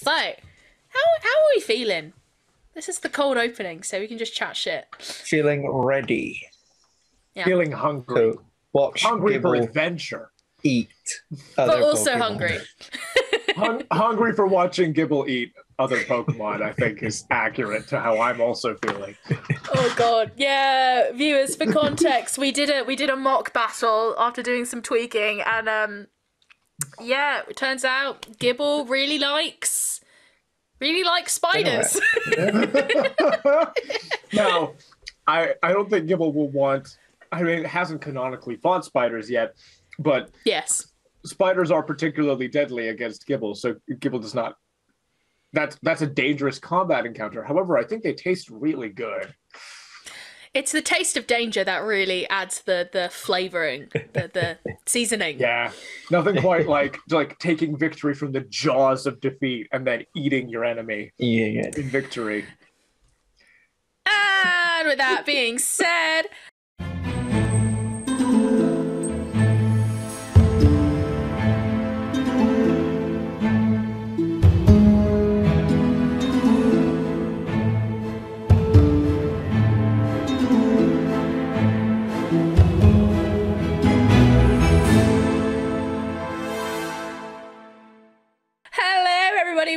So, how are we feeling? This is the cold opening, so we can just chat shit. Feeling ready. Yeah. Feeling hungry. So watch Hungry for Gible adventure. eat But other also Pokemon. hungry. Hungry for watching Gible eat other Pokemon, I think, is accurate to how I'm also feeling. Oh god, yeah, viewers, for context, we did a mock battle after doing some tweaking, and yeah, it turns out Gible really likes spiders. Now, I don't think Gible will want. I mean, it hasn't canonically fought spiders yet, but Yes. spiders are particularly deadly against Gible, so Gible does not. That's a dangerous combat encounter. However, I think they taste really good. It's the taste of danger that really adds the flavouring, the seasoning. Yeah, nothing quite like taking victory from the jaws of defeat and then eating your enemy Yeah. in victory. And with that being said,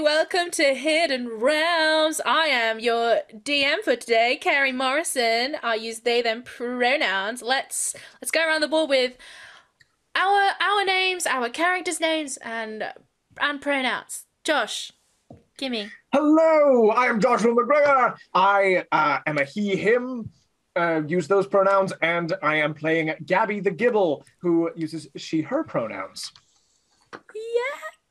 welcome to Hidden Realms. I am your DM for today, Carrie Morrison. I use they them pronouns. Let's go around the board with our names, our characters' names, and pronouns. Josh, gimme. Hello, I am Joshua MacGregor. I am a he, him. Use those pronouns, and I am playing Gabby the Gible, who uses she, her pronouns. Yeah.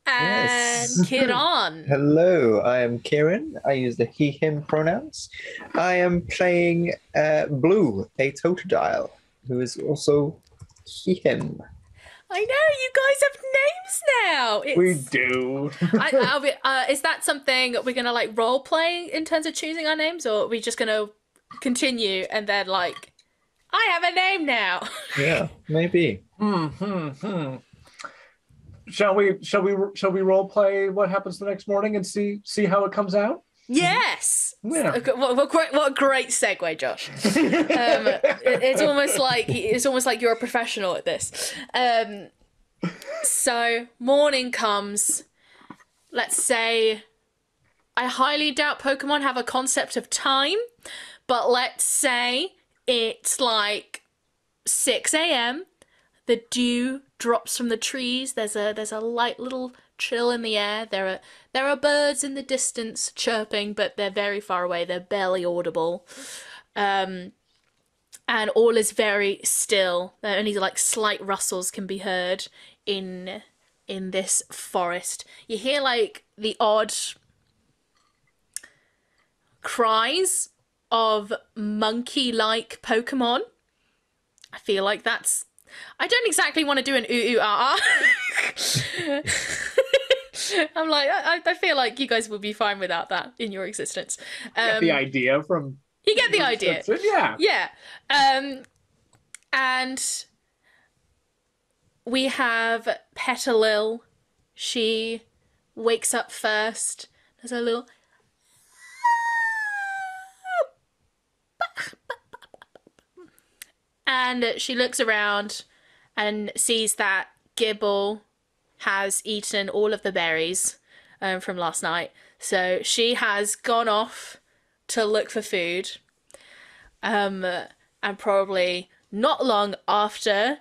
And Yes. Kieran. Hello, I am Kieran. I use the he, him pronouns. I am playing Blue, a Totodile, who is also he, him. I know, you guys have names now. We do. Is that something we're going to like role play in terms of choosing our names, or are we just going to continue and then like, I have a name now? Yeah, maybe. Shall we role play what happens the next morning and see how it comes out? Yes. Yeah. What a great segue, Josh. It's almost like you're a professional at this. So morning comes. Let's say, I highly doubt Pokemon have a concept of time, but let's say it's like 6 a.m. The dew drops from the trees. There's a light little chill in the air. There are birds in the distance chirping, but they're very far away. They're barely audible. And all is very still. Only like slight rustles can be heard in this forest. You hear like the odd cries of monkey-like Pokemon. I feel like that's... I don't exactly want to do an ooh-ooh-ah-ah. I'm like, I feel like you guys will be fine without that in your existence. Get the idea from... You get the idea. Yeah. Yeah. And we have Petalil. She wakes up first. There's a little... And she looks around and sees that Gible has eaten all of the berries from last night. So she has gone off to look for food. And probably not long after,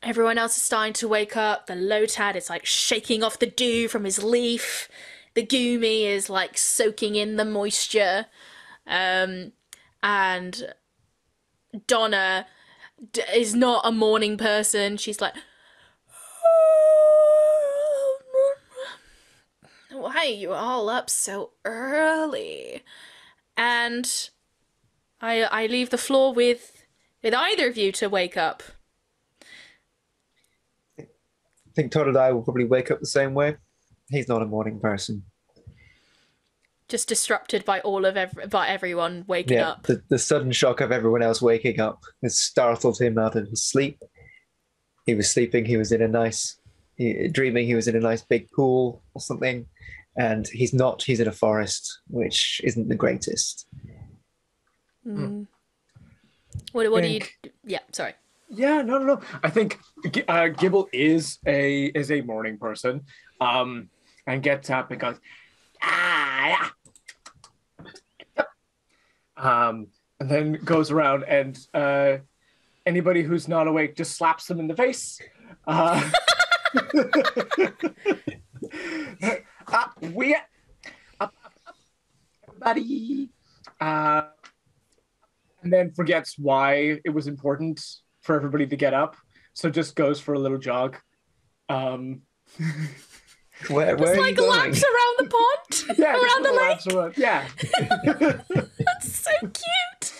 everyone else is starting to wake up. The Lotad is like shaking off the dew from his leaf. The Goomy is like soaking in the moisture. And Donna is not a morning person. She's like, why are you all up so early? And I leave the floor with either of you to wake up. I think Totodile will probably wake up the same way. He's not a morning person. Just disrupted by by everyone waking up. The sudden shock of everyone else waking up has startled him out of his sleep. He was sleeping, he was in a nice, dreaming he was in a nice big pool or something, and he's in a forest, which isn't the greatest. What do you? Yeah, sorry. Yeah, no. I think Gible is a morning person, and gets up and goes, ah, yeah. And then goes around and anybody who's not awake just slaps them in the face. Everybody. And then forgets why it was important for everybody to get up, so just goes for a little jog. Where Just are like you going? laps around the pond, Yeah, around the lake. around, yeah. That's so cute.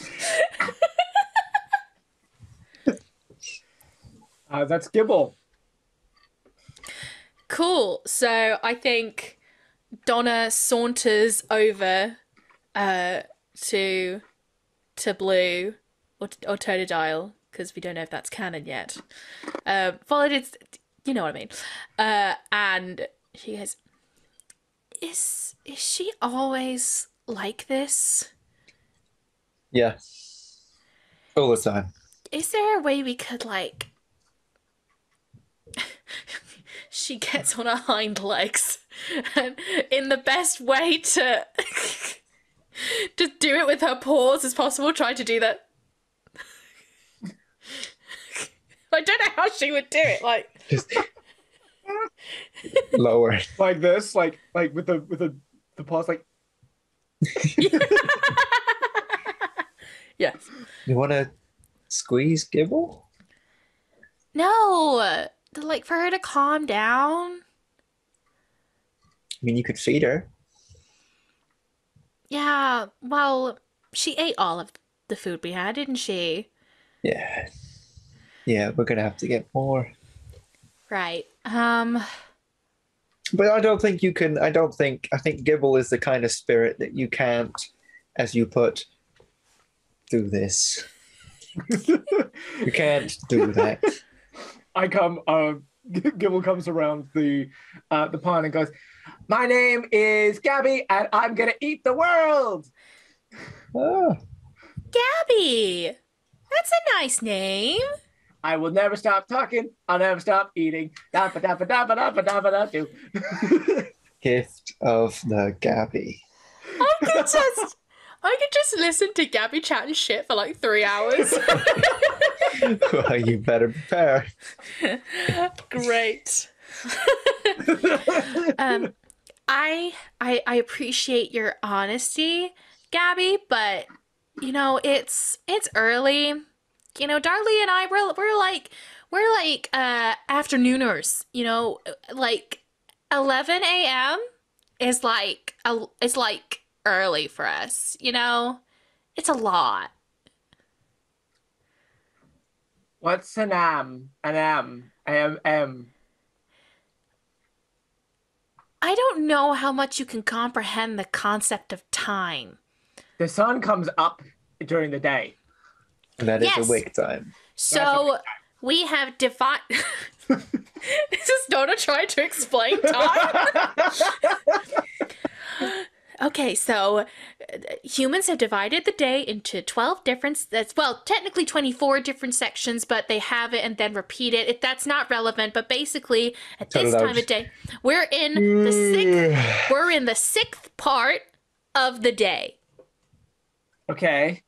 That's Gible. Cool. So I think Donna saunters over to Blue or Totodile, because we don't know if that's canon yet. Followed it's, you know what I mean. And she goes, Is she always like this? Yeah. All the time. Is there a way we could, like... She gets on her hind legs, and in the best way to just do it with her paws as possible, try to do that. I don't know how she would do it, like... Just lower. Like this, like with the paws, like. Yes. You want to squeeze Gible? No, like for her to calm down. I mean, you could feed her. Yeah, well, she ate all of the food we had, didn't she? Yeah. Yeah, we're gonna have to get more. Right. But I don't think you can. I think Gible is the kind of spirit that you can't, as you put, do this. You can't do that. Gible comes around the pond and goes, "My name is Gabby, and I'm gonna eat the world." Oh, Gabby! That's a nice name. I will never stop talking. I'll never stop eating. Da-ba-da-ba-da-ba-da-ba-da-ba-da-do. gift of the Gabby. I could just listen to Gabby chatting shit for like 3 hours. Well, you better prepare. Great. I appreciate your honesty, Gabby, but you know, it's early. You know, Darlie and I we're like afternooners, you know, like 11 a.m. is like early for us, you know? It's a lot. What's an M? An M? M. I don't know how much you can comprehend the concept of time. The sun comes up during the day. And that is Yes. awake time. So we have defined. This is Donna trying to explain time. Okay, so humans have divided the day into 12 different, well, technically 24 different sections, but they have it and then repeat it. That's not relevant, but basically at this time of day, we're in the sixth part of the day. Okay.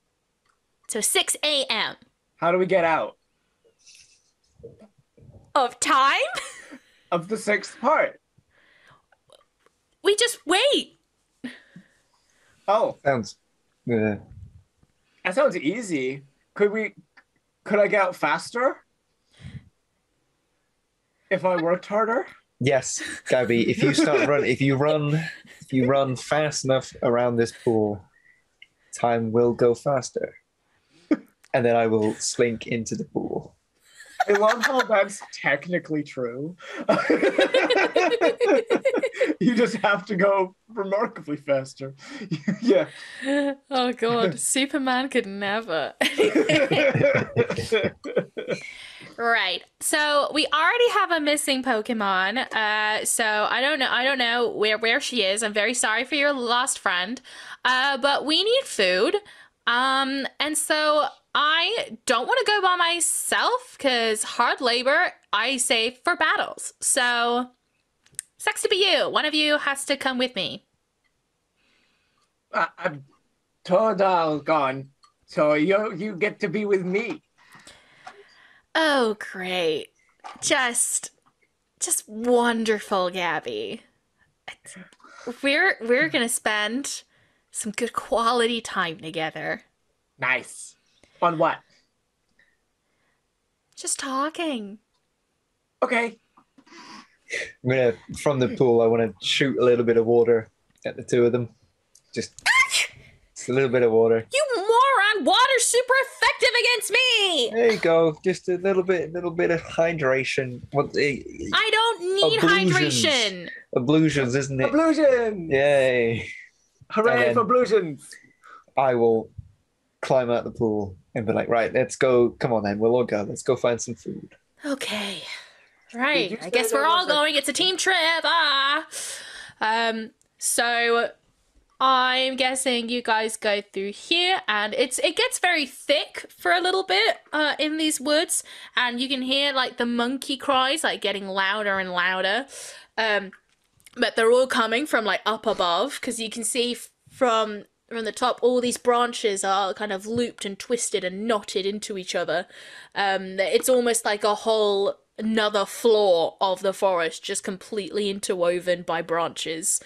So 6 a.m. How do we get out of time? of the sixth part? We just wait. Oh, Sounds. that sounds easy. Could I get out faster? If I worked harder? Yes, Gabby. If you run fast enough around this pool, time will go faster, and then I will slink into the pool. I love how that's technically true. You just have to go remarkably faster. Yeah. Oh god, Superman could never. Right. So we already have a missing Pokemon. So I don't know where she is. I'm very sorry for your lost friend. But we need food. And so I don't want to go by myself because hard labor I save for battles. So sucks to be you. One of you has to come with me. I'm Totodile gone, so you get to be with me. Oh, great. Just wonderful, Gabby. We're gonna spend some good quality time together. Nice. On what? Just talking. Okay. I'm gonna, from the pool, I want to shoot a little bit of water at the two of them. Just a little bit of water. You moron! Water's super effective against me! There you go. Just a little bit of hydration. I don't need Ablutions. hydration! Ablutions, isn't it? Ablutions! Yay. Hooray And for then- ablutions! I will climb out the pool and be like, right, let's go. Come on then, we'll all go. Let's go find some food. Okay. Did Right. you I guess say we're there all was a- going. It's a team trip. So I'm guessing you guys go through here, and it gets very thick for a little bit in these woods, and you can hear like the monkey cries like getting louder and louder. But they're all coming from like up above because you can see from the top all these branches are kind of looped and twisted and knotted into each other. It's almost like a whole another floor of the forest just completely interwoven by branches.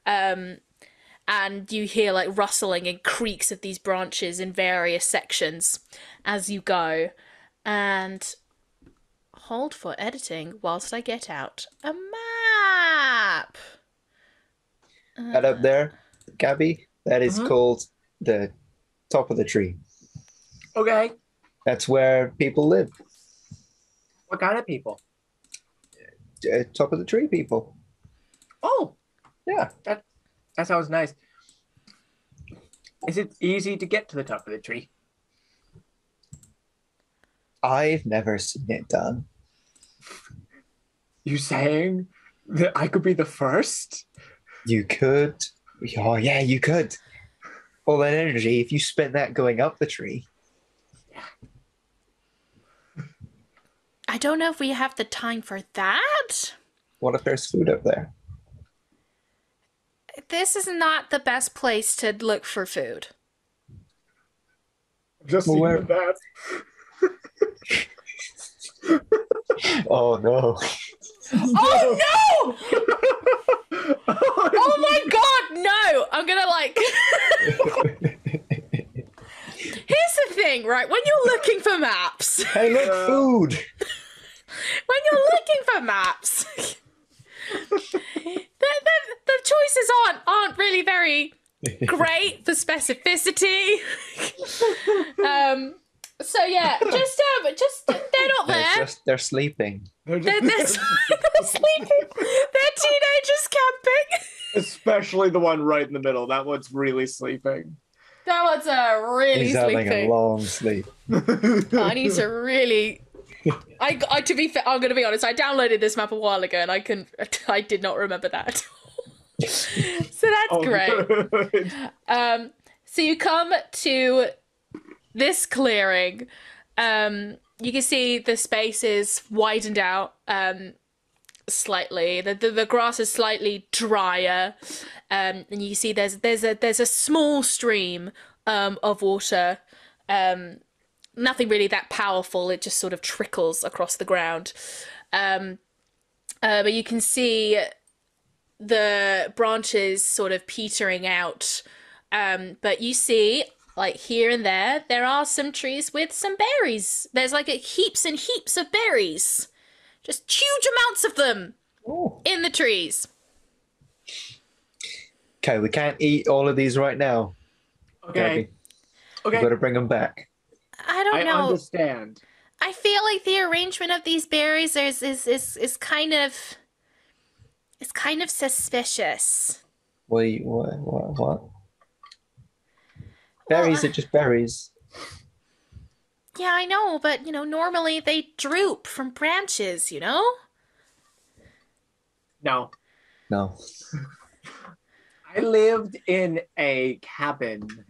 And you hear like rustling and creaks of these branches in various sections as you go. And hold for editing whilst I get out a map. That up there, Gabby, that is called the top of the tree. Okay. That's where people live. What kind of people? Top of the tree people. Oh, Yeah. that sounds nice. Is it easy to get to the top of the tree? I've never seen it done. You saying that I could be the first? You could. Oh, yeah, you could. All that energy, if you spent that going up the tree. I don't know if we have the time for that. What if there's food up there? This is not the best place to look for food. Just Well, seen where- that. Oh, no. Oh no! Oh my god, no! I'm gonna like. Here's the thing, right? When you're looking for maps, Hey, look, food. when you're looking for maps, the choices aren't really very great for specificity. So yeah, just they're not there. They're sleeping. They're They're just- sleeping. They're teenagers camping. Especially the one right in the middle. That one's really sleeping. That one's really He's having a sleeping. long sleep. I need to really. I to be fair, I'm gonna be honest. I downloaded this map a while ago, and I did not remember that. So that's Oh, great. good. So you come to this clearing. You can see the space is widened out slightly. The grass is slightly drier, and you see there's a small stream of water. Nothing really that powerful. It just sort of trickles across the ground. But you can see the branches sort of petering out. But you see, like here and there are some trees with some berries. There's like heaps and heaps of berries. Just huge amounts of them Oh. in the trees. Okay, we can't eat all of these right now. Okay. Gabby. Okay. We've got to bring them back. I don't I know. understand. I feel like the arrangement of these berries is kind of suspicious. Wait, what? Berries are just berries. Yeah, I know, but, you know, normally they droop from branches, you know? No. No. I lived in a cabin,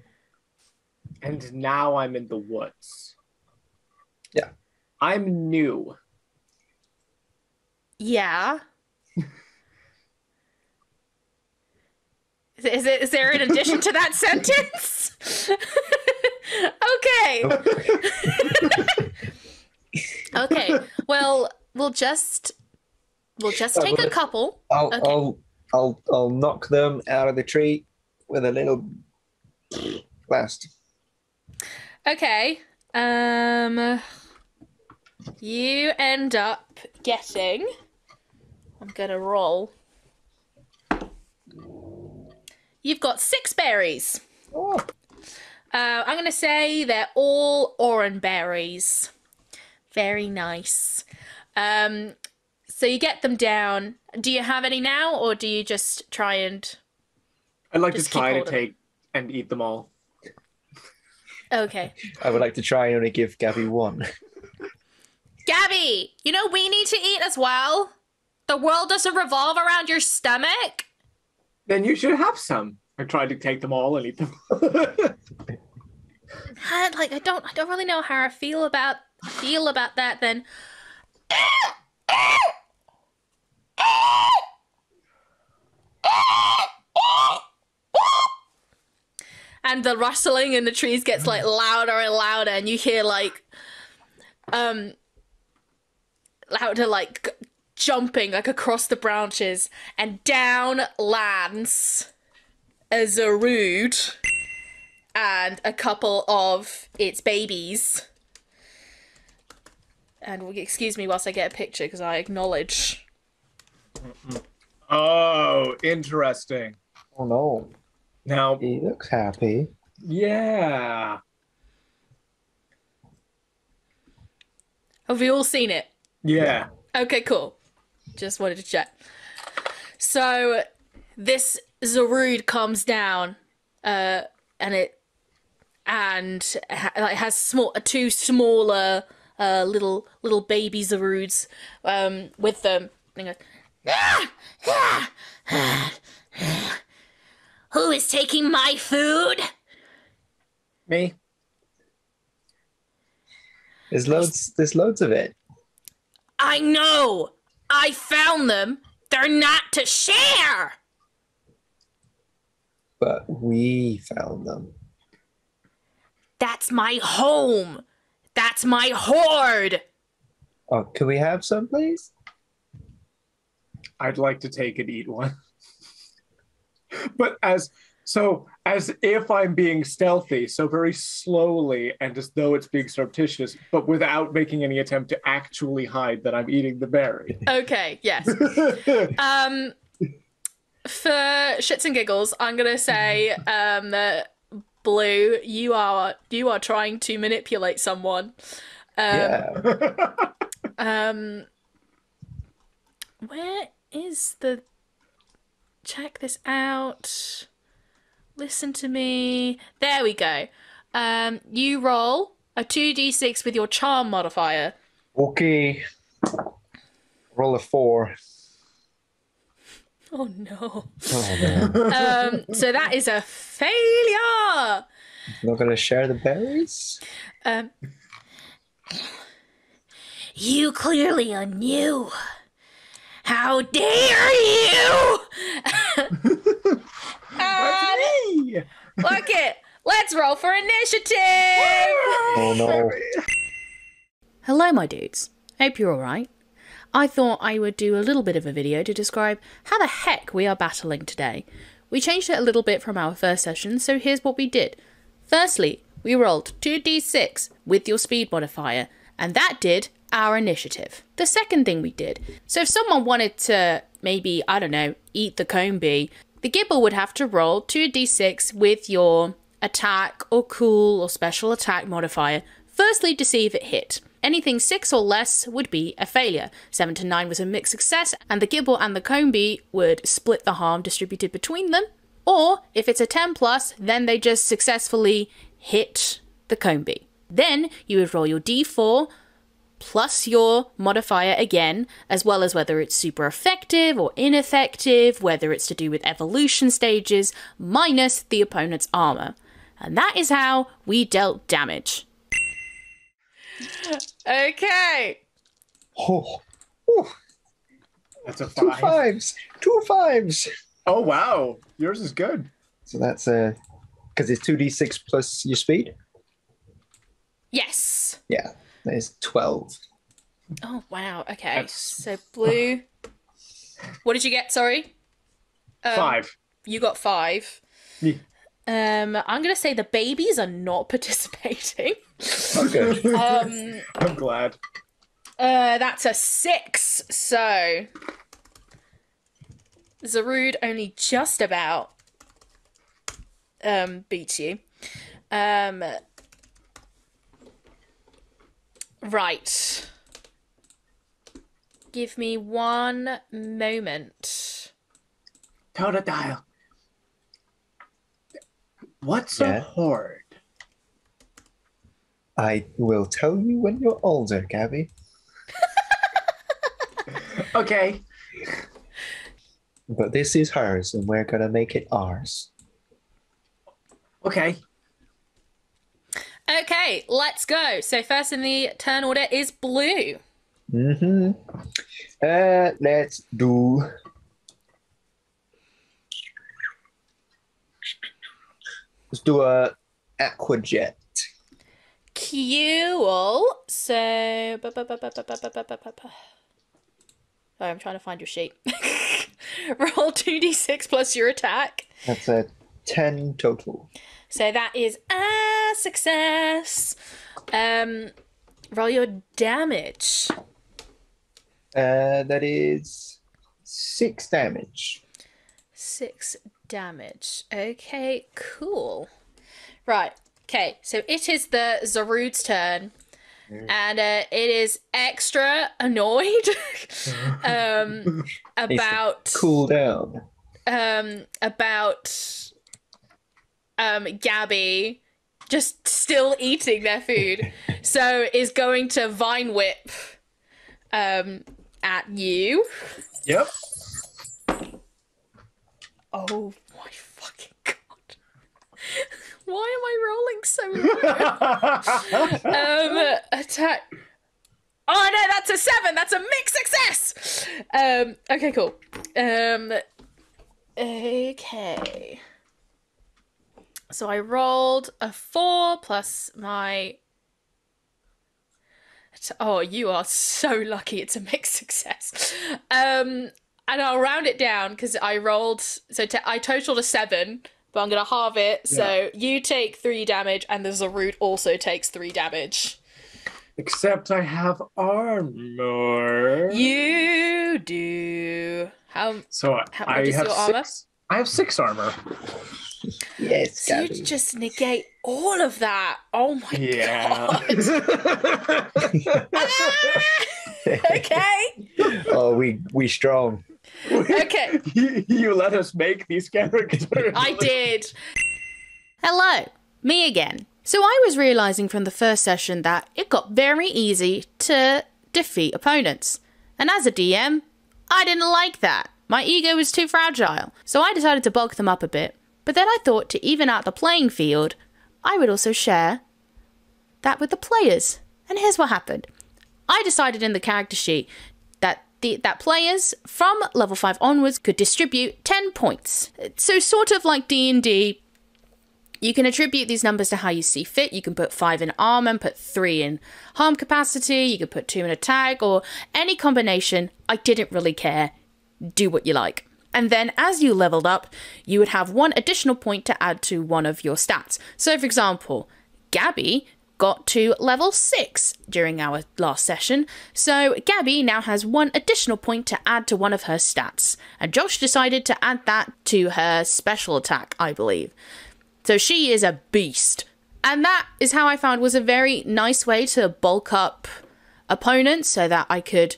and now I'm in the woods. Yeah. I'm new. Yeah. Is there an addition to that sentence? Okay. Okay. Well, we'll just take a couple. Okay. I'll knock them out of the tree with a little blast. Okay. You end up getting. I'm gonna roll. You've got 6 berries. Oh. I'm gonna say they're all oran berries. Very nice. So you get them down. Do you have any now, or do you just try and? I'd like to Just keep try to hold of take and eat them all. Okay. I would like to try and only give Gabby one. Gabby, you know we need to eat as well. The world doesn't revolve around your stomach. Then you should have some. I tried to take them all and eat them. Like I don't really know how I feel about that then. And the rustling in the trees gets like louder and louder, and you hear like louder like jumping like across the branches, and down lands a Zarude and a couple of its babies. And excuse me whilst I get a picture because I acknowledge. Oh, interesting. Oh no. Now, He looks happy. yeah. Have we all seen it? Yeah. Okay, cool. Just wanted to check. So this Zarude comes down, and it has two smaller little baby Zarudes with them. And it goes, who is taking my food? Me? There's loads of it. I know. I found them. They're not to share. But we found them. That's my home. That's my hoard. Oh, can we have some, please? I'd like to take and eat one. But as if I'm being stealthy, so very slowly and as though it's being surreptitious, but without making any attempt to actually hide that I'm eating the berry. Okay, yes. For shits and giggles, I'm gonna say that Blue, you are trying to manipulate someone. Yeah. Where is the? Check this out. Listen to me. There we go. You roll a 2d6 with your charm modifier. Okay. Roll a 4. Oh no. Oh no. So that is a failure. Not gonna share the berries? You clearly are new. How dare you! Me! Fuck it. Let's roll for initiative. Oh no. Hello, my dudes. Hope you're alright. I thought I would do a little bit of a video to describe how the heck we are battling today. We changed it a little bit from our first session, so here's what we did. Firstly, we rolled 2d6 with your speed modifier, and that did our initiative. The second thing we did, so if someone wanted to maybe, I don't know, eat the Combee, the Gible would have to roll 2d6 with your attack or cool or special attack modifier, firstly to see if it hit. Anything 6 or less would be a failure. 7 to 9 was a mixed success, and the Gible and the Combee would split the harm distributed between them. Or, if it's a 10 plus, then they just successfully hit the Combee. Then you would roll your d4 plus your modifier again, as well as whether it's super effective or ineffective, whether it's to do with evolution stages, minus the opponent's armor. And that is how we dealt damage. Okay. Oh. That's a 5. 2 5s. 2 5s. Oh, wow. Yours is good. So that's because it's 2d6 plus your speed. Yes. Yeah, that is 12. Oh, wow. Okay. That's- So blue. What did you get? Sorry. 5. You got 5. Yeah. I'm gonna say the babies are not participating. Okay. I'm glad. That's a 6. So Zarude only just about beats you. Right. Give me one moment. Totodile. What's Yeah. a horde? I will tell you when you're older, Gabby. Okay. But this is hers, and we're gonna make it ours. Okay. Okay, let's go. So first in the turn order is blue. Mm-hmm. Let's do. Let's do a aqua jet. Cool. So sorry, I'm trying to find your sheet. Roll 2d6 plus your attack. That's a 10 total. So that is a success. Roll your damage. That is 6 damage. 6 damage. Okay, cool. Right. Okay, so it is the Zarude's turn. And it is extra annoyed about Cool down. about Gabby just still eating their food. So is going to vine whip at you. Yep. Oh my fucking god. Why am I rolling so low? Attack. Oh no, that's a 7. That's a mixed success. Okay, cool. Okay. So I rolled a 4 plus my. Oh, you are so lucky. It's a mixed success. And I'll round it down because I rolled. So I totaled a 7. But I'm going to halve it, so you take 3 damage, and the Zarude also takes 3 damage. Except I have armor. You do. How I much is have your armor? 6. I have 6 armor. Yes, So Gabby. you just negate all of that. Oh my Yeah. god. Okay. Oh, we strong. Okay. You let us make these characters. I did. Hello, me again. So I was realising from the first session that it got very easy to defeat opponents. And as a DM, I didn't like that. My ego was too fragile. So I decided to bulk them up a bit. But then I thought to even out the playing field, I would also share that with the players. And here's what happened. I decided in the character sheet that players from level 5 onwards could distribute 10 points. So sort of like D&D, you can attribute these numbers to how you see fit. You can put 5 in armor and put 3 in harm capacity. You can put 2 in attack or any combination. I didn't really care. Do what you like. And then as you leveled up, you would have 1 additional point to add to one of your stats. So for example, Gabby got to level 6 during our last session, so Gabby now has 1 additional point to add to one of her stats, and Josh decided to add that to her special attack, I believe. So she is a beast, and that is how I found was a very nice way to bulk up opponents so that I could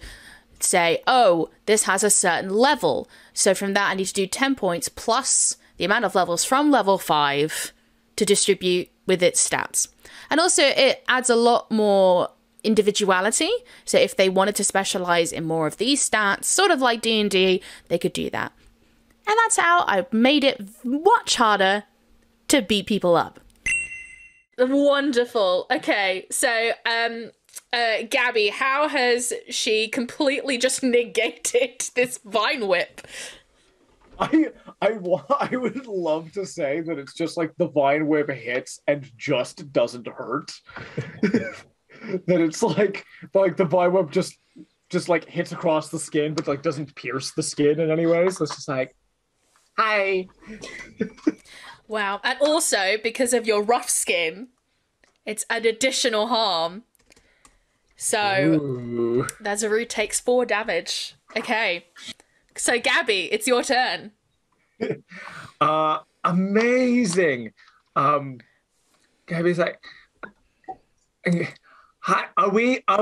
say, oh, this has a certain level, so from that I need to do 10 points plus the amount of levels from level 5 to distribute with its stats. And also it adds a lot more individuality. So if they wanted to specialize in more of these stats, sort of like D&D, they could do that. And that's how I made it much harder to beat people up. Wonderful. Okay, so Gabby, how has she completely just negated this Vine Whip? I would love to say that it's just like the Vine Whip hits and just doesn't hurt. That it's like the Vine Whip just like hits across the skin, but like doesn't pierce the skin in any way. So it's just like, hi. Wow. And also, because of your rough skin, it's an additional harm. So, that Zarude takes 4 damage. Okay. So, Gabby, it's your turn. Amazing. Gabby's like, hi, are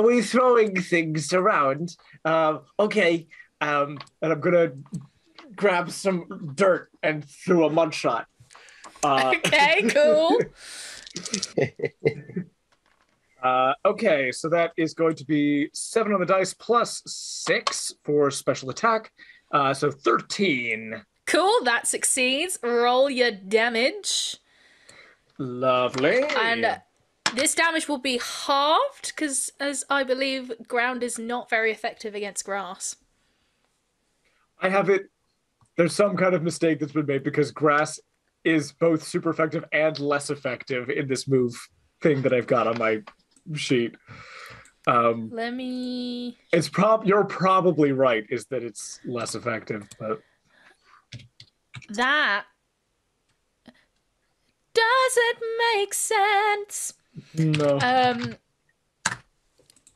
we throwing things around? Okay. And I'm gonna grab some dirt and throw a mud shot. Okay, cool. Okay, so that is going to be 7 on the dice plus 6 for special attack. So 13. Cool, that succeeds. Roll your damage. Lovely. And this damage will be halved, because as I believe, ground is not very effective against grass. I have it. There's some kind of mistake that's been made because grass is both super effective and less effective in this move thing that I've got on my sheet. Let me... You're probably right, is that it's less effective, but... That doesn't make sense. No.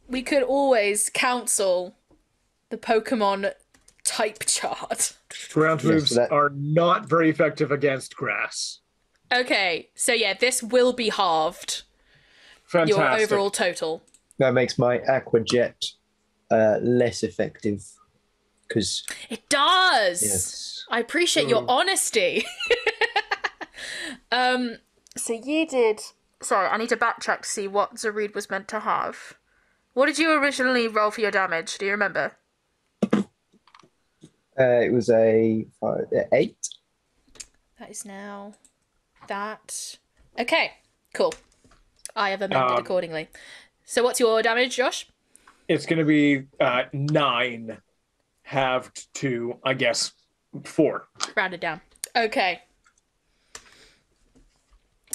We could always counsel the Pokemon type chart. Ground moves are not very effective against grass. Okay, so yeah, this will be halved. Fantastic. Your overall total. That makes my Aqua Jet less effective. Because it does. Yes. I appreciate your honesty. So you did. Sorry, I need to backtrack to see what Zarude was meant to have. What did you originally roll for your damage? Do you remember? It was a 8. That is now that. Okay, cool. I have amended accordingly. So what's your damage, Josh? It's going to be 9 halved to, I guess, 4. Rounded down. Okay.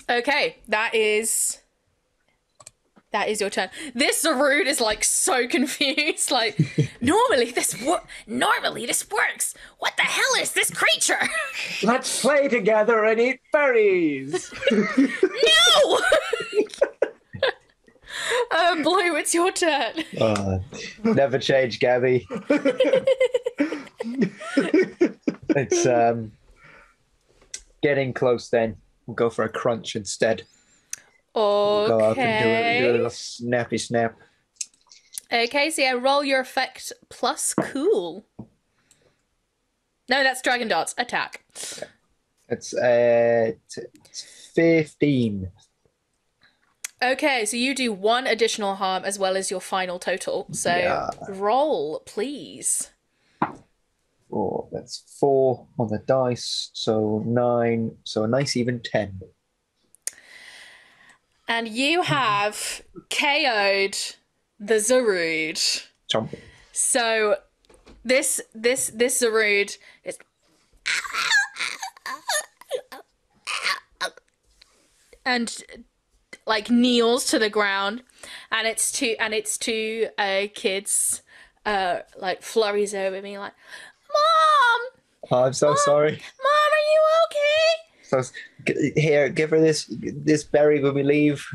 Okay, that is your turn. This Zarude is like so confused. Like, normally this works. What the hell is this creature? Let's play together and eat berries. No. Blue, it's your turn. Never change, Gabby. It's getting close then. We'll go for a crunch instead. Okay. Go up and do a little snappy snap. Okay, so yeah, roll your effect plus cool. No, that's Dragon Darts. Attack. It's 15. Okay, so you do 1 additional harm as well as your final total. So roll, please. Oh, that's 4 on the dice, so 9. So a nice even 10. And you have KO'd the Zarude. Chomp. So this Zarude is and like kneels to the ground, and it's two kids like flurries over me like, Mom! Oh, I'm so sorry. Mom, are you okay? So here, give her this berry when we leave.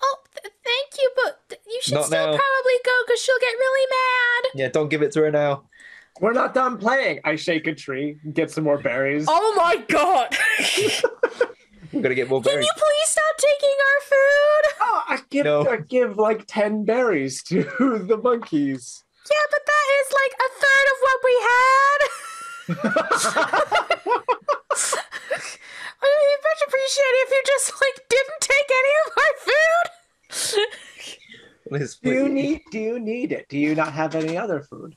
Oh, thank you, but you should Not still now. probably go because she'll get really mad. Yeah, don't give it to her now. We're not done playing. I shake a tree, get some more berries. Oh my god! We're gonna get more Can berries. you please stop taking our food? Oh, I give like 10 berries to the monkeys. Yeah, but that is like a third of what we had. I would much appreciate it if you Do you need it? Do you not have any other food?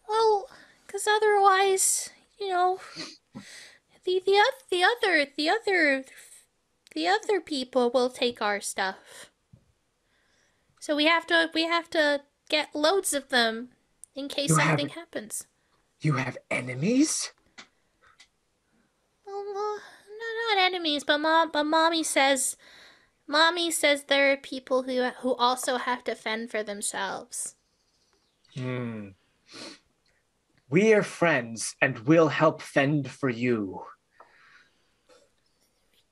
Well, because otherwise, you know, the other people will take our stuff. So we have to get loads of them in case something happens. You have enemies? Well, not enemies, but mommy says there are people who also have to fend for themselves. We are friends, and we'll help fend for you.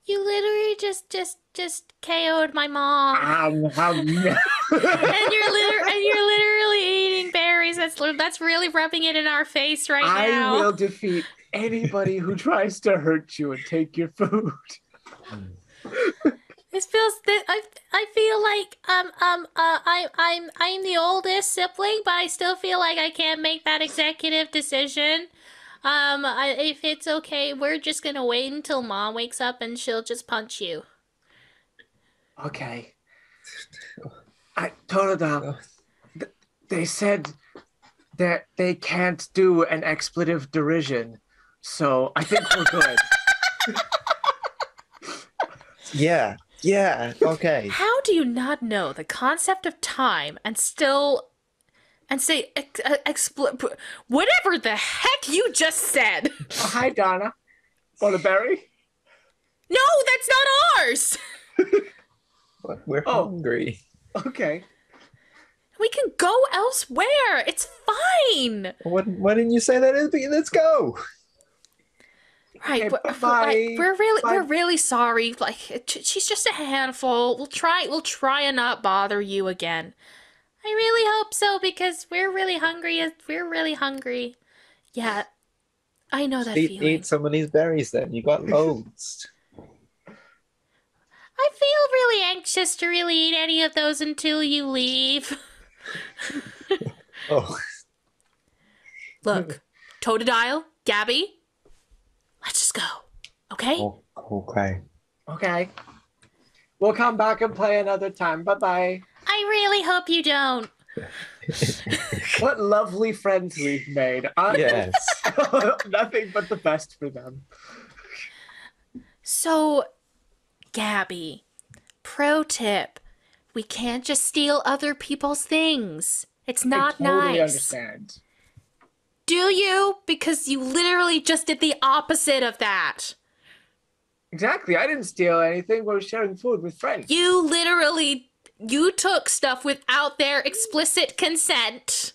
You literally just KO'd my mom. And you're literally eating berries. That's really rubbing it in our face right now. I will defeat anybody who tries to hurt you and take your food. This feels that I feel like I'm the oldest sibling, but I still feel like I can't make that executive decision. If it's okay, we're just gonna wait until Mom wakes up and she'll just punch you. Okay. Totodile, they said that they can't do an expletive derision, so I think we're good. Yeah, okay. How do you not know the concept of time and still say whatever the heck you just said? Oh, hi, Donna. Want a berry? No, that's not ours. But we're hungry. Okay. We can go elsewhere. It's fine. Why didn't you say that? Let's go. Right, okay, we're really sorry. Like, she's just a handful. We'll try and not bother you again. I really hope so, because we're really hungry. Yeah, I know that feeling. Eat some of these berries then. You got loads. I feel really anxious to really eat any of those until you leave. Oh. Look, Totodile, Gabby, let's just go, okay? Oh, okay. Okay. We'll come back and play another time. Bye-bye. I really hope you don't. What lovely friends we've made. Yes. Nothing but the best for them. So, Gabby, pro tip, we can't just steal other people's things. It's not I totally nice. Understand. Do you? Because you literally just did the opposite of that. Exactly. I didn't steal anything. We were sharing food with friends. You took stuff without their explicit consent.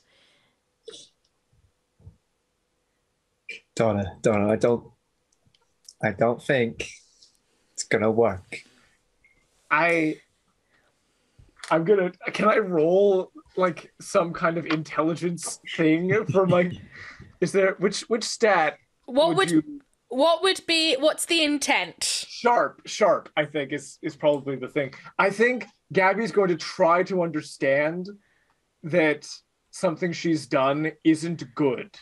Donna, I don't think it's gonna work. Can I roll like some kind of intelligence thing for my is there which stat What's the intent? Sharp, I think is probably the thing. I think Gabby's going to try to understand that something she's done isn't good.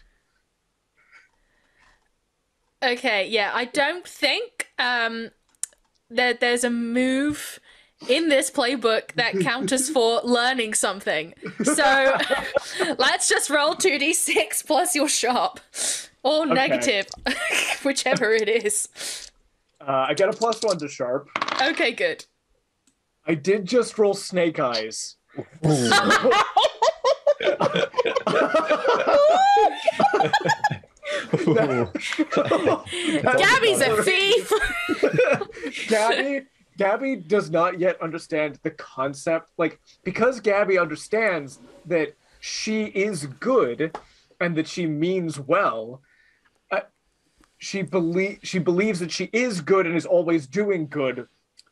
Okay, yeah, I don't think that there's a move in this playbook that counters for learning something. So let's just roll 2d6 plus your sharp. Or negative, whichever it is. I get a +1 to sharp. Okay, good. I did just roll snake eyes. Gabby's a thief. Gabby does not yet understand the concept. Like, because Gabby understands that she is good and that she means well, she believes that she is good and is always doing good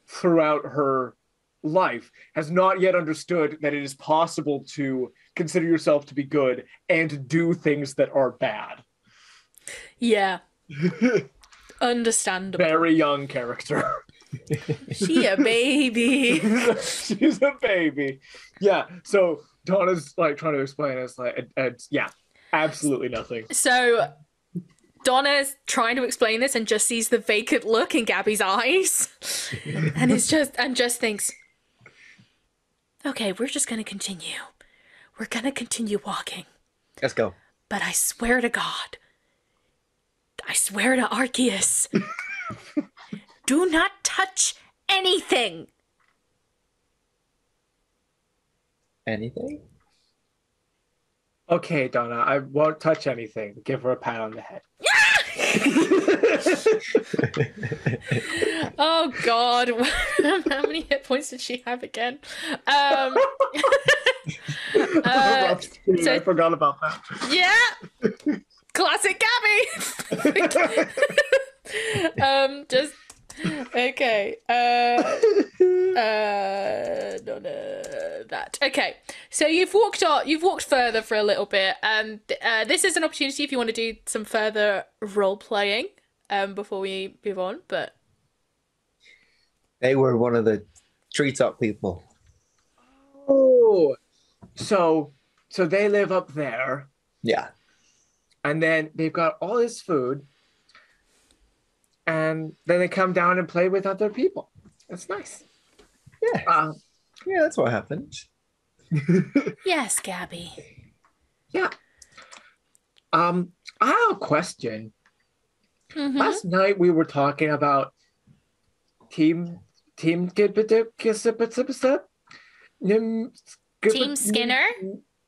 throughout her life, has not yet understood that it is possible to consider yourself to be good and do things that are bad. Yeah. Understandable. Very young character. She a baby. She's a baby. Yeah, so Donna's like trying to explain it's like yeah, absolutely nothing. So Donna's trying to explain this and just sees the vacant look in Gabby's eyes and just thinks, Okay, we're just gonna continue. We're gonna continue walking. Let's go. But I swear to God, I swear to Arceus, do not touch anything. Anything? Okay, Donna, I won't touch anything. Give her a pat on the head. Oh God, how many hit points did she have again? I forgot about that. Yeah, classic Gabby. Just okay. That okay. So you've walked further for a little bit, and this is an opportunity if you want to do some further role playing before we move on. But They were one of the treetop people. Oh, so they live up there, Yeah. and then they've got all this food, and then they come down and play with other people. That's nice. Yeah. Yeah, that's what happened. yes, Gabby. Yeah. I have a question. Mm-hmm. Last night we were talking about Team Team Skinner.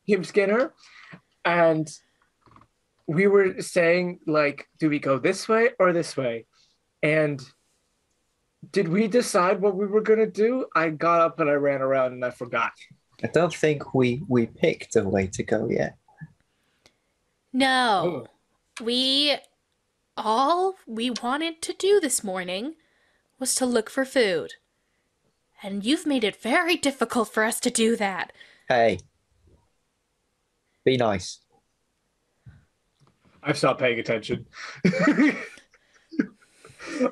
Team Skinner, and we were saying, like, do we go this way or this way? And did we decide what we were gonna do? I got up and I ran around and I forgot. I don't think we picked a way to go yet. No. All we wanted to do this morning was to look for food. And you've made it very difficult for us to do that. Hey. Be nice. I've stopped paying attention.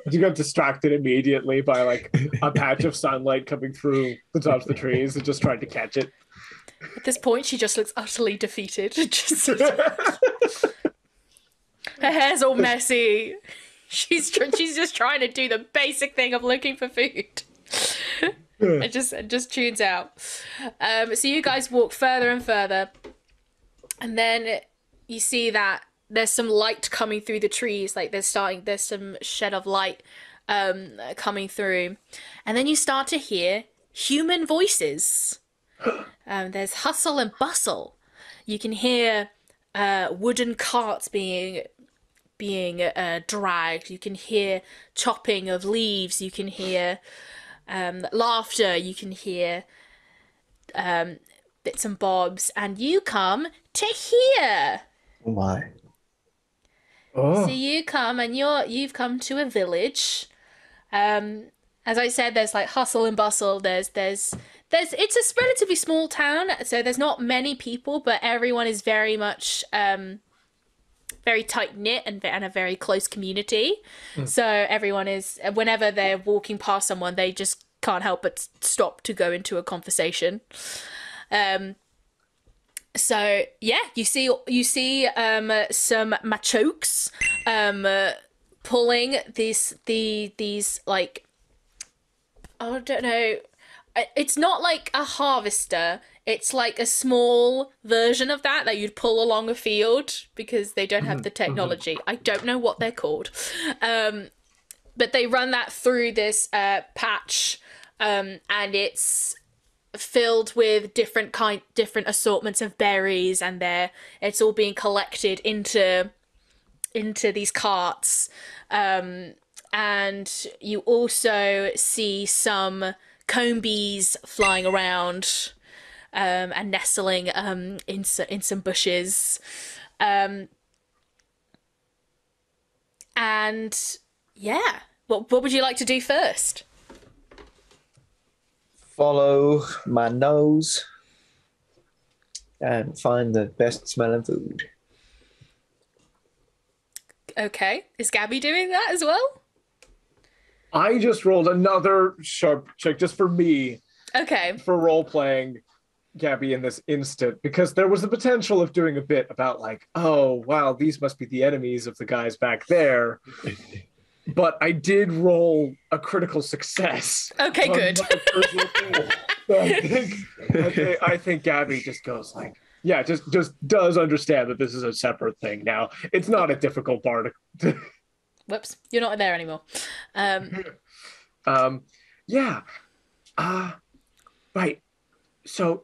You got distracted immediately by like a patch of sunlight coming through the tops of the trees and just tried to catch it. At this point, she just looks utterly defeated. Her hair's all messy. She's just trying to do the basic thing of looking for food. It just tunes out. So you guys walk further and further, and then you see that there's some light coming through the trees. Like there's some shed of light coming through, and then you start to hear human voices. There's hustle and bustle. You can hear wooden carts being dragged. You can hear chopping of leaves. You can hear laughter. You can hear bits and bobs, and you come to here. Oh my. Oh. So you come and you've come to a village. As I said, there's like hustle and bustle. There's it's a relatively small town, so there's not many people, but everyone is very much very tight knit and a very close community. So everyone is, whenever they're walking past someone, they just can't help but stop to go into a conversation. So yeah, you see some machokes pulling these like, I don't know, it's not like a harvester, it's like a small version of that you'd pull along a field because they don't have the technology. I don't know what they're called, but they run that through this patch, and it's filled with different assortments of berries, and it's all being collected into these carts, and you also see some comb bees flying around and nestling in some bushes, and yeah, what would you like to do first? Follow my nose and find the best smelling food. Okay, is Gabby doing that as well? I just rolled another sharp check just for me Okay. for role playing Gabby in this instant, because there was the potential of doing a bit about like, oh wow, these must be the enemies of the guys back there. But I did roll a critical success. Okay, good. So I think I think Gabby just goes like, yeah, just does understand that this is a separate thing now. It's not a difficult part. Whoops, you're not there anymore. Yeah. Right. So,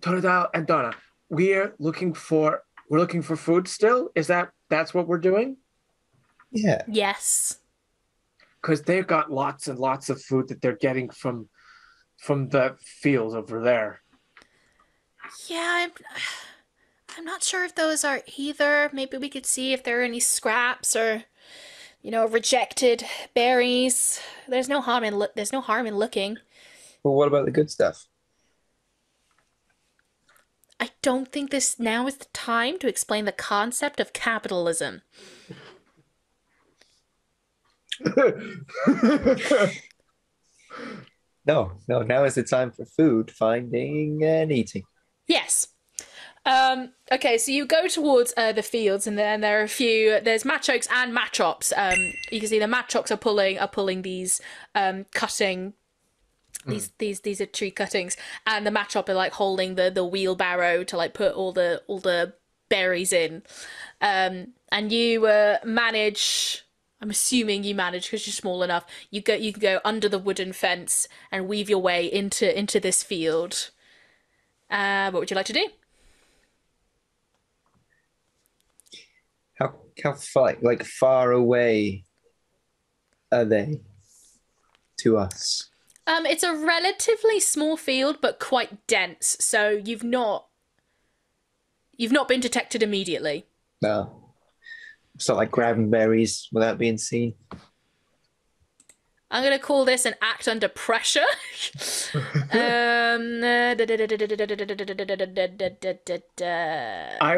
Totodile and Donna, we're looking for food still. That's what we're doing? Yeah. Yes. Because they've got lots and lots of food that they're getting from the fields over there. Yeah, I'm not sure if those are either. Maybe we could see if there are any scraps or, rejected berries. There's no harm in looking. Well, what about the good stuff? I don't think this now is the time to explain the concept of capitalism. No, now is the time for food, finding and eating. Yes. Okay, so you go towards the fields, and then there are there's Machoks and Machops. You can see the Machoks are pulling these cutting. These are tree cuttings, and the Machop are like holding the wheelbarrow to like put all the berries in. And you manage. I'm assuming you manage because you're small enough. You can go under the wooden fence and weave your way into this field. What would you like to do? How far away are they to us? It's a relatively small field, but quite dense. So you've not been detected immediately. No. It's not like grabbing berries without being seen. I'm gonna call this an act under pressure. I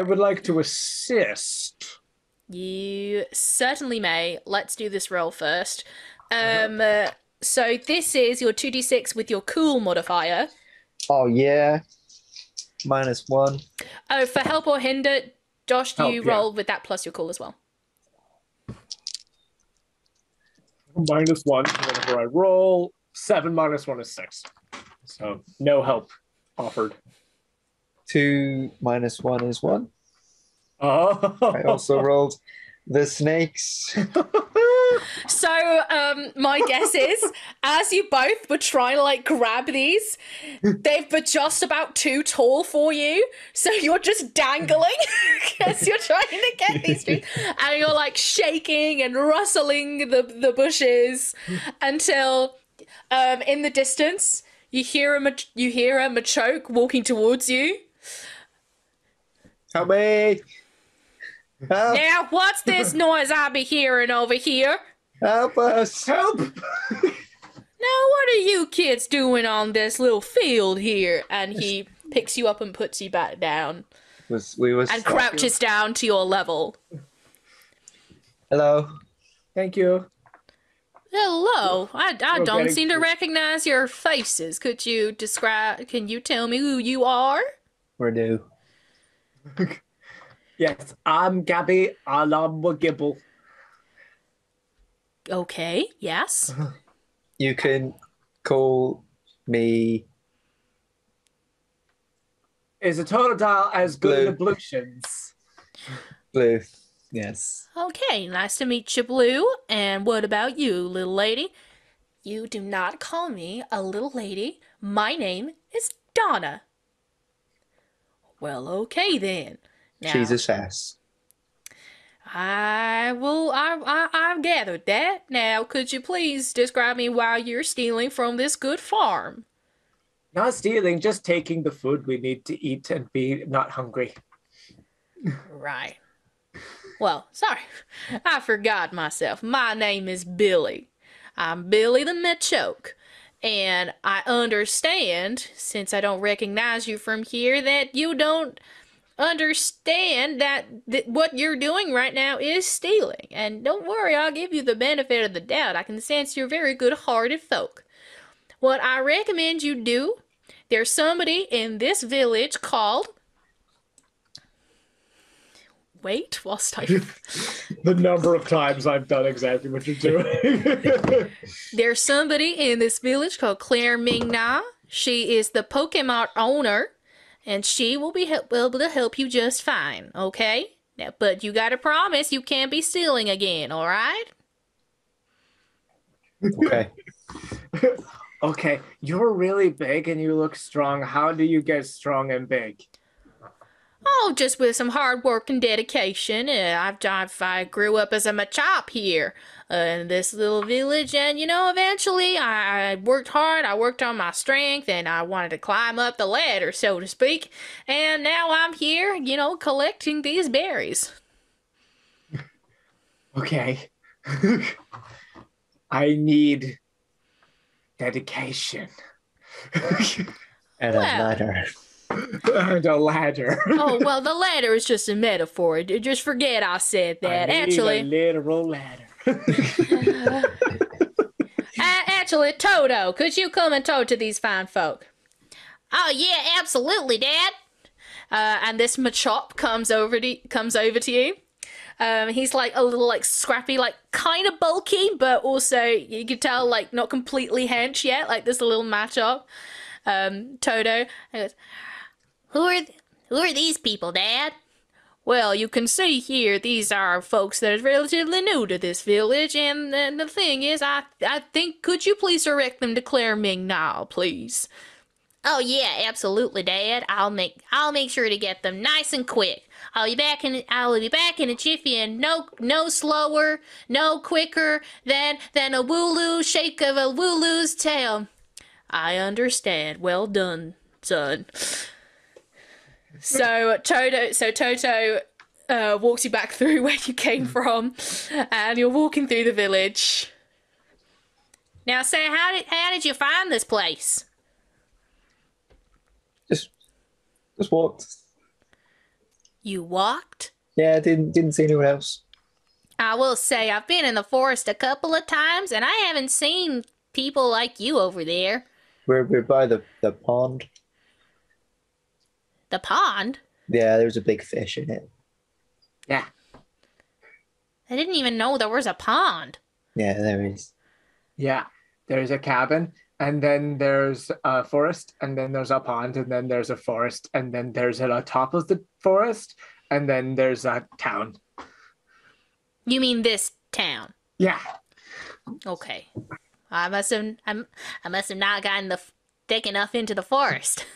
would like to assist. You certainly may. Let's do this roll first. So this is your 2d6 with your cool modifier. Oh yeah. -1. Oh, for help or hinder, Josh, you roll with that plus your cool as well. -1 whenever I roll. 7 minus 1 is 6. So no help offered. 2 minus 1 is 1. Oh. I also rolled the snakes. So, my guess is, as you both were trying to like grab these, they've been just about too tall for you. So you're just dangling as you're trying to get these trees, and you're like shaking and rustling the bushes until, in the distance, you hear a Machoke walking towards you. Help me! Help! Now, what's this noise I be hearing over here? Help us! Help! Now, what are you kids doing on this little field here? And he picks you up and puts you back down. And crouches down to your level. Hello. Thank you. Hello. I don't seem to recognize your faces. Can you tell me who you are? We're new. Yes, I'm Gabby. I'm Gible. Okay, yes. You can call me... Is a Totodile as good Blue. at ablutions? Blue. Yes. Okay, nice to meet you, Blue. And what about you, little lady? You do not call me a little lady. My name is Donna. Well, okay then. Now, She's a sass. I've gathered that. Now, could you please describe me why you're stealing from this good farm? Not stealing, just taking the food we need to eat and be not hungry. Right. Well, sorry. I forgot myself. My name is Billy. I'm Billy the Machoke. And I understand, since I don't recognize you from here, that you don't understand that what you're doing right now is stealing. And don't worry, I'll give you the benefit of the doubt. I can sense you're very good-hearted folk. What I recommend you do, there's somebody in this village called... Wait, whilst I... The number of times I've done exactly what you're doing. There's somebody in this village called Claire Ming-Na. She is the PokéMart owner, and she will be able to help you just fine, okay? Now, but you gotta promise you can't be stealing again, alright? Okay. Okay, you're really big and you look strong. How do you get strong and big? Oh, just with some hard work and dedication. I grew up as a Machop here in this little village, and eventually I worked hard. I worked on my strength, and I wanted to climb up the ladder, so to speak. And now I'm here, collecting these berries. Okay. I need dedication. And a Well. ladder. And a ladder. Oh, well, the ladder is just a metaphor. Just forget I said that. I need Actually, a literal ladder. actually, Toto, could you come and talk to these fine folk? Oh yeah, absolutely, Dad. And this Machop comes over to you. He's like a little like scrappy, like kind of bulky, but also you can tell like not completely hench yet, like this little Machop. Toto. He goes, Who are these people, Dad? Well, you can see here, these are folks that are relatively new to this village, and the thing is, I think, could you please direct them to Claire Ming now, please? Oh yeah, absolutely, Dad. I'll make sure to get them nice and quick. I'll be back in a jiffy, and no slower, no quicker than a wooloo shake of a wooloo's tail. I understand. Well done, son. So Toto walks you back through where you came from, and you're walking through the village. Now, say, how did you find this place? Just walked. You walked? Yeah, didn't see anyone else. I will say I've been in the forest a couple of times, and I haven't seen people like you over there. We're by the pond. The pond? Yeah, there's a big fish in it. Yeah. I didn't even know there was a pond. Yeah, there is. Yeah. There's a cabin, and then there's a forest, and then there's a pond, and then there's a forest, and then there's at the top of the forest, and then there's a town. You mean this town? Yeah. Okay. I must have not gotten thick enough into the forest.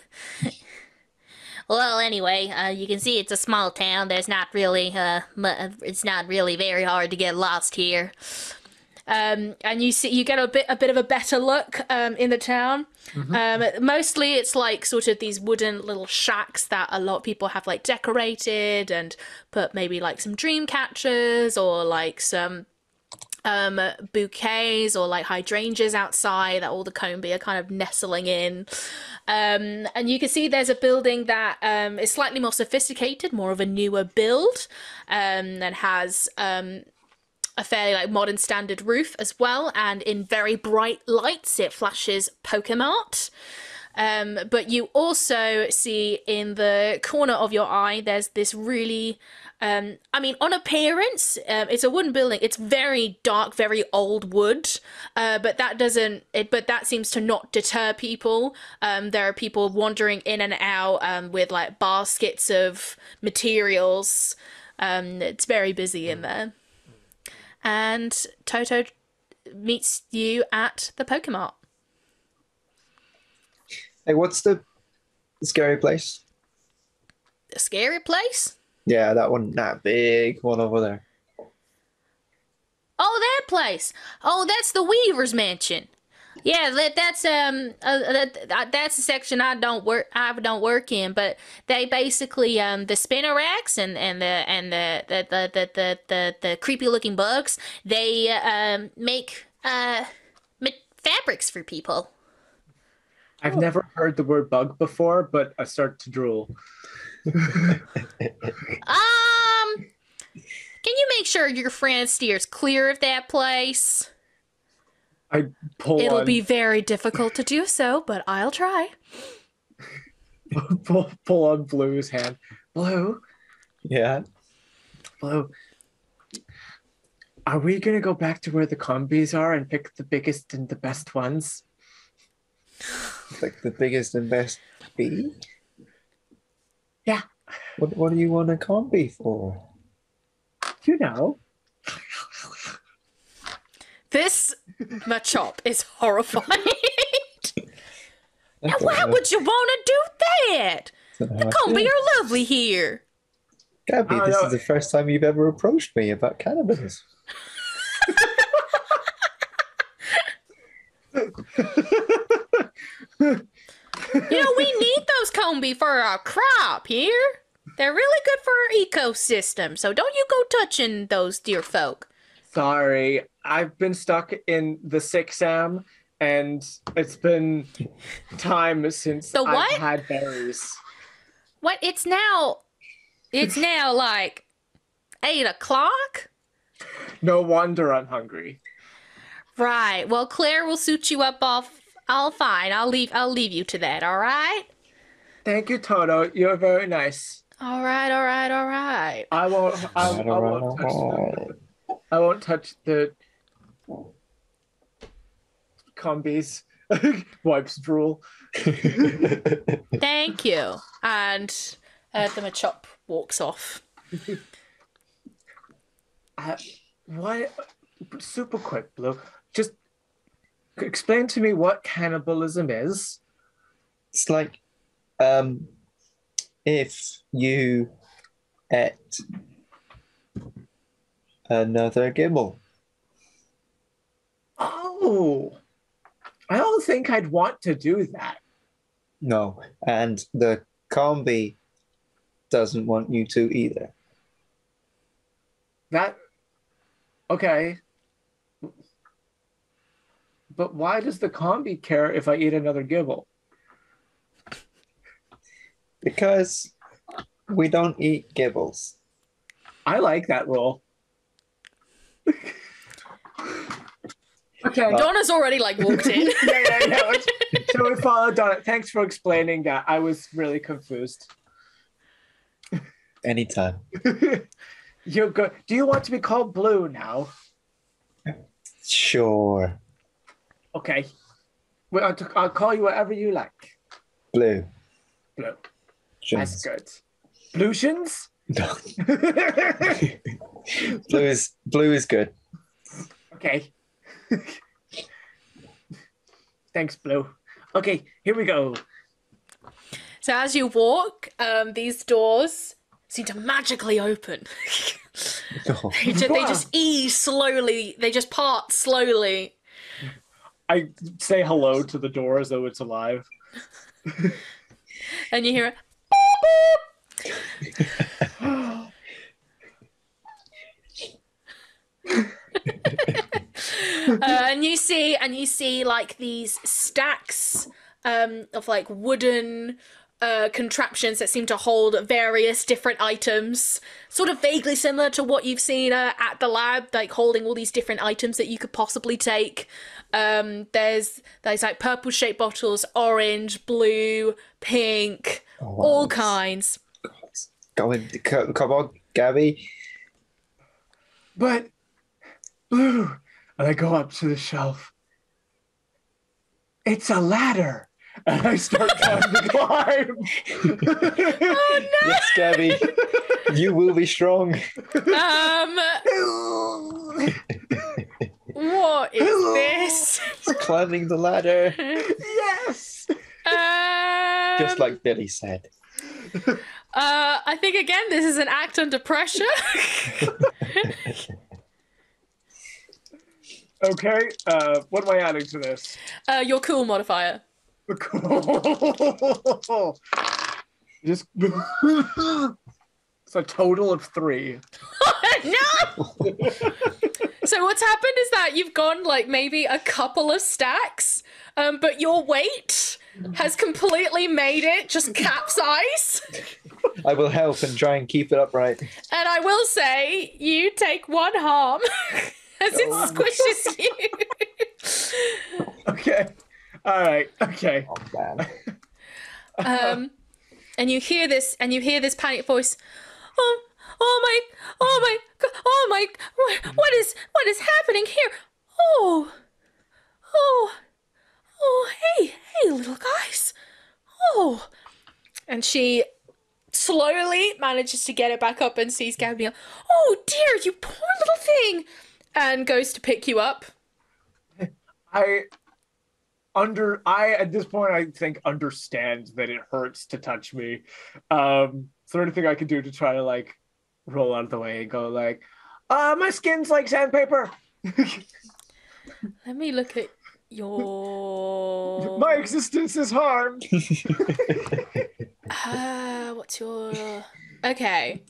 Well, anyway, you can see it's a small town. There's not really, it's not really very hard to get lost here. And you get a bit of a better look in the town. Mm-hmm. Mostly it's like sort of these wooden little shacks that a lot of people have like decorated and put maybe like some dream catchers or like some bouquets or like hydrangeas outside that all the combi are kind of nestling in. And you can see there's a building that is slightly more sophisticated, more of a newer build, and has a fairly like modern standard roof as well, and in very bright lights it flashes PokéMart. But you also see in the corner of your eye there's this really on appearance, it's a wooden building. It's very dark, very old wood, but that seems to not deter people. There are people wandering in and out with like baskets of materials. It's very busy in there. And Toto meets you at the PokéMart. Hey, what's the scary place? The scary place? Yeah, that big one over there. Oh, that place. Oh, that's the Weaver's Mansion. Yeah, that's a section I don't work in, but they basically the spinnerags and the creepy looking bugs, they make fabrics for people. I've never heard the word bug before, but I start to drool. Can you make sure your friend steers clear of that place? It'll be very difficult to do so, but I'll try. pull on Blue's hand. Blue? Yeah? Blue, are we going to go back to where the combis are and pick the biggest and the best ones? Like the biggest and best bee? Yeah, What do you want a combi for? you know. This Machop is horrified. I Now, don't why know. would you want to do that? Don't know The how I combi feel. are lovely here. Gabby, I don't this know. is the first time you've ever approached me about cannabis. You know, we need those combi for our crop here. They're really good for our ecosystem, so don't you go touching those dear folk. Sorry, I've been stuck in the 6M, and it's been time since The what? I've had berries. What? It's now like 8 o'clock? No wonder I'm hungry. Right. Well, Claire will suit you up all fine. I'll leave you to that, all right? Thank you, Toto. You're very nice. All right. I won't touch the combis. Wipes drool. Thank you. And the Machop walks off. What? Super quick, Blue. Just explain to me what cannibalism is. It's like if you ate another Gible. Oh, I don't think I'd want to do that. No, and the combi doesn't want you to either. Okay. But why does the combi care if I eat another Gibble? Because we don't eat Gibbles. I like that rule. Okay. Donna's already like walked in. Yeah. So we followed Donna. Thanks for explaining that. I was really confused. Anytime. You're good. Do you want to be called Blue now? Sure. Okay. Well, I'll call you whatever you like. Blue. Blue. Jones. That's good. Blutions? No. Blue is good. Okay. Thanks, Blue. Okay, here we go. So as you walk, these doors seem to magically open. No. They just ease slowly. They just part slowly. I say hello to the door as though it's alive. And you hear it. And you see like these stacks of like wooden contraptions that seem to hold various different items, sort of vaguely similar to what you've seen at the lab, like holding all these different items that you could possibly take. There's like purple shaped bottles, orange, blue, pink, all kinds. Come on, Gabby. But Blue, and I go up to the shelf. It's a ladder. And I start trying to climb. Oh no! Yes, Gabby. You will be strong. What is this? It's climbing the ladder. Yes. Just like Billy said. I think again this is an act under pressure. Okay. What am I adding to this? Your cool modifier. Just it's a total of 3. No! So what's happened is that you've gone like maybe a couple of stacks, but your weight has completely made it just capsize. I will help and try and keep it upright. And I will say, you take 1 harm as it squishes you. Okay. All right. Okay. Oh, man. And you hear this panic voice. Oh my, what is happening here? Oh, hey, little guys. Oh. And she slowly manages to get it back up and sees Gabby. Oh dear, you poor little thing. And goes to pick you up. I at this point I think understand that it hurts to touch me. Is there anything I could do to try to like roll out of the way and go like, my skin's like sandpaper. Let me look at your... My existence is harmed. What's your... Okay.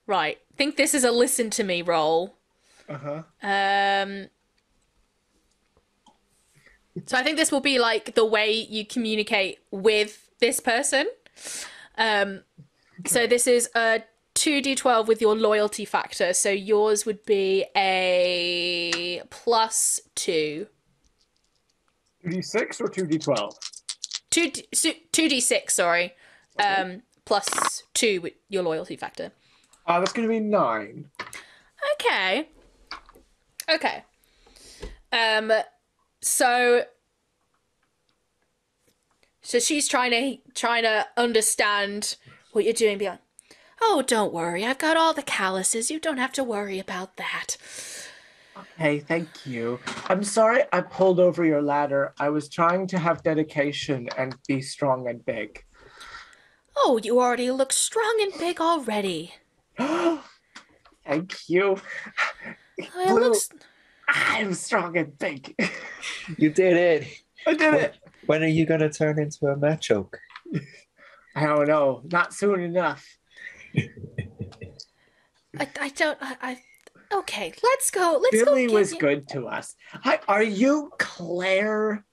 Right. Think this is a listen to me roll. Uh-huh. So I think this will be like the way you communicate with this person. So this is a 2d12 with your loyalty factor. So yours would be a +2. 2d6 or 2d12? 2d6, sorry. +2 with your loyalty factor. That's going to be 9. Okay. So she's trying to understand what you're doing. Be like, oh, don't worry. I've got all the calluses. You don't have to worry about that. Okay, thank you. I'm sorry I pulled over your ladder. I was trying to have dedication and be strong and big. Oh, you already look strong and big already. Thank you. Blue, I'm strong and big. You did it. I did it. When are you going to turn into a machoke? I don't know. Not soon enough. Okay, let's go. Billy was good to us. Hi, are you Claire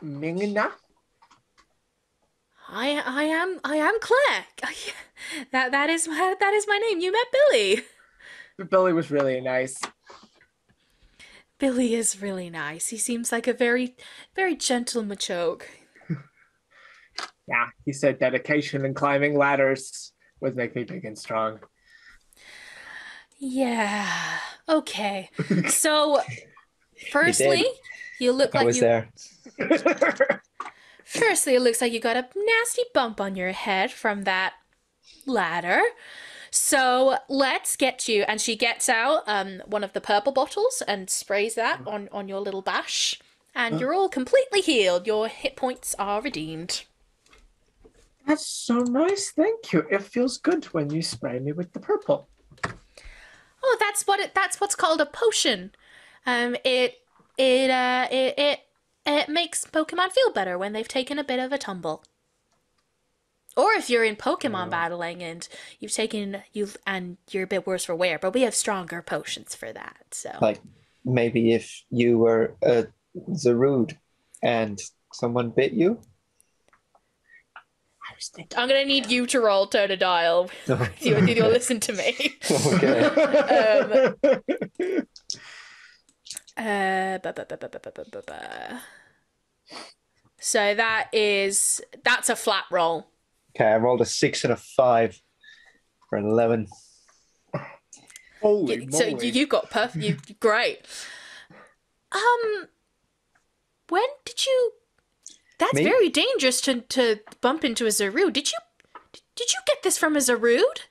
Mingna? I am Claire. That is my name. You met Billy. Billy was really nice. Billy is really nice. He seems like a very, very gentle machoke. Yeah, he said dedication and climbing ladders would make me big and strong. Yeah. Okay. So, firstly, you look like I was there. Firstly, it looks like you got a nasty bump on your head from that ladder. So let's get you. And she gets out one of the purple bottles and sprays that on your little bash. And you're all completely healed. Your hit points are redeemed. That's so nice. Thank you. It feels good when you spray me with the purple. Oh, that's what's called a potion. It makes Pokemon feel better when they've taken a bit of a tumble. Or if you're in Pokemon battling and you're a bit worse for wear, but we have stronger potions for that. So Like maybe if you were a Zarude and someone bit you. I'm gonna need you to roll Totodile. You'll listen to me. Okay. So that's a flat roll. Okay, I rolled a 6 and a 5 for an 11. Holy moly. So you got perfect. You great. When did you? That's Me? very dangerous to bump into a Zarude. Did you get this from a Zarude?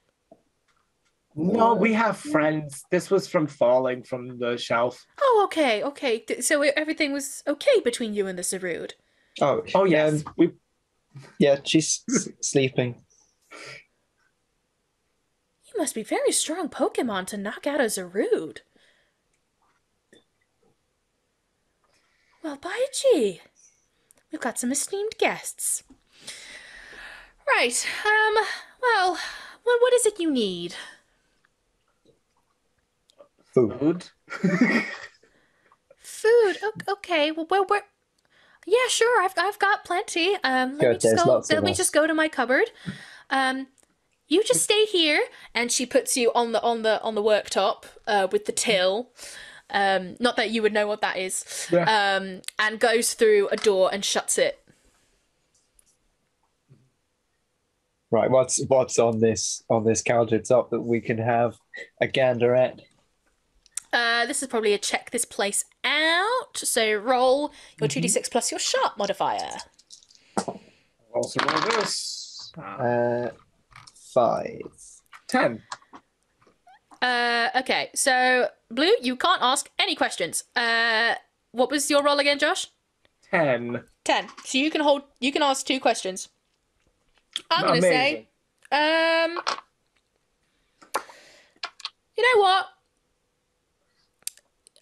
No, we have friends. This was from falling from the shelf. Oh, okay. So everything was okay between you and the Zarude. Oh yes. Yeah, she's sleeping. You must be very strong Pokemon to knock out a Zarude. Well, by gee. We've got some esteemed guests. Right. Well, what is it you need? Food. Food. Okay. Well, where? Yeah, sure. I've got plenty. Let me just go to my cupboard. You just stay here, and she puts you on the worktop with the till. Not that you would know what that is. Yeah. And goes through a door and shuts it. Right, what's on this countertop that we can have a gander at? This is probably a check this place out. shot. So roll your 2d6 plus your sharp modifier. Also roll this. 5. 10. Okay, so Blue, you can't ask any questions. What was your roll again, Josh? 10. 10. So you can ask 2 questions. I'm gonna Amazing. say, you know what?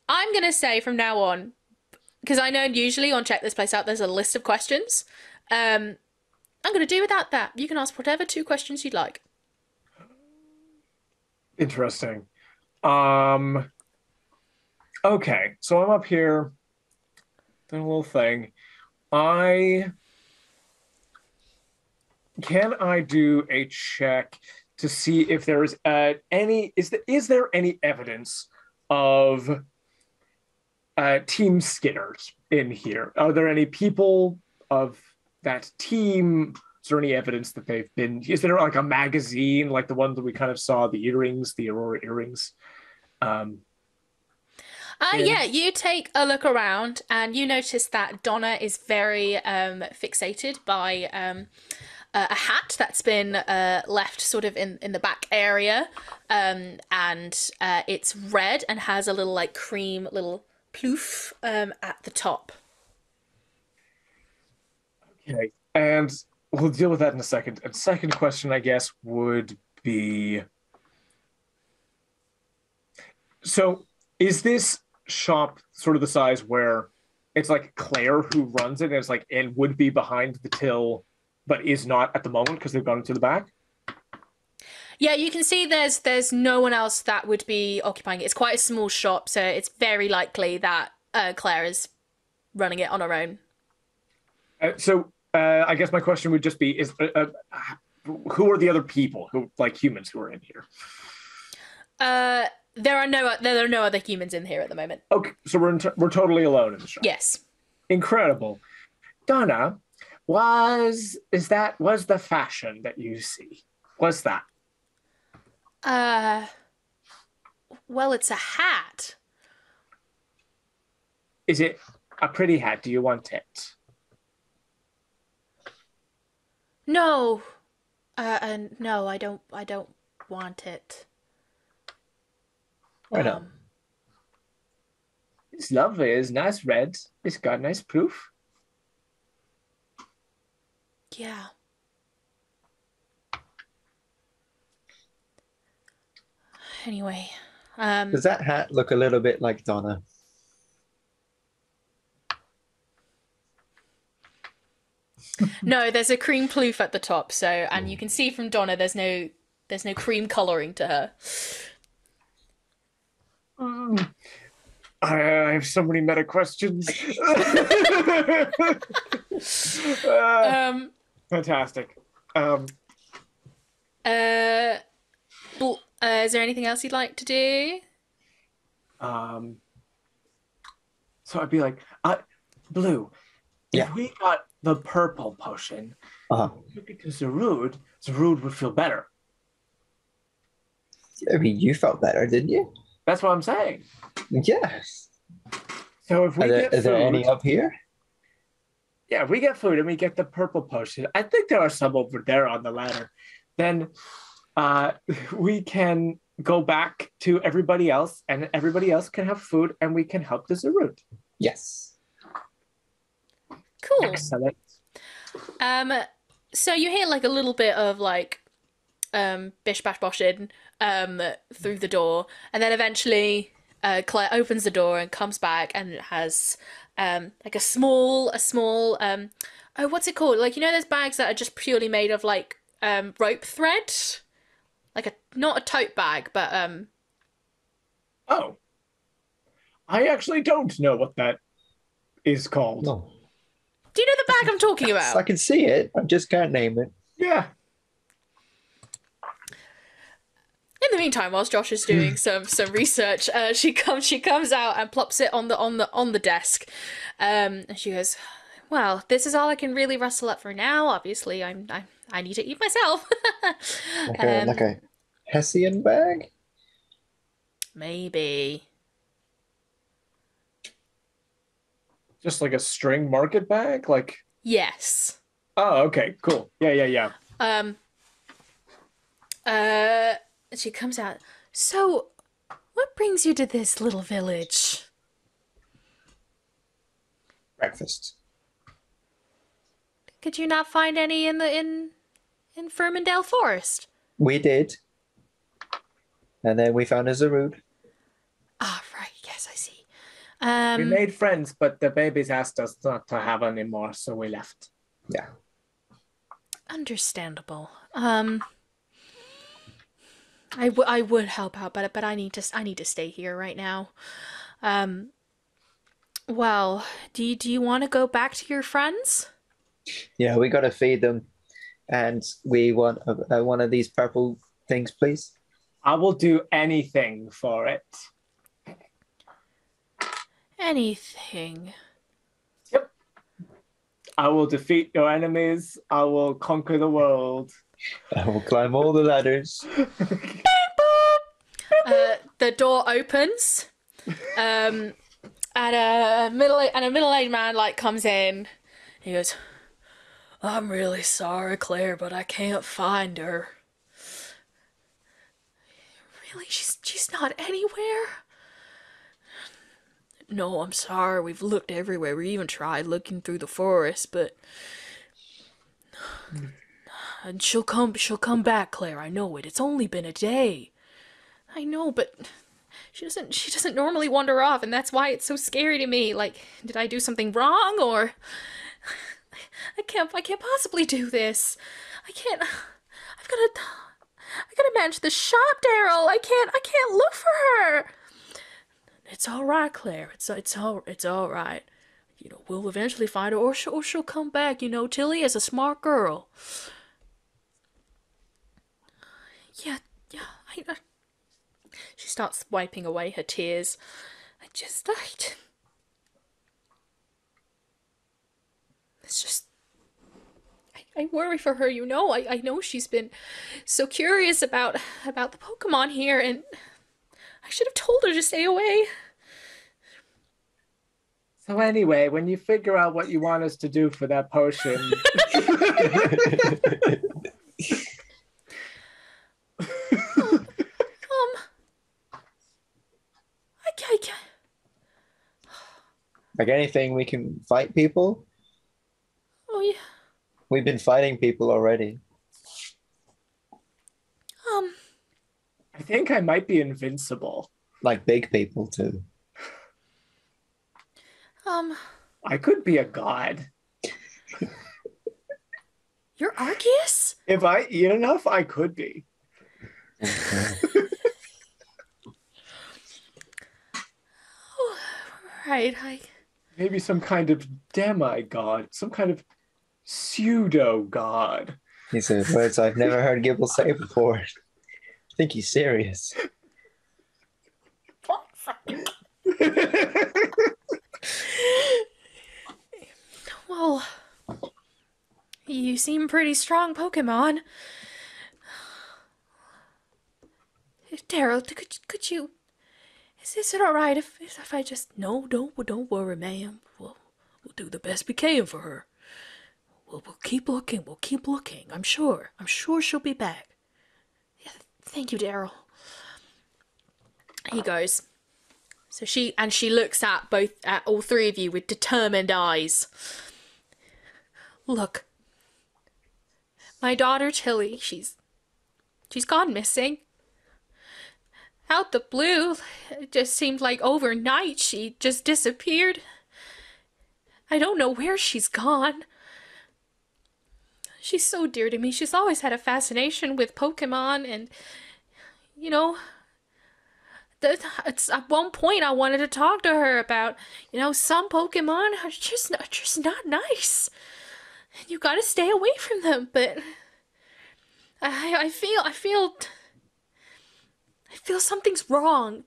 I'm gonna say from now on, because I know usually on Check This Place Out there's a list of questions. I'm gonna do without that. You can ask whatever 2 questions you'd like. Interesting. Okay, so I'm up here doing a little thing. Can I do a check to see if there is is there any evidence of Team Skinners in here? Are there any people of that team? Is there any evidence that they've been? Is there like a magazine like the one that we kind of saw, the earrings, the Aurora earrings? Yeah, you take a look around and you notice that Donna is very fixated by a hat that's been left sort of in the back area, and it's red and has a little like cream little ploof at the top. Okay, and we'll deal with that in a second. And second question, I guess, would be, so is this shop sort of the size where it's like Claire who runs it and it's like and would be behind the till but is not at the moment because they've gone to the back? Yeah, you can see there's no one else that would be occupying it. It's quite a small shop, so it's very likely that Claire is running it on her own. So I guess my question would just be: who are the other people who, like humans, who are in here? There are no other humans in here at the moment. Okay, so we're totally alone in the shop. Yes. Incredible. Donna, was the fashion that you see? Was that? Well, it's a hat. Is it a pretty hat? Do you want it? No. No, I don't want it. Why not? It's lovely. It's nice red. It's got nice proof. Yeah. Anyway, Does that hat look a little bit like Donna? no, there's a cream ploof at the top, so and you can see from Donna there's no cream colouring to her. I have so many meta questions. Fantastic. Is there anything else you'd like to do? So I'd be like, Blue, if we got the purple potion, took it to Zarude would feel better. I mean, you felt better, didn't you? That's what I'm saying. Yes. So if we get food, is there any up here? Yeah, if we get food and we get the purple potion, I think there are some over there on the ladder, then we can go back to everybody else and everybody else can have food and we can help the Zarude. Yes. Cool. Excellent. So you hear like a little bit of like bish bash boshing through the door, and then eventually Claire opens the door and comes back and it has like a small oh, what's it called? Like, you know those bags that are just purely made of like rope thread? Like not a tote bag, but Oh. I actually don't know what that is called. No. Do you know the bag I'm talking about? I can see it. I just can't name it. Yeah. In the meantime, whilst Josh is doing some research, she comes out and plops it on the desk, and she goes, "Well, this is all I can really rustle up for now. Obviously, I need to eat myself." Like a Hessian bag? Maybe. Just like a string market bag? Like, Yes. oh, okay, cool. Yeah. She comes out. So, what brings you to this little village? Breakfast. Could you not find any in Fermandale Forest? We did. And then we found a Zarude. Ah, right. Yes, I see. We made friends, but the babies asked us not to have any more, so we left. Yeah. Understandable. I would help out, but I need to stay here right now. Well, do you want to go back to your friends? Yeah, we gotta feed them. And we want one of these purple things, please. I will do anything for it. Anything. Yep. I will defeat your enemies. I will conquer the world. I will climb all the ladders. The door opens. And a middle-aged man like comes in. He goes, "I'm really sorry, Claire, but I can't find her." Really? She's not anywhere? No, I'm sorry. We've looked everywhere. We even tried looking through the forest, but and she'll come back, Claire. I know it. It's only been a day. I know, but she doesn't normally wander off, and that's why it's so scary to me. Like, did I do something wrong, or I can't possibly do this. I've gotta manage the shop, Daryl. I can't look for her. It's all right, Claire. It's all right. You know, we'll eventually find her, or she'll come back. You know, Tilly is a smart girl. Yeah. She starts wiping away her tears. It's just, I worry for her, you know. I know she's been so curious about the Pokemon here, and I should have told her to stay away. So anyway, when you figure out what you want us to do for that potion... I can't. Like anything, we can fight people. Oh, yeah. We've been fighting people already. I think I might be invincible. Like big people too. I could be a god. You're Arceus? If I eat enough, I could be. Oh, right. Maybe some kind of demigod, some kind of pseudo-god. He said words I've never heard Gible say before. I think he's serious. Well, you seem pretty strong Pokemon. Daryl, could you... Is it alright if I just... No, don't worry, ma'am. We'll do the best we can for her. We'll keep looking. I'm sure she'll be back. Yeah, thank you, Daryl. He goes. So she looks at all three of you with determined eyes. Look. My daughter Tilly, she's gone missing. Out the blue, it just seemed like overnight she just disappeared. I don't know where she's gone. She's so dear to me. She's always had a fascination with Pokemon, and, you know, it's at one point I wanted to talk to her about, you know, some Pokemon are just not nice. And you gotta stay away from them, but I feel something's wrong.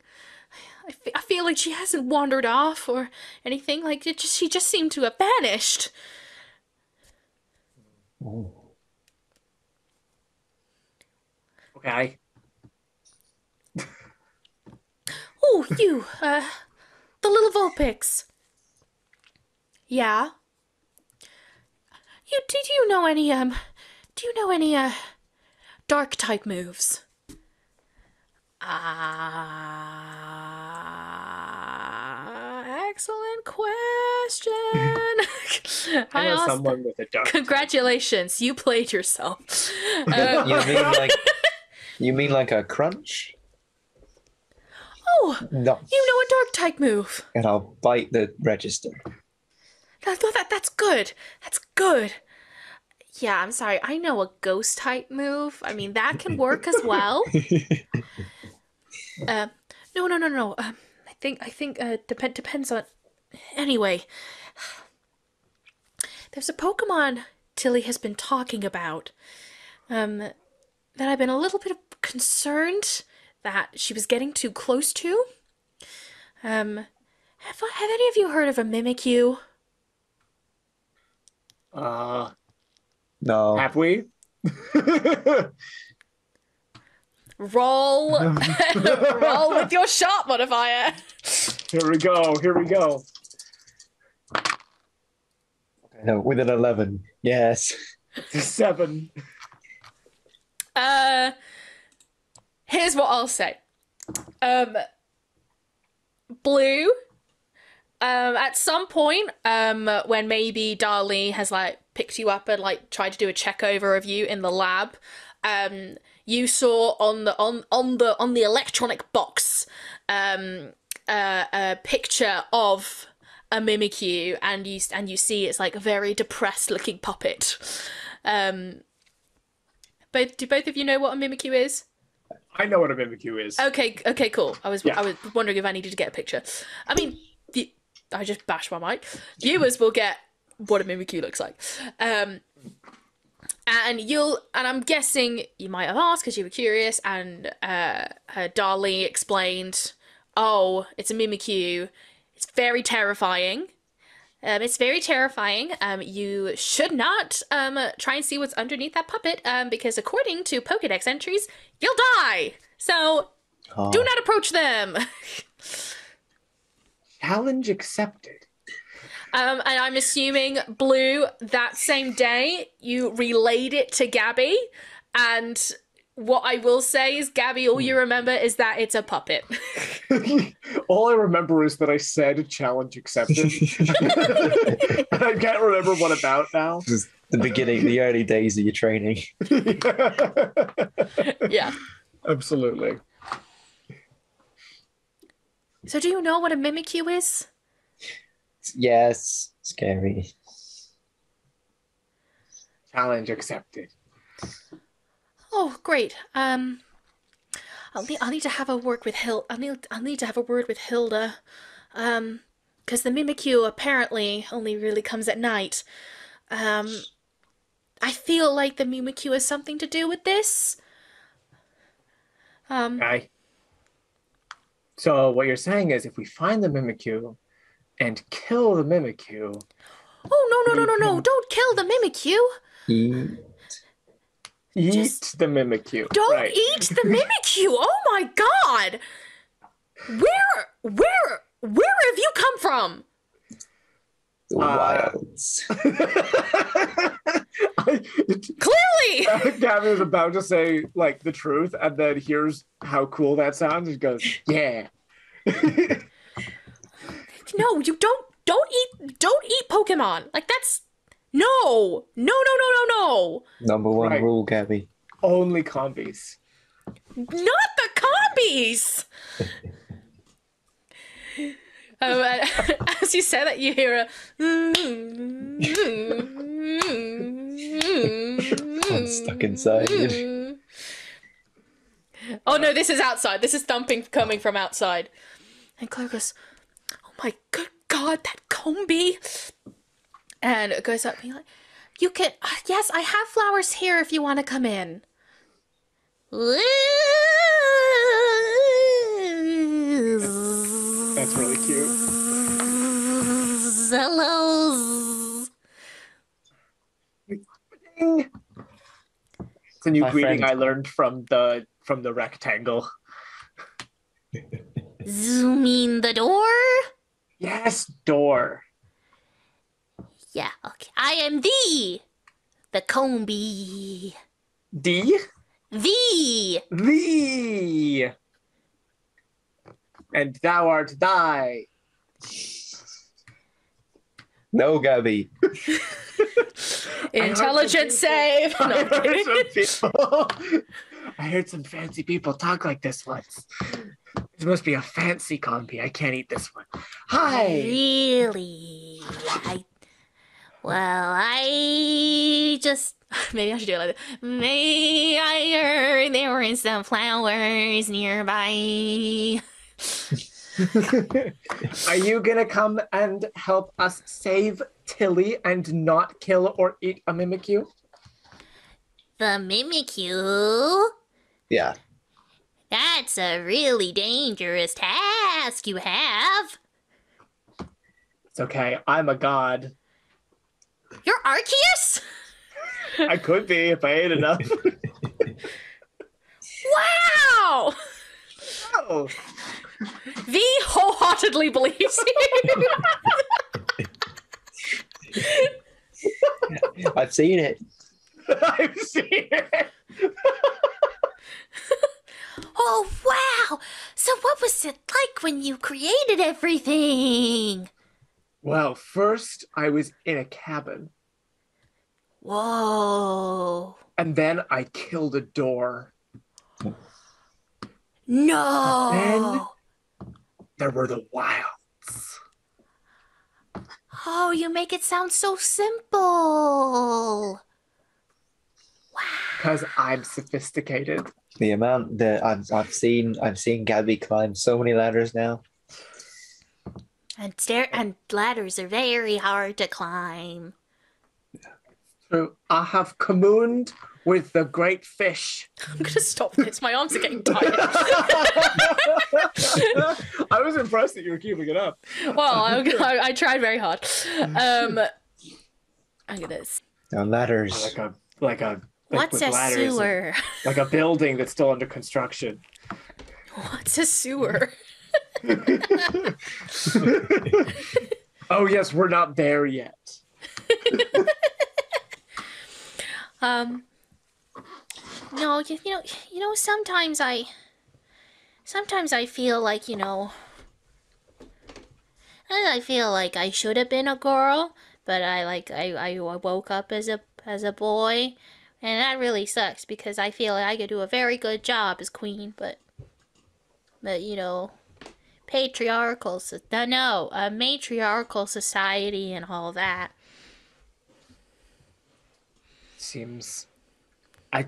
I feel like she hasn't wandered off or anything. Like she just seemed to have vanished. Oh. Okay. Oh, you, the little Vulpix. Yeah. Do you know any dark type moves? Excellent question. I know asked someone with a dark. Congratulations, you played yourself. You mean like a crunch? Oh, No. you know a dark type move. And I'll bite the register. That's good. That's good. Yeah, I'm sorry. I know a ghost type move. I mean, that can work as well. No. I think depends on. Anyway, there's a Pokemon Tilly has been talking about. That I've been a little bit concerned that she was getting too close to. Have any of you heard of a Mimikyu? No. Have we? Roll with your sharp modifier. Here we go. No, with an 11. Yes. 7. Here's what I'll say. Blue, at some point, when maybe Darlene has like picked you up and like tried to do a check over of you in the lab, you saw on the electronic box a picture of a Mimikyu, and you see it's like a very depressed looking puppet. Do both of you know what a Mimikyu is? I know what a Mimikyu is. Okay, cool. I was wondering if I needed to get a picture. I mean, I just bashed my mic. Viewers will get what a Mimikyu looks like. And I'm guessing you might have asked because you were curious, and Darlie explained, oh, it's a Mimikyu. It's very terrifying. You should not try and see what's underneath that puppet, because according to Pokédex entries, you'll die. So do not approach them. Challenge accepted. And I'm assuming, Blue, that same day you relayed it to Gabby, and what I will say is, Gabby, all you remember is that it's a puppet. All I remember is that I said challenge accepted. And I can't remember what about now. Just the beginning, the early days of your training. Yeah. Absolutely. So do you know what a Mimikyu is? Yes, scary. Challenge accepted. Oh, great. I'll need to have a word with I'll need to have a word with Hilda, because the Mimikyu apparently only really comes at night. I feel like the Mimikyu has something to do with this. Okay. So what you're saying is, if we find the Mimikyu and kill the Mimikyu. Oh no! Don't kill the Mimikyu. Eat the Mimikyu. Don't eat the Mimikyu. Oh my god! Where have you come from? The wilds. Clearly! Gabby was about to say like the truth, and then here's how cool that sounds. He goes, "Yeah." No, you don't eat Pokemon. Like that's no. Number one rule, Gabby. Only combies. Not the combies. As you say that, you hear a. I'm stuck inside. Oh no, this is outside. This is thumping coming from outside. And Chloe goes, "Oh my good God, that combi!" And it goes up being like, "You can, yes, I have flowers here if you want to come in." That's really cute. Hello. It's a new greeting I learned from the rectangle. Zoom in the door. Yes, door. Yeah, okay. I am the Combi. D? The. And thou art thy. No, Gabby. Intelligence save. No, I'm kidding. I heard some fancy people talk like this once. This must be a fancy combi. I can't eat this one. Hi. Really? I just maybe I should do it like this. May I heard there were some flowers nearby. Are you gonna come and help us save Tilly and not kill or eat a Mimikyu? The Mimikyu? Yeah. That's a really dangerous task you have. It's okay. I'm a god. You're Arceus? I could be if I ate enough. Wow! Oh. V wholeheartedly believes you. I've seen it. I've seen it. Oh, wow! So what was it like when you created everything? Well, first I was in a cabin, Whoa. and then I killed a door. No! There were the wilds. Oh, you make it sound so simple. Because I'm sophisticated. The amount that I've seen Gabby climb so many ladders now. And ladders are very hard to climb. True. I have communed with the great fish. I'm gonna stop this. My arms are getting tired. I was impressed that you were keeping it up. Well, I tried very hard. I'm gonna. Now ladders. What's a sewer? Like a building that's still under construction. What's a sewer? Oh yes, we're not there yet. No, you know, sometimes I feel like, I feel like I should have been a girl, but I woke up as a boy, and that really sucks because I feel like I could do a very good job as queen, but matriarchal society and all that. Seems I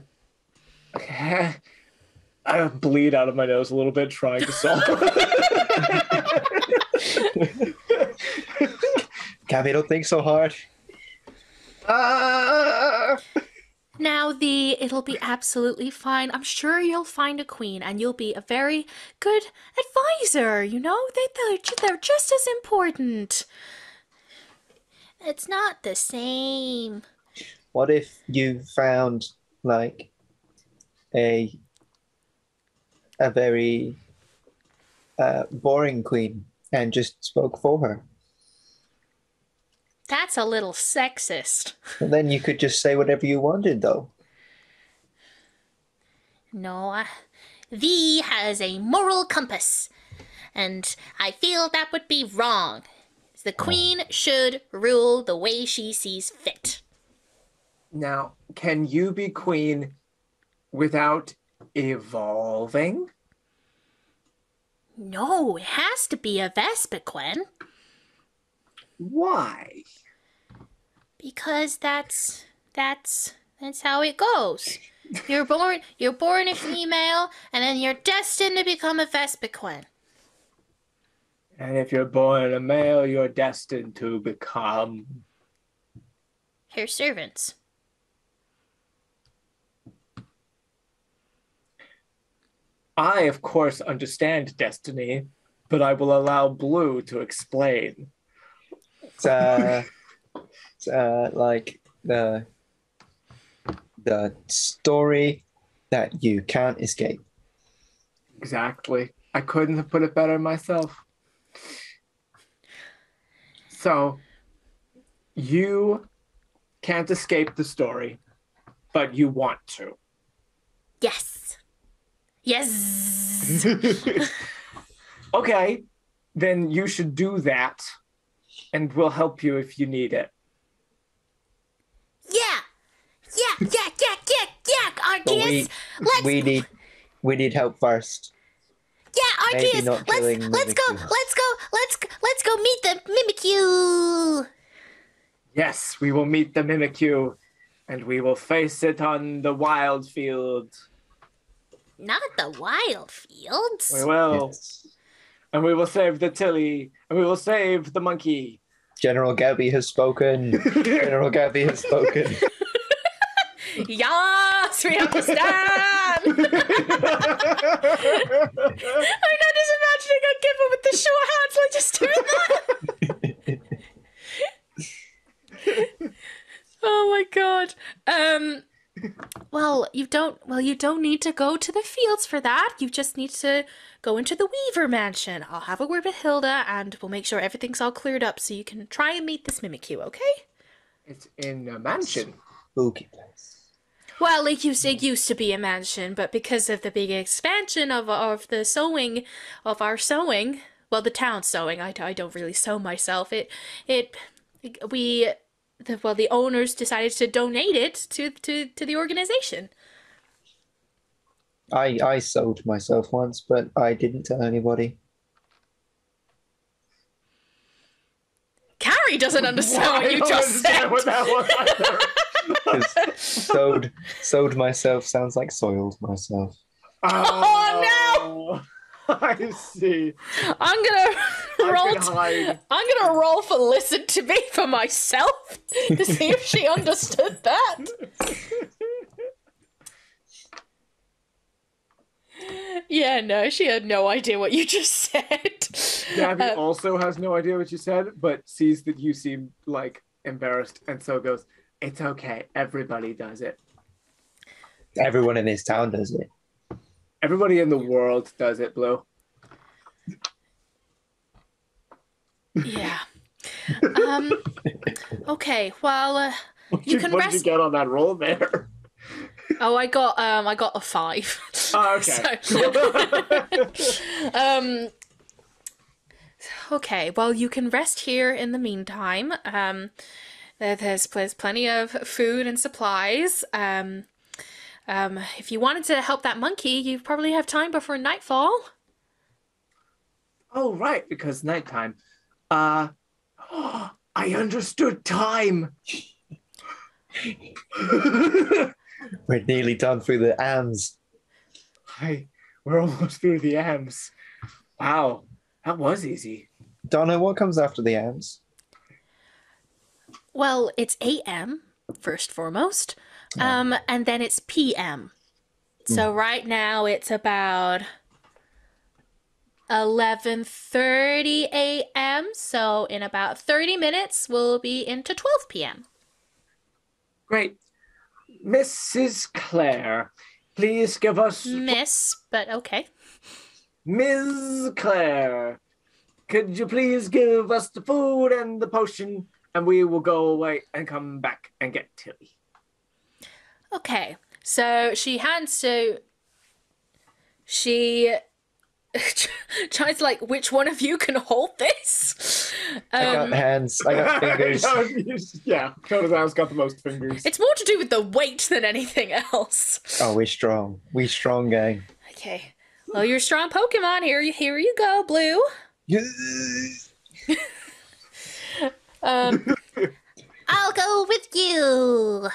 bleed out of my nose a little bit trying to solve. Gabby, don't think so hard. Now, it'll be absolutely fine. I'm sure you'll find a queen, and you'll be a very good advisor. They're just as important. It's not the same. What if you found like a very boring queen and just spoke for her? That's a little sexist. And then you could just say whatever you wanted, though. No, V has a moral compass, and I feel that would be wrong. The queen should rule the way she sees fit. Now, can you be queen without evolving? No, it has to be a Vespiquen. Why? Because that's how it goes. You're born a female, and then you're destined to become a Vespiquen. And if you're born a male, you're destined to become Her servants. I, of course, understand destiny, but I will allow Blue to explain. It's like the story that you can't escape. Exactly. I couldn't have put it better myself. So, You can't escape the story, but you want to. Yes. Yes. Okay, then you should do that, and we'll help you if you need it. Yeah. But Arceus, let's we need help first. Maybe Arceus, not killing let's go Mimikyu. let's go meet the Mimikyu. Yes, we will meet the Mimikyu, and we will face it on the wild field. Not the wild fields. We will. Yes. And we will save the Tilly, and we will save the monkey. General Gabby has spoken. General Gabby has spoken. Yes, we understand. I'm not just imagining a Gible with the short hands like just doing that. Oh my god. Well, you don't need to go to the fields for that. You just need to go into the Weaver Mansion. I'll have a word with Hilda and we'll make sure everything's all cleared up so you can try and meet this Mimikyu, okay? It's in a mansion. Spooky place. Well, it used to be a mansion, but because of the big expansion of the sewing, of our sewing, well, the town sewing, I don't really sew myself. The owners decided to donate it to the organization. I sold myself once, but I didn't tell anybody. Carrie doesn't understand what you just said. What that was either. Sewed myself sounds like soiled myself. Oh, no! I see. I'm gonna roll. hide. I'm gonna roll for listen to me for myself to see if she understood that. Yeah, no, she had no idea what you just said. Gabby also has no idea what you said, but sees that you seem like embarrassed, and so goes, "It's okay. Everybody does it. Everyone in this town does it. Everybody in the world does it, Blue." Yeah. Okay. Well, you can What did you get on that roll there? Oh, I got a 5. Oh, okay. Okay. Well, you can rest here in the meantime. There's plenty of food and supplies. If you wanted to help that monkey, you probably have time before nightfall. Oh, right, because nighttime. I understood time. We're nearly done through the AMS. We're almost through the AMS. Wow, that was easy. Donna, what comes after the AMS? Well, it's AM first foremost, and then it's PM. So right now it's about 11:30 a.m. So in about 30 minutes we'll be into 12 p.m. Great. Mrs. Clare, please give us... Miss, but okay. Ms. Clare, could you please give us the food and the potion, and we will go away and come back and get Tilly. Okay, so she tries like, which one of you can hold this? I got hands, I got fingers. Yeah, Totodile's got the most fingers. It's more to do with the weight than anything else. Oh, we're strong. We strong, gang. Okay. Well, you're a strong Pokemon. Here you go, Blue. I'll go with you.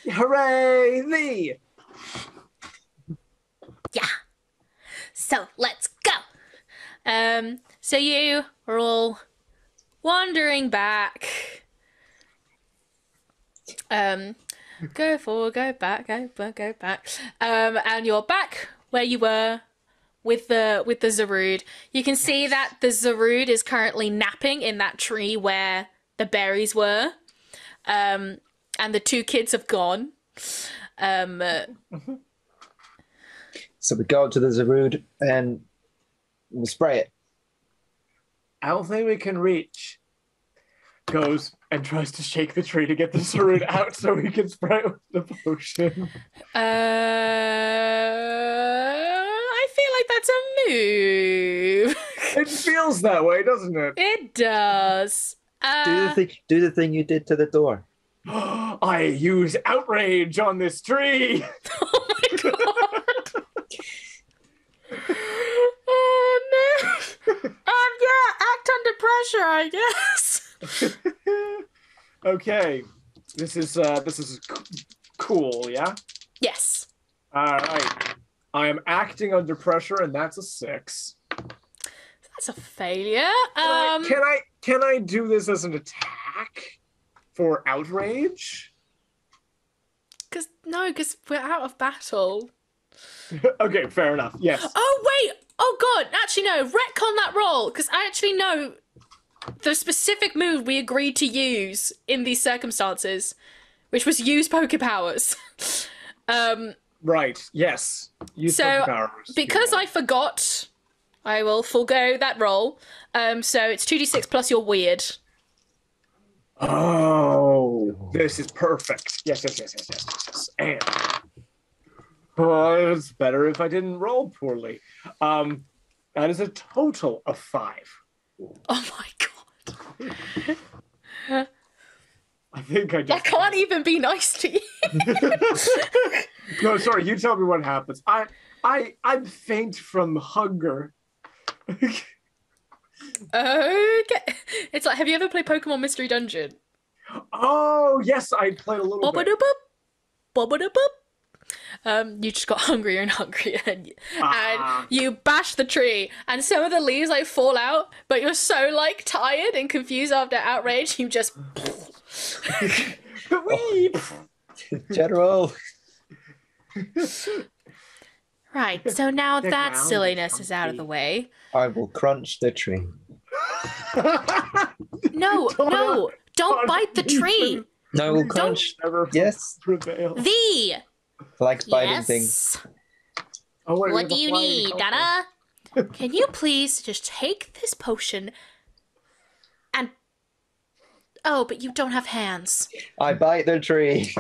Hooray, thee! Yeah. So let's go. So you are all wandering back. Go back. And you're back where you were with the Zarude. You can see that the Zarude is currently napping in that tree where the berries were. And the 2 kids have gone. So we go up to the Zarude and we spray it. I don't think we can reach. goes and tries to shake the tree to get the Sarut out so he can spray it with the potion. I feel like that's a move. It feels that way, doesn't it? It does. Do the thing you did to the door. I use outrage on this tree. Oh my god. Oh no. Yeah, act under pressure, I guess. Okay, this is cool, yeah. Yes. All right, I am acting under pressure, and that's a 6. That's a failure. Can I do this as an attack for outrage? Because we're out of battle. Okay, fair enough. Yes. Oh wait. Oh god. Actually, no. Retcon that roll, because I actually know the specific move we agreed to use in these circumstances, which was use Poké Powers. Right. Yes. Use So, Poké Powers. because I forgot, I will forego that roll. So it's 2d6 plus your weird. Oh, this is perfect. Yes. And it's better if I didn't roll poorly. That is a total of 5. Oh my god. I think I I just. can't even be nice to you. No, sorry. You tell me what happens. I'm faint from hunger. Okay. It's like, have you ever played Pokemon Mystery Dungeon? Oh yes, I played a little bit. Bob-a-da-boop. You just got hungrier and hungrier, and you bash the tree, and some of the leaves like fall out, but you're so like tired and confused after outrage, you just. General. Right, so now The that ground silliness is is out of the way. I will crunch the tree. No, don't bite the tree. No, I will crunch. Never Yes. prevail. The Like biting yes. things. Oh, wait, we What have do a you flying need, helper. Donna? Can you please just take this potion and... Oh, but you don't have hands. I bite the tree.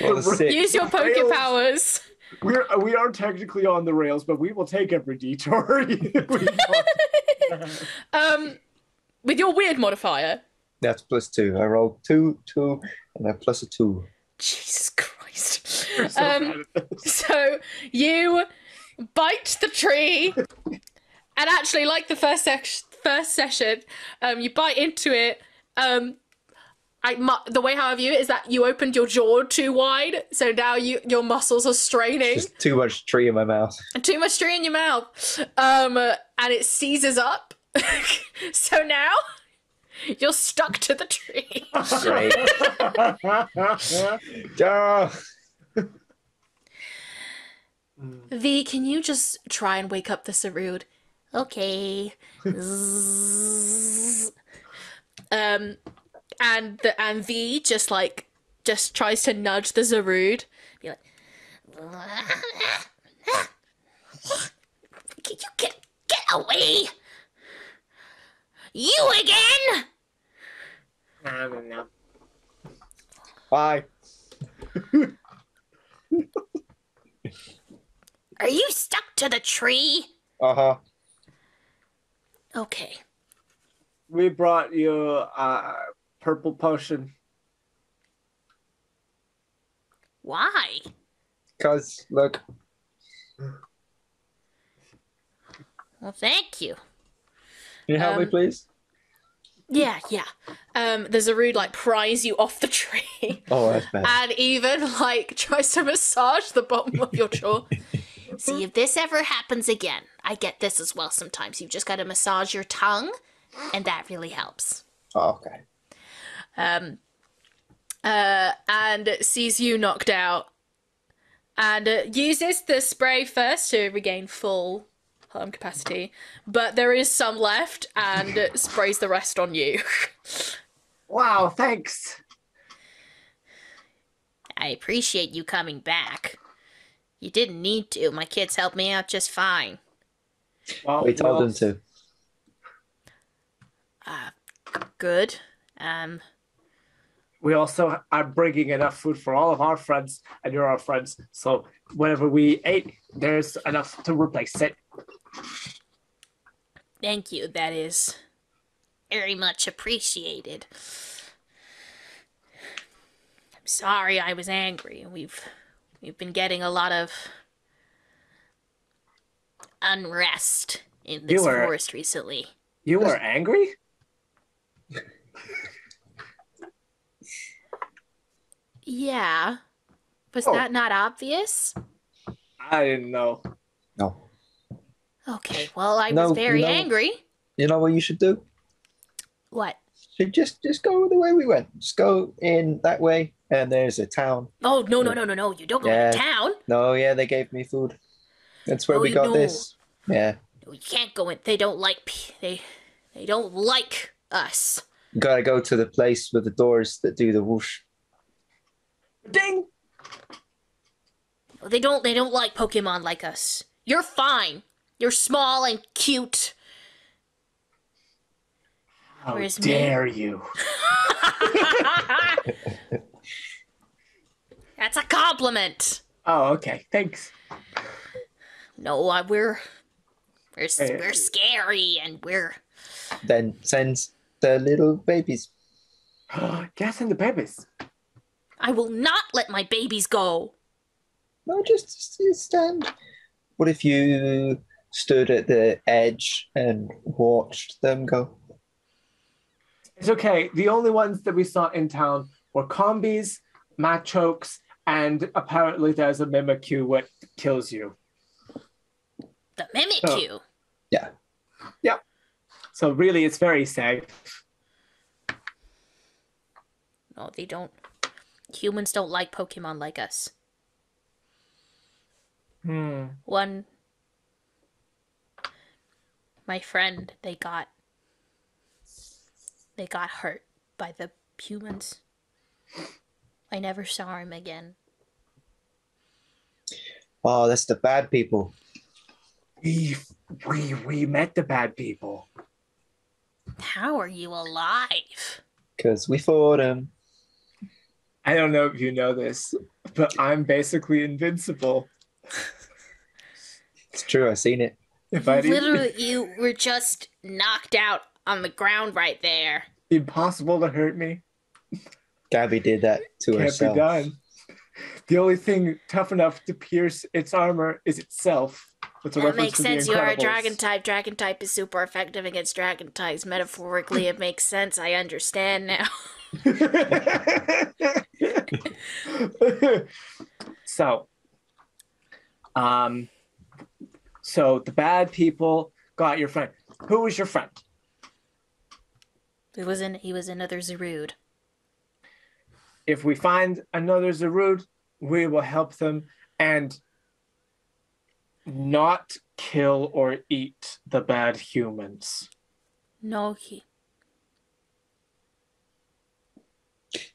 What a sick. Use your Poké Rails. Powers. We are technically on the rails, but we will take every detour. With your weird modifier. That's +2. I rolled 2, and then plus a 2. Jesus Christ. You're so bad at this. So you bite the tree, and actually, like the first session, you bite into it. The way how I view it is that you opened your jaw too wide, so now your muscles are straining. Just too much tree in my mouth. And too much tree in your mouth. And it seizes up. So now you're stuck to the tree. Great. Ah! V, can you just try and wake up the Sarud? Okay. Zzz. And V just tries to nudge the Zarud. Be like, can you get away? You again? I don't know. Bye. Are you stuck to the tree? Uh-huh. Okay. We brought you a purple potion. Why? Because, look. Well, thank you. Can you help me, please? Yeah. The Zarud pries you off the tree. Oh, that's bad. And even tries to massage the bottom of your jaw. See, if this ever happens again, I get this as well sometimes. You've just got to massage your tongue, and that really helps. Oh, okay. And sees you knocked out, and uses the spray first to regain full harm capacity, but there is some left, and sprays the rest on you. Wow, thanks. I appreciate you coming back. You didn't need to. My kids helped me out just fine. Well, We told them to. good. We also are bringing enough food for all of our friends, and you're our friends. So whatever we ate, there's enough to replace it. Thank you. That is very much appreciated. I'm sorry I was angry. We've been getting a lot of unrest in this forest recently. You were angry? Yeah. Was that not obvious? I didn't know. No. Okay, well, I was very angry. You know what you should do? What? Should just go the way we went. Just go in that way, and there's a town. Oh, no. You don't go to town. No, yeah, they gave me food. That's where we got this. Yeah. No, you can't go in. They don't like... They don't like us. You gotta go to the place with the doors that do the whoosh. Ding! They don't like Pokemon like us. You're fine. You're small and cute. How dare you? That's a compliment. Oh, okay. Thanks. No, we're scary and we're... Then send the little babies. Gas in the babies. I will not let my babies go. No, just stand. What if you stood at the edge and watched them go? It's okay. The only ones that we saw in town were combies, Machokes, and apparently there's a Mimikyu what kills you. The Mimikyu? Oh. Yeah. Yeah. So really, it's very safe. No, they don't. Humans don't like Pokemon like us. One... My friend, they got hurt by the humans. I never saw him again. Oh, that's the bad people. We met the bad people. How are you alive? Because we fought them. I don't know if you know this, but I'm basically invincible. It's true, I've seen it. You were just knocked out on the ground right there. Impossible to hurt me. Gabby did that to herself. Can't be done. The only thing tough enough to pierce its armor is itself. That makes sense. You are a dragon type. Dragon type is super effective against dragon types. Metaphorically, it makes sense. I understand now. So the bad people got your friend. Who was your friend? He was another Zarude. If we find another Zarude, we will help them and not kill or eat the bad humans. No, You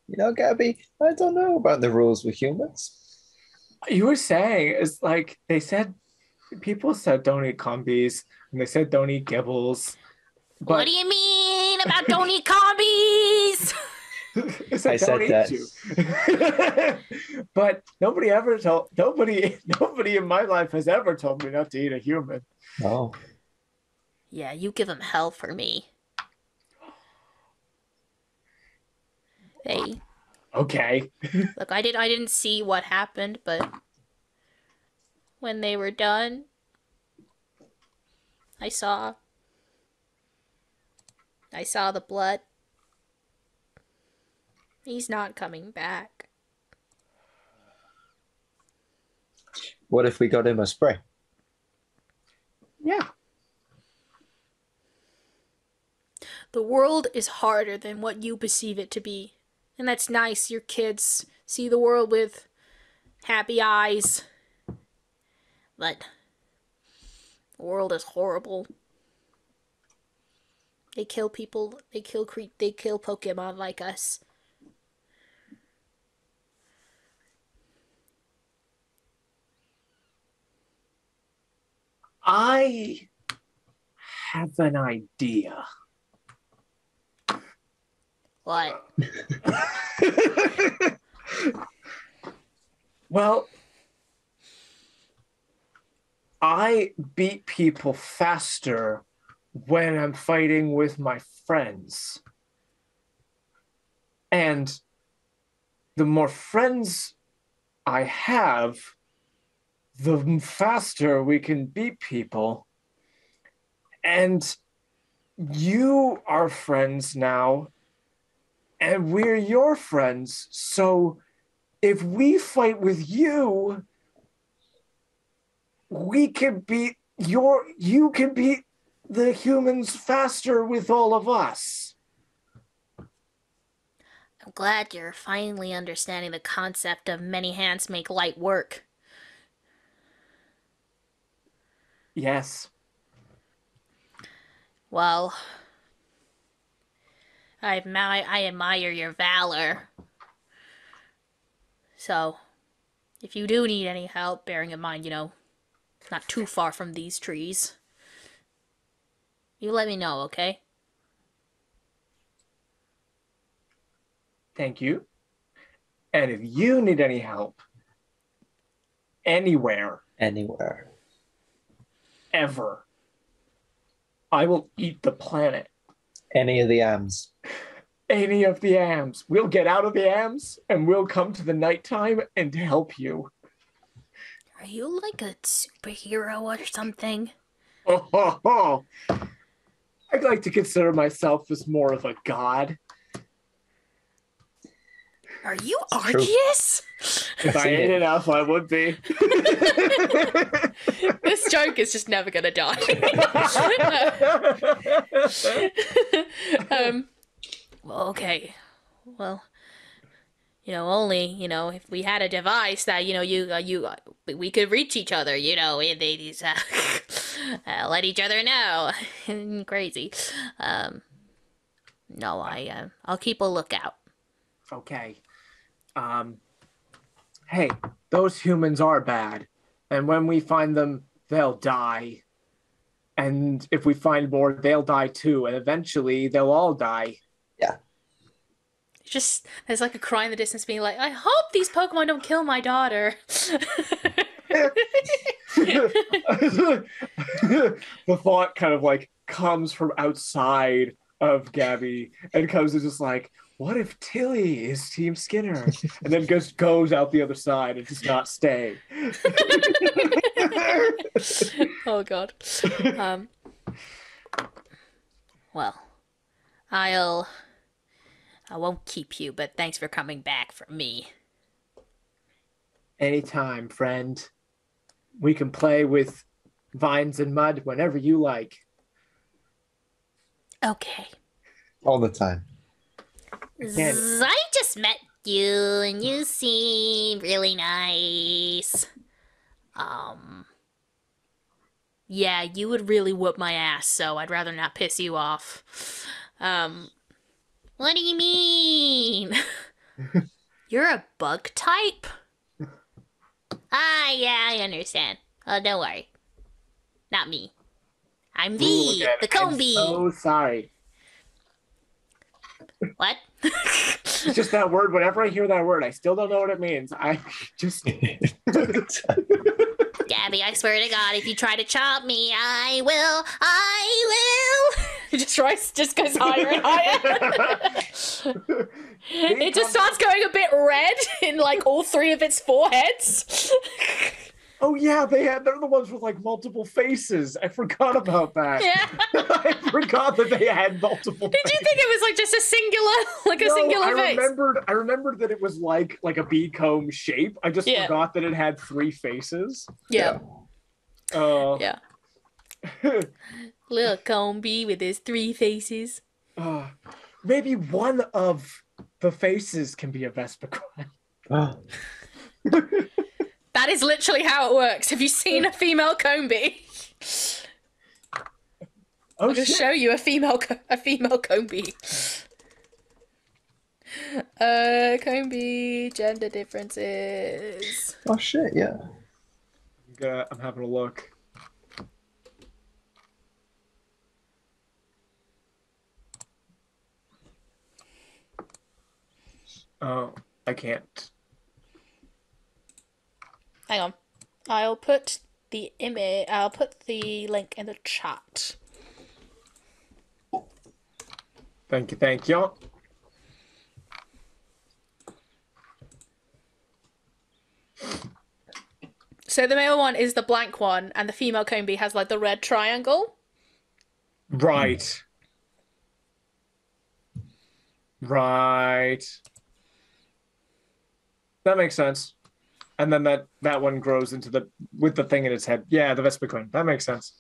know, Gabby, I don't know about the rules with humans. You were saying, it's like people said don't eat combis, and they said don't eat Gibles. But... What do you mean about don't eat combis? I said that. But nobody in my life has ever told me not to eat a human. Oh. Yeah, you give them hell for me. Hey. Okay. Look, I didn't see what happened, but when they were done, I saw the blood. He's not coming back. What if we got him a spray? Yeah. The world is harder than what you perceive it to be. And that's nice. Your kids see the world with happy eyes. But the world is horrible. They kill people. They kill Pokemon like us. I have an idea. What? Well, I beat people faster when I'm fighting with my friends. And the more friends I have, the faster we can beat people. And you are friends now, and we're your friends. So if we fight with you, we can beat you can beat the humans faster with all of us. I'm glad you're finally understanding the concept of many hands make light work. Yes. Well, I admire your valor. So, if you do need any help, bearing in mind, it's not too far from these trees, you let me know, okay? Thank you. And if you need any help, anywhere, ever, I will eat the planet. Any of the AMs. Any of the AMs. We'll get out of the AMs and we'll come to the nighttime and help you. Are you like a superhero or something? Oh. I'd like to consider myself as more of a god. Are you Arceus? If I ate enough, I would be. This joke is just never gonna die. Well, okay. Well, only, if we had a device that, we could reach each other, they just let each other know. Crazy. No, I'll keep a lookout. Okay. Hey, those humans are bad. And when we find them, they'll die. And if we find more, they'll die too. And eventually, they'll all die. Yeah. Just, there's like a cry in the distance being like, I hope these Pokemon don't kill my daughter. The thought kind of like comes from outside of Gabby and comes to just like, what if Tilly is Team Skinner? And then goes out the other side and does not stay. Oh god. Well, I won't keep you, but thanks for coming back for me. Anytime, friend. We can play with vines and mud whenever you like. Okay. All the time. I just met you and you seem really nice. Yeah, you would really whoop my ass, so I'd rather not piss you off. What do you mean? You're a bug type? Yeah, I understand. Oh, don't worry. Not me. I'm the Combi. Oh, sorry. What? It's just that word. Whenever I hear that word, I still don't know what it means. I just... Gabby, I swear to God, if you try to chop me, I will. It just goes higher and higher. It just starts going a bit red in like all three of its foreheads. Oh yeah, they're the ones with like multiple faces. I forgot about that. Yeah. I forgot that they had multiple. Did you think it was like just a singular face? I remembered that it was like a bee comb shape. I just forgot that it had three faces. Yeah. Yeah. Little Combi with his three faces. Maybe one of the faces can be a Vespiquen. That is literally how it works. Have you seen a female Combi? I'll just show you a female Combi. Combi gender differences. Oh shit, yeah. I'm having a look. Oh, I can't. Hang on. I'll put the image. I'll put the link in the chat. Thank you, thank you. So the male one is the blank one, and the female Combee has like the red triangle. Right. Right. That makes sense. And then that one grows into with the thing in its head. Yeah, the Vespiquen. That makes sense.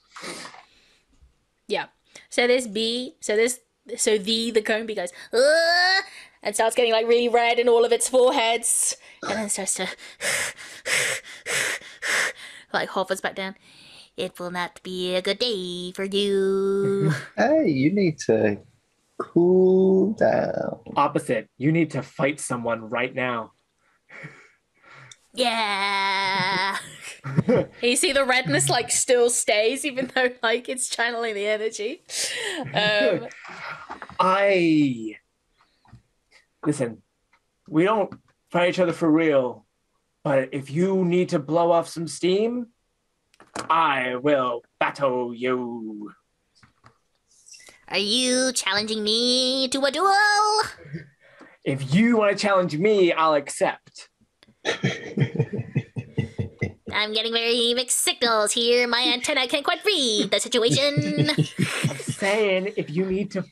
Yeah. So this bee, so the Combee goes, "Ugh," and starts getting like really red in all of its foreheads, and then starts to like hovers back down. It will not be a good day for you. Hey, you need to cool down. Opposite. You need to fight someone right now. Yeah. You see the redness like still stays even though like it's channeling the energy. Listen, we don't fight each other for real, but if you need to blow off some steam, I will battle you. Are you challenging me to a duel? If you want to challenge me, I'll accept. I'm getting very mixed signals here. My antenna can't quite read the situation. I'm saying if you need to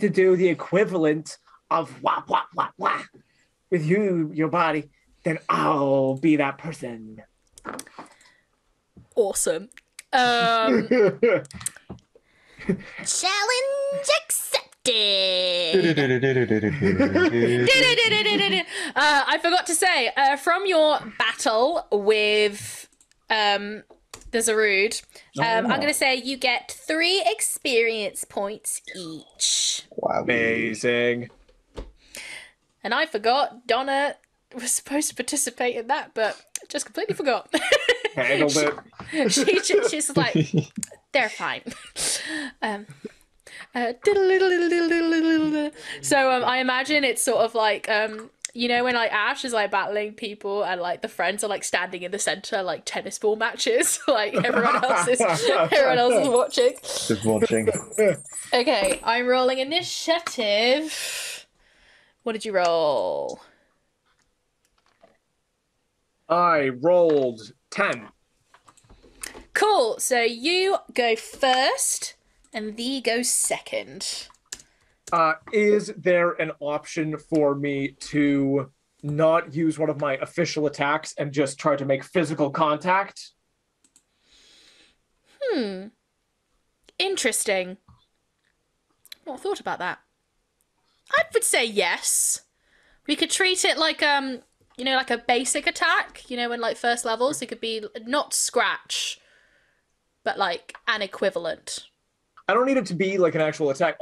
do the equivalent of wah wah wah wah with your body, then I'll be that person. Awesome. Challenge accepted. I forgot to say, from your battle with the Zarude, I'm going to say you get 3 experience points each. Wow. Amazing. And I forgot Donna was supposed to participate in that, but just completely forgot. Handled it. She's like, they're fine. So I imagine it's sort of like you know when like Ash is like battling people and like the friends are like standing in the center like tennis ball matches, like everyone else is watching. Just watching. Okay, I'm rolling initiative. What did you roll? I rolled 10. Cool. So you go first, and thee goes second. Is there an option for me to not use one of my official attacks and just try to make physical contact? Interesting. Not thought about that. I would say yes. We could treat it like you know, like a basic attack. You know, in like first levels, it could be not scratch, but like an equivalent. I don't need it to be like an actual attack.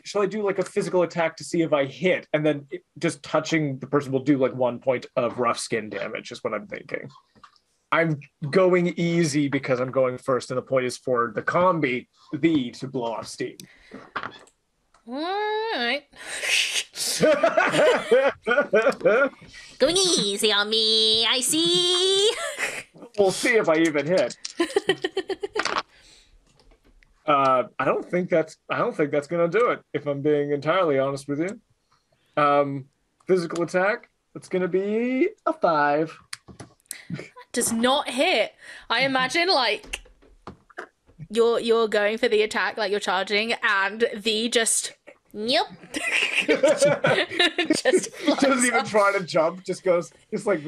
Shall I do like a physical attack to see if I hit, and then just touching the person will do like 1 point of rough skin damage is what I'm thinking. I'm going easy because I'm going first, and the point is for the combi, to blow off steam. All right. Going easy on me, I see. We'll see if I even hit. I don't think that's gonna do it, if I'm being entirely honest with you. Physical attack, that's gonna be a 5. Does not hit. I imagine like you're going for the attack, like you're charging, and the just yep. just Doesn't even try to jump, just goes, just like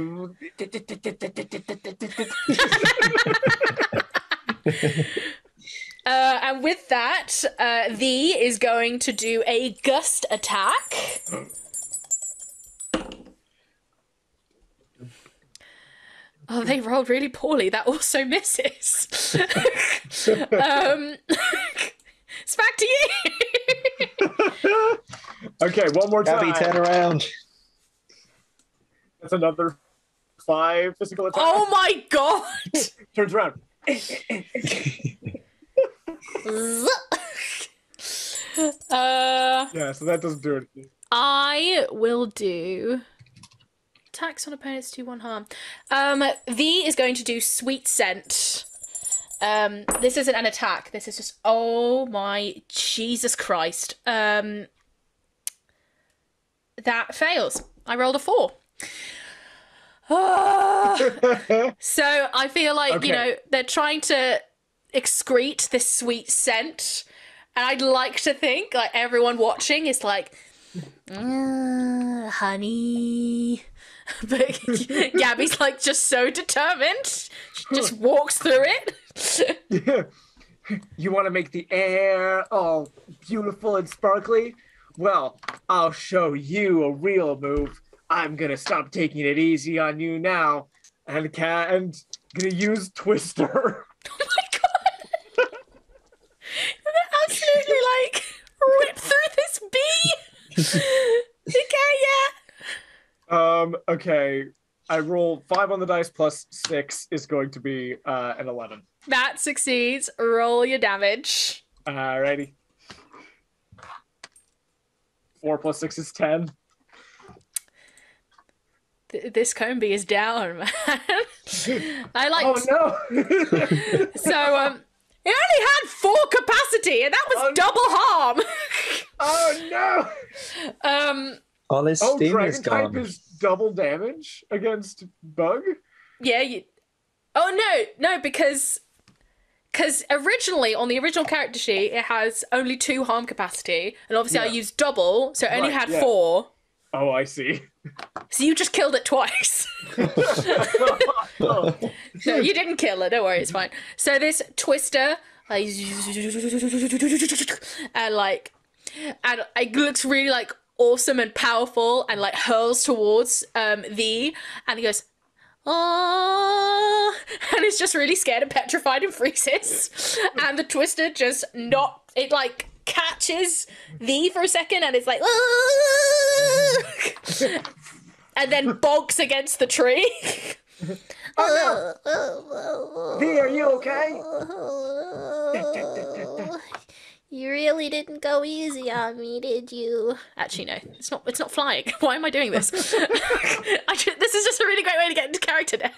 and with that, the is going to do a gust attack. Oh, they rolled really poorly. That also misses. It's back to you. Okay, one more time. Gabby, turn around. That's another 5 physical attack. Oh my god! Turns around. Yeah, so that doesn't do anything. I will do attacks on opponents do 1 harm. V is going to do Sweet Scent. This isn't an attack. This is just, oh my Jesus Christ. That fails. I rolled a 4. So I feel like, you know, they're trying to excrete this sweet scent. And I'd like to think, like, everyone watching is like, honey. But Gabby's, like, just so determined. She just walks through it. You want to make the air all beautiful and sparkly? Well, I'll show you a real move. I'm gonna stop taking it easy on you now, and gonna use Twister. Oh my god! Absolutely, like, rip through this bee! Okay, yeah. Okay. I roll 5 on the dice plus 6 is going to be an 11. That succeeds. Roll your damage. Alrighty. 4 plus 6 is 10. This Combee is down, man. I like. Oh no! So, it only had 4 capacity, and that was double harm. Oh no! All his steam is Dragon type gone. is double damage against Bug? Yeah, Oh, no, because originally, on the original character sheet, it has only 2 harm capacity, and obviously I used double, so it only had 4. Oh, I see. So you just killed it twice. No, you didn't kill it, don't worry, it's fine. So this Twister, and it looks really, like, awesome and powerful, and, like, hurls towards V, and he goes, oh, and it's just really scared and petrified and freezes. And the Twister just like catches V for a second, and it's like, and then bonks against the tree. Oh no! V, are you okay? You really didn't go easy on me, did you? Actually, no. It's not flying. Why am I doing this? This is just a really great way to get into character now.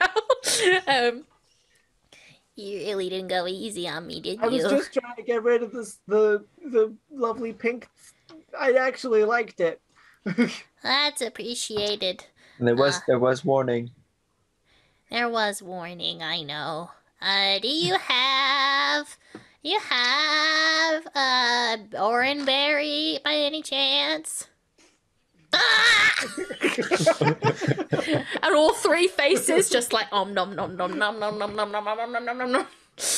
You really didn't go easy on me, did you? I was just trying to get rid of the lovely pink. I actually liked it. That's appreciated. And there was warning. There was warning, I know. Do you have Oranberry by any chance? And all 3 faces just like nom nom nom nom nom nom nom nom nom nom nom nom nom.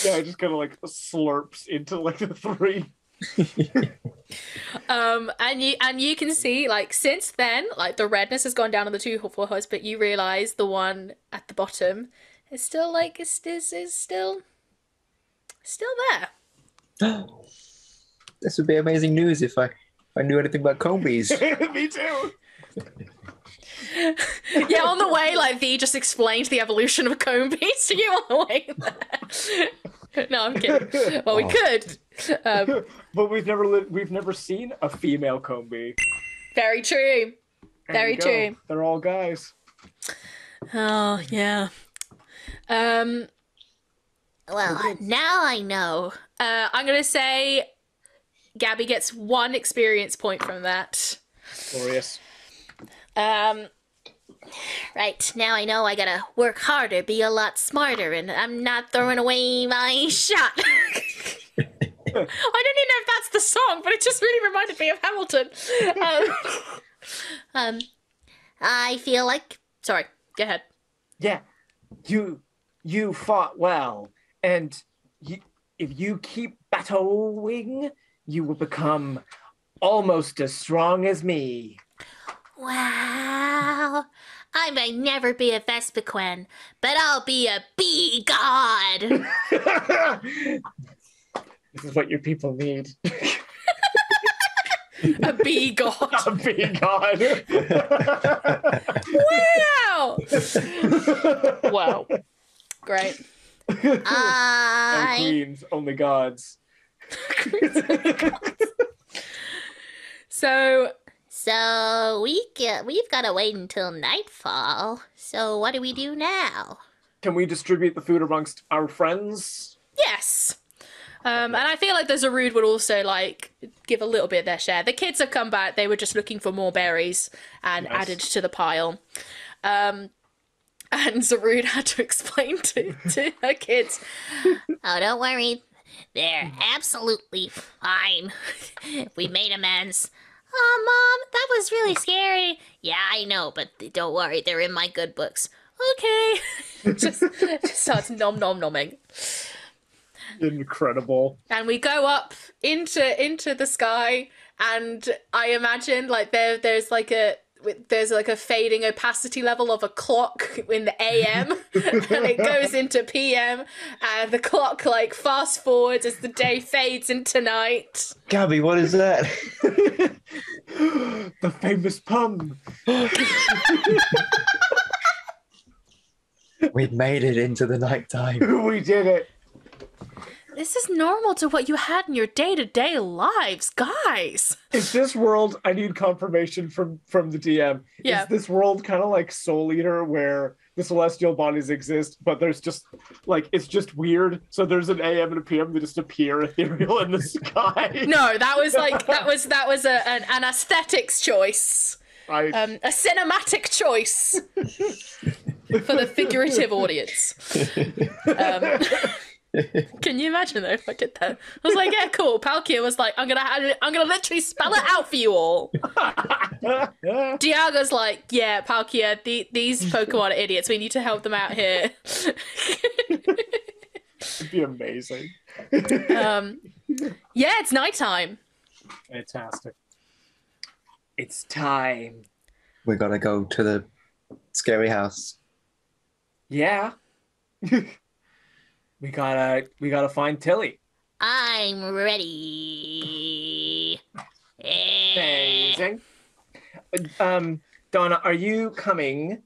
Yeah, it just kind of like slurps into like the 3. And you can see, like, since then, like, the redness has gone down on the 2 floors, but you realize the one at the bottom is still like is still there. This would be amazing news if I knew anything about Combees. Me too. Yeah, on the way, like, V just explained the evolution of Combees to you on the way there. No, I'm kidding. Well, we could. But we've never seen a female Combee. Very true. Very true. They're all guys. Oh, yeah. Well, now I know. I'm going to say Gabby gets 1 experience point from that. Glorious. Right, now I know I gotta work harder, be a lot smarter, and I'm not throwing away my shot. I don't even know if that's the song, but it just really reminded me of Hamilton. I feel like... Sorry, go ahead. Yeah, you fought well, and if you keep battling, you will become almost as strong as me. Wow. I may never be a Vespiquen, but I'll be a bee god. This is what your people need. A bee god. A bee god. Wow. Wow. Great. No queens, only gods. So we've got to wait until nightfall. So what do we do now? Can we distribute the food amongst our friends? yes. And I feel like the Zarude would also like give a little bit of their share. The kids have come back. They were just looking for more berries and added to the pile. And Zarude had to explain to her kids. Oh, don't worry. They're absolutely fine. We made amends. Oh, Mom, that was really scary. Yeah, I know, but don't worry. They're in my good books. Okay. just starts nomming. Incredible. And we go up into the sky, and I imagine like there's like a fading opacity level of a clock in the AM, and it goes into PM, and the clock like fast forwards as the day fades into night. Gabby, what is that? The famous pun. We've made it into the nighttime. We did it. This is normal to what you had in your day-to-day lives, guys. Is this world, I need confirmation from the DM. Yeah. Is this world kind of like Soul Eater where the celestial bodies exist, but there's just like, it's just weird. So there's an AM and a PM that just appear ethereal in the sky. No, that was an aesthetics choice. A cinematic choice for the figurative audience. Can you imagine though if I did that? I was like, yeah, cool. Palkia was like, I'm gonna literally spell it out for you all. Dialga's like, yeah, Palkia, these Pokemon are idiots. We need to help them out here. It'd be amazing. Yeah, it's nighttime. Fantastic. It's time. We gotta go to the scary house. Yeah. We gotta find Tilly. I'm ready. Amazing. Donna, are you coming?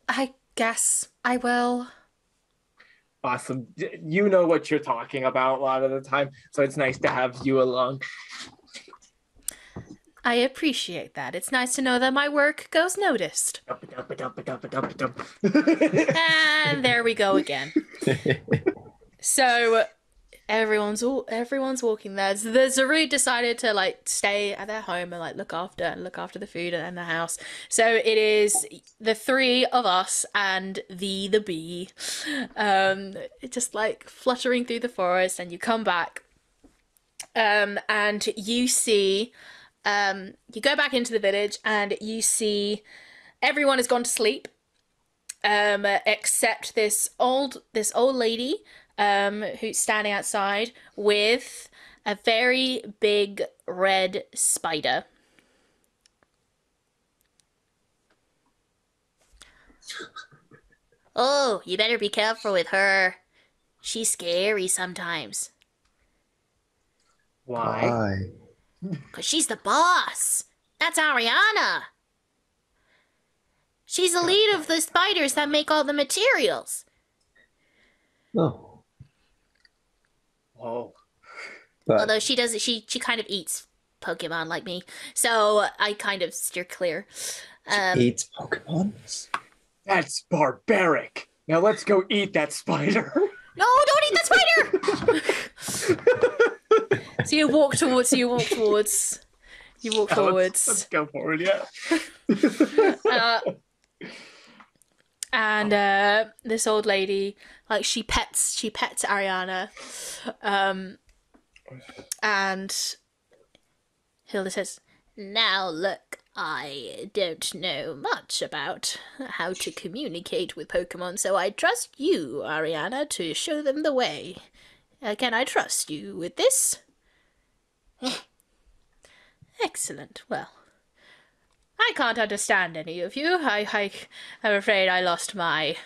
I guess I will. Awesome. You know what you're talking about a lot of the time, so it's nice to have you along. I appreciate that. It's nice to know that my work goes noticed. And there we go again. So everyone's walking there. The Zarude decided to like stay at their home and like look after the food and the house. So it is the three of us and the bee, just like fluttering through the forest. And you come back, and you see. You go back into the village and you see everyone has gone to sleep, except this old lady, who's standing outside with a very big red spider. Oh, you better be careful with her. She's scary sometimes. Why? Because she's the boss. That's Ariana. She's the lead of the spiders that make all the materials. Oh. Whoa. But Although she kind of eats Pokemon like me. So I kind of steer clear. eats Pokemon? That's barbaric. Now let's go eat that spider. No, don't eat the spider! So you walk forwards. Let's go forward, yeah. And this old lady, like she pets Ariana, and Hilda says, Now look, I don't know much about how to communicate with Pokemon, so I trust you, Ariana, to show them the way. Can I trust you with this? Excellent. Well, I can't understand any of you. I'm afraid I lost my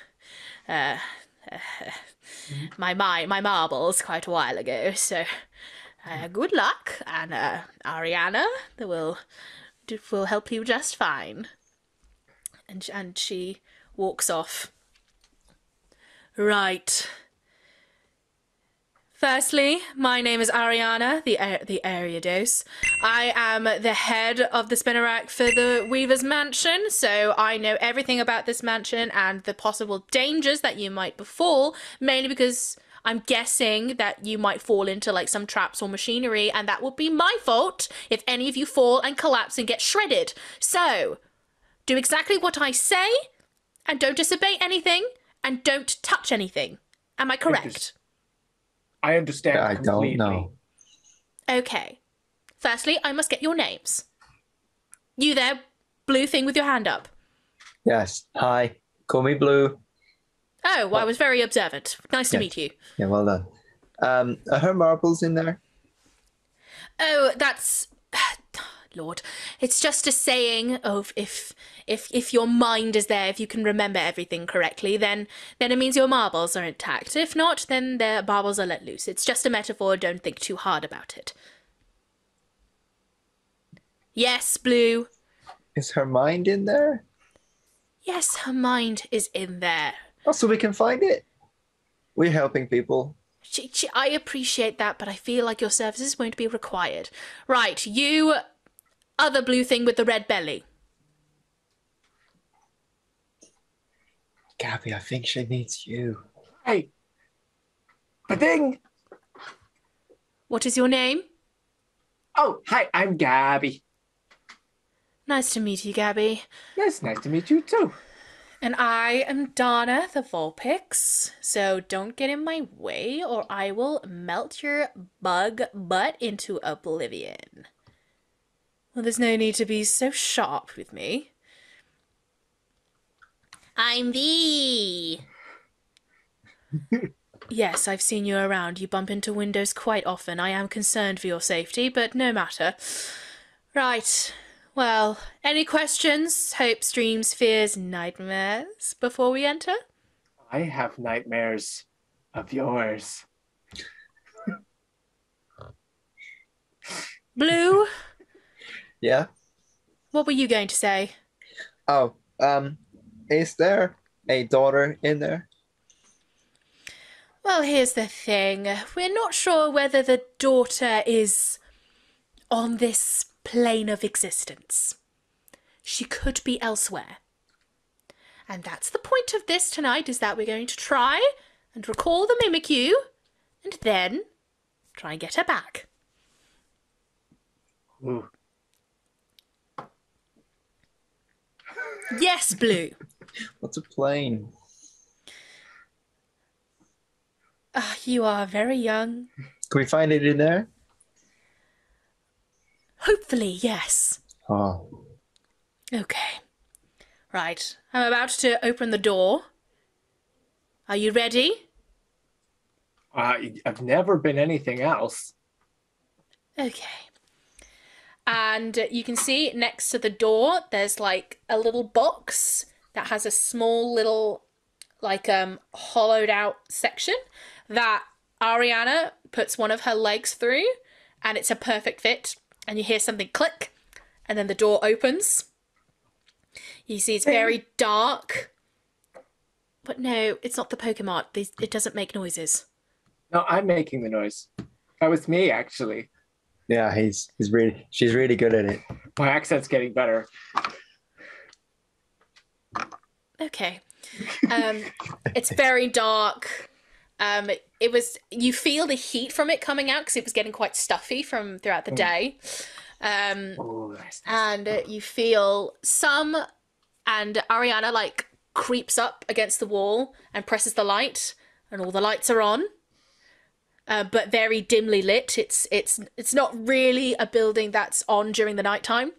my marbles quite a while ago. So, good luck, and Ariana will help you just fine. And she walks off. Right. Firstly, my name is Ariana, the Ariados. I am the head of the Spinnerack for the Weaver's Mansion, so I know everything about this mansion and the possible dangers that you might befall, mainly because I'm guessing that you might fall into like some traps or machinery, and that would be my fault if any of you fall and collapse and get shredded. So, do exactly what I say, and don't disobey anything, and don't touch anything. Am I correct? I understand I completely. don't know. Okay. Firstly, I must get your names. You there, blue thing with your hand up. Yes. Hi. Call me Blue. Oh, well, I was very observant. Nice to Yes. meet you. Yeah, well done. Are her marbles in there? Oh, that's... Lord. It's just a saying of if your mind is there, if you can remember everything correctly, then it means your marbles are intact. If not, then their marbles are let loose. It's just a metaphor. Don't think too hard about it. Yes, Blue. Is her mind in there? Yes, her mind is in there. Oh, so we can find it. We're helping people. I appreciate that, but I feel like your services won't be required. Right, you other blue thing with the red belly. Gabby, I think she needs you. Hey, ba-ding! What is your name? Oh, hi, I'm Gabby. Nice to meet you, Gabby. Yes, nice to meet you too. And I am Donna, the Vulpix. So don't get in my way or I will melt your bug butt into oblivion. Well, there's no need to be so sharp with me. I'm V. Yes, I've seen you around. You bump into windows quite often. I am concerned for your safety, but no matter. Right. Well, any questions, hopes, dreams, fears, nightmares before we enter? I have nightmares of yours. Blue, Yeah? what were you going to say? Oh, is there a daughter in there? Well, here's the thing. We're not sure whether the daughter is on this plane of existence. She could be elsewhere. And that's the point of this tonight, is that we're going to try and recall the Mimikyu, and then try and get her back. Ooh. Yes, Blue. What's a plane? You are very young. Can we find it in there? Hopefully, yes. Oh. Okay. Right. I'm about to open the door. Are you ready? I've never been anything else. Okay. And you can see next to the door, there's like a little box that has a small little, like, hollowed out section that Ariana puts one of her legs through, and it's a perfect fit. And you hear something click, and then the door opens. You see it's very dark. But no, it's not the PokéMart. It doesn't make noises. No, I'm making the noise. That was me, actually. Yeah, she's really good at it. My accent's getting better. Okay. It's very dark. You feel the heat from it coming out because it was getting quite stuffy from throughout the day. Oh, nice. And you feel and Ariana like creeps up against the wall and presses the light, and all the lights are on. But very dimly lit. It's not really a building that's on during the nighttime,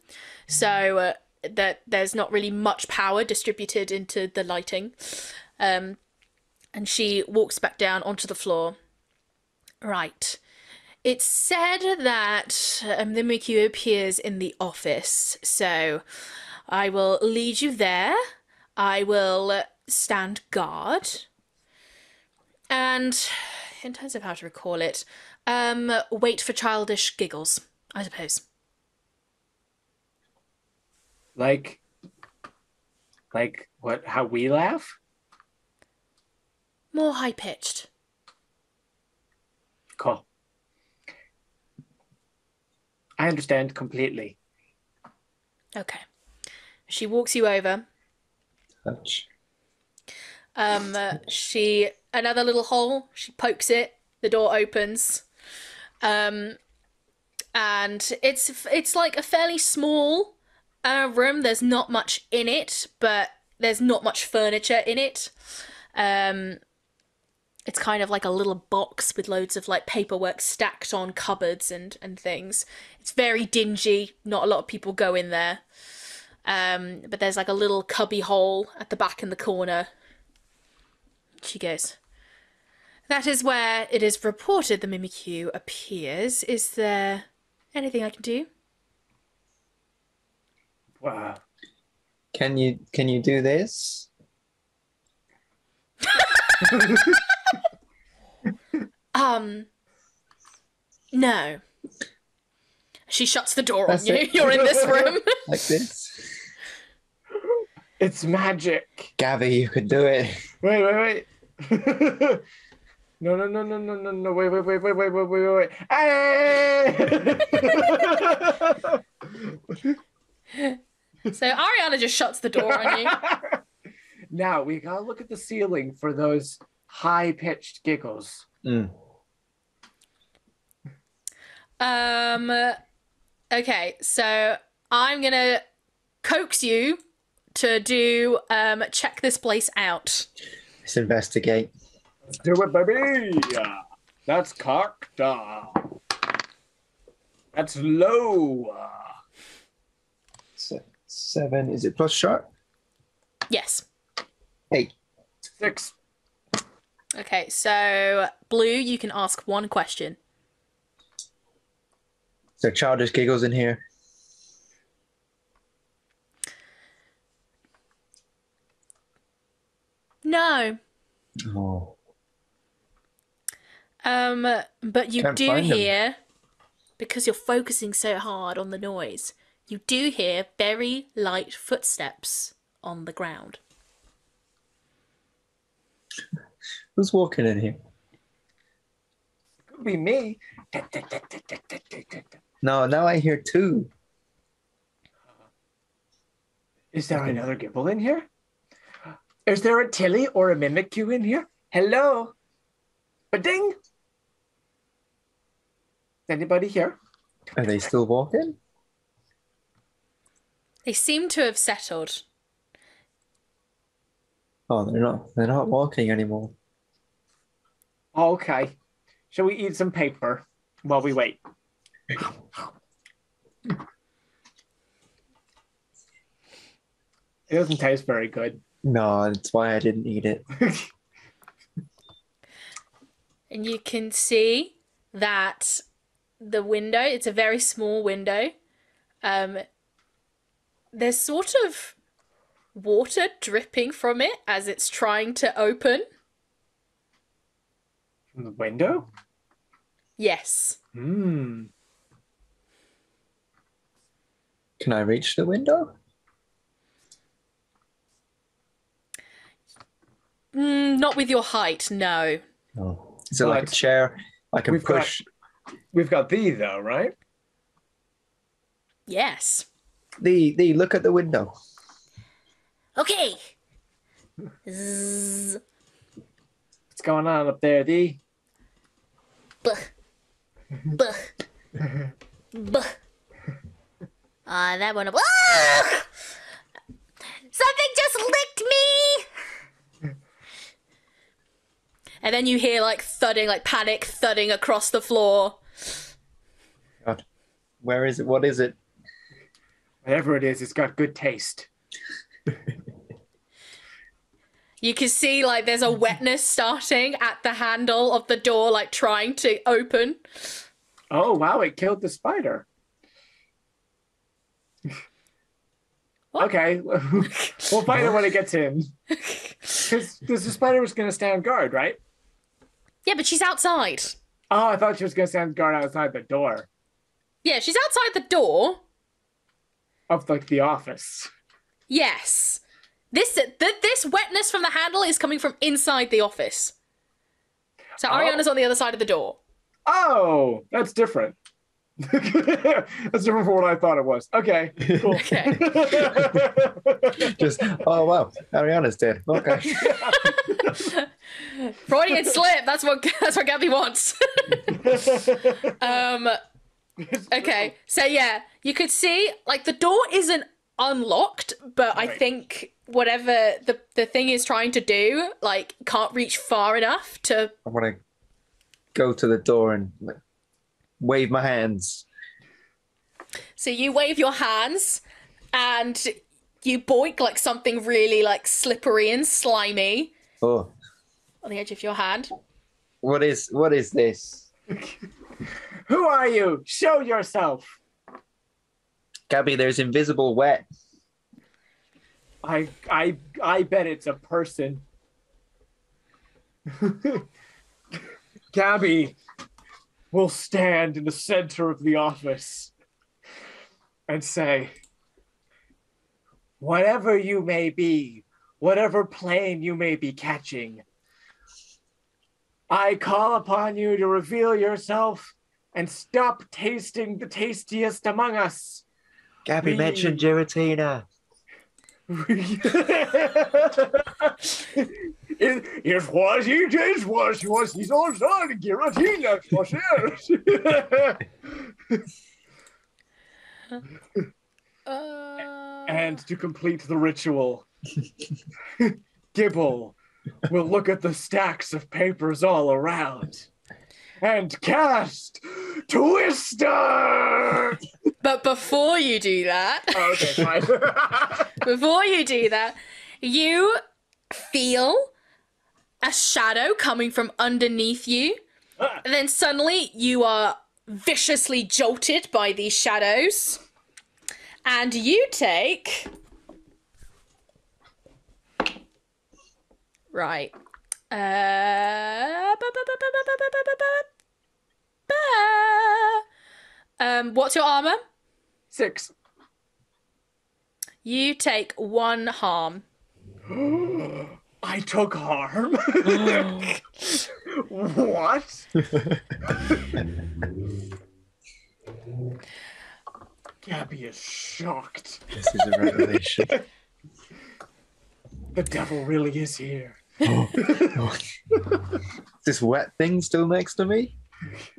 so that there's not really much power distributed into the lighting. And she walks back down onto the floor. Right. It's said that the Mimikyu appears in the office, so I will lead you there. I will stand guard. And in terms of how to recall it, wait for childish giggles, I suppose. Like what? How we laugh? More high-pitched. Cool. I understand completely. Okay. She walks you over. Touch. Another little hole, she pokes it, the door opens. And it's like a fairly small room. There's not much in it, but there's not much furniture in it. It's kind of like a little box with loads of like paperwork stacked on cupboards and things. It's very dingy. Not a lot of people go in there. But there's like a little cubby hole at the back in the corner. She goes, "That is where it is reported the Mimikyu appears. Is there anything I can do?" Wow. Can you do this? No. She shuts the door That's on you. it. You're in this room. Like this? It's magic. Gabby, you could do it. Wait. No. Wait. Hey! So Ariana just shuts the door on you. Now we gotta look at the ceiling for those high-pitched giggles. Okay, so I'm gonna coax you to do check this place out. Let's investigate. Let's do it, baby. That's cocked. That's low. 7. Is it plus sharp? Yes. 8. 6. Okay, so Blue, you can ask one question. Is there childish giggles in here? No. Oh. But you Can't do find them. hear, because you're focusing so hard on the noise, you do hear very light footsteps on the ground. Who's walking in here? Could be me. No, now I hear 2. Is there another Gible in here? Is there a Tilly or a Mimikyu in here? Hello? Ba-ding! Anybody here? Are they still walking? They seem to have settled. Oh, they're not walking anymore. Okay. Shall we eat some paper while we wait? It doesn't taste very good. No, that's why I didn't eat it. And you can see that the window, it's a very small window. There's sort of water dripping from it as it's trying to open. From the window? Yes. Hmm. Can I reach the window? Not with your height, no. Oh. Is it like a chair I can push? We've got thee though, right? Yes. The look at the window. Okay. Zzz. What's going on up there, thee? Buh. Buh. Buh. That one. Ah! Something just licked me! And then you hear like thudding, like panic thudding across the floor. God. Where is it? What is it? Whatever it is, it's got good taste. You can see like there's a wetness starting at the handle of the door, like trying to open. Oh, wow, it killed the spider. What? Okay, we'll find it when it gets in. Because the spider was going to stand guard, right? Yeah, but she's outside. Oh, I thought she was going to stand guard outside the door Yeah, she's outside the door. of like the office. Yes. This wetness from the handle is coming from inside the office. So Ariana's on the other side of the door. Oh, that's different. That's different from what I thought it was. Okay, cool. Okay. Just, oh wow, Ariana's dead. Okay. Freudian slip. That's what Gabby wants. Okay, so yeah, you could see like the door isn't unlocked, but I Right. think whatever the thing is trying to do, like, can't reach far enough to. I want to go to the door and wave my hands. So you wave your hands, and you boink like something really like slippery and slimy Oh, on the edge of your hand. what is this? Who are you? Show yourself. Gabby, there's invisible wet. I bet it's a person. Gabby will stand in the center of the office and say, whatever you may be, whatever plane you may be catching, I call upon you to reveal yourself and stop tasting the tastiest among us. Gabby mentioned Giratina. It was he did was he's all trying to Giratina for sure. And to complete the ritual, Gible will look at the stacks of papers all around and cast Twister. But before you do that, Okay, fine. before you do that, you feel a shadow coming from underneath you, and then suddenly you are viciously jolted by these shadows, and you take. Right. What's your armor? 6. You take 1 harm. I took harm. What? Gabby is shocked. This is a revelation. The devil really is here. This wet thing still next to me?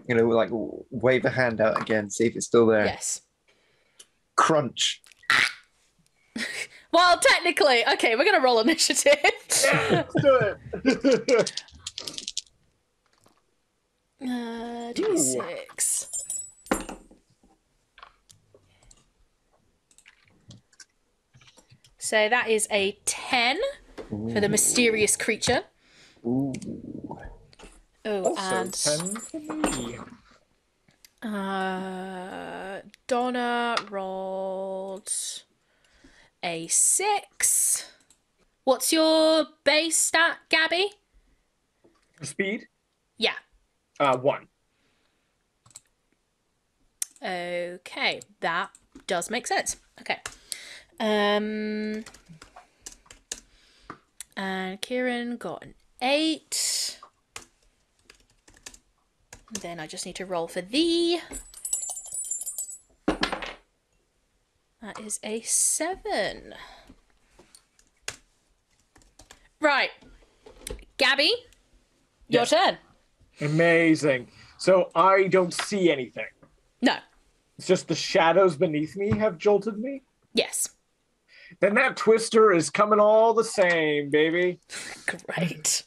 You know, like wave a hand out again, see if it's still there. Yes. Crunch. Well, technically, okay, we're gonna roll initiative. Yeah, let's do it. 2d6. So that is a 10 for the mysterious creature. Ooh. Oh, Also, and 10 for me. Donna rolled a 6. What's your base stat, Gabby? For speed? Yeah. 1. Okay, that does make sense. Okay. And Kieran got an 8. Then I just need to roll for thee. That is a 7. Right. Gabby, your Yes. turn. Amazing. So I don't see anything. No. It's just the shadows beneath me have jolted me. Yes. Then that twister is coming all the same, baby. Great.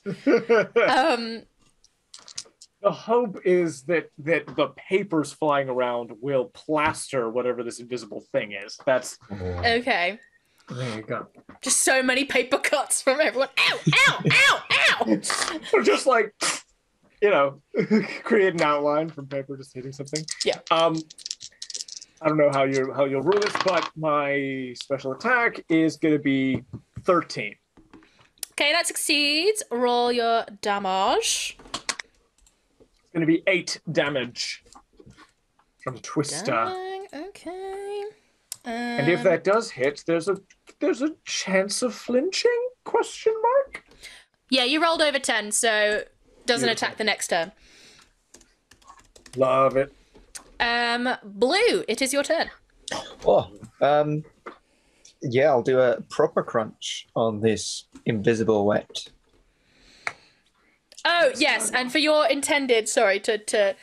The hope is that the papers flying around will plaster whatever this invisible thing is. That's Okay. there you go. Just so many paper cuts from everyone. Ow, ow, ow, ow. Or just like, you know, create an outline from paper just hitting something. Yeah. I don't know how you'll rule this, but my special attack is going to be 13. Okay, that succeeds. Roll your damage. It's going to be 8 damage from Twister. Dang, okay. And if that does hit, there's a chance of flinching? Question mark. Yeah, you rolled over 10, so doesn't Beautiful. attack the next turn. Love it. Blue, it is your turn. Oh, yeah, I'll do a proper crunch on this invisible wet. Oh, yes, and for your intended, sorry, so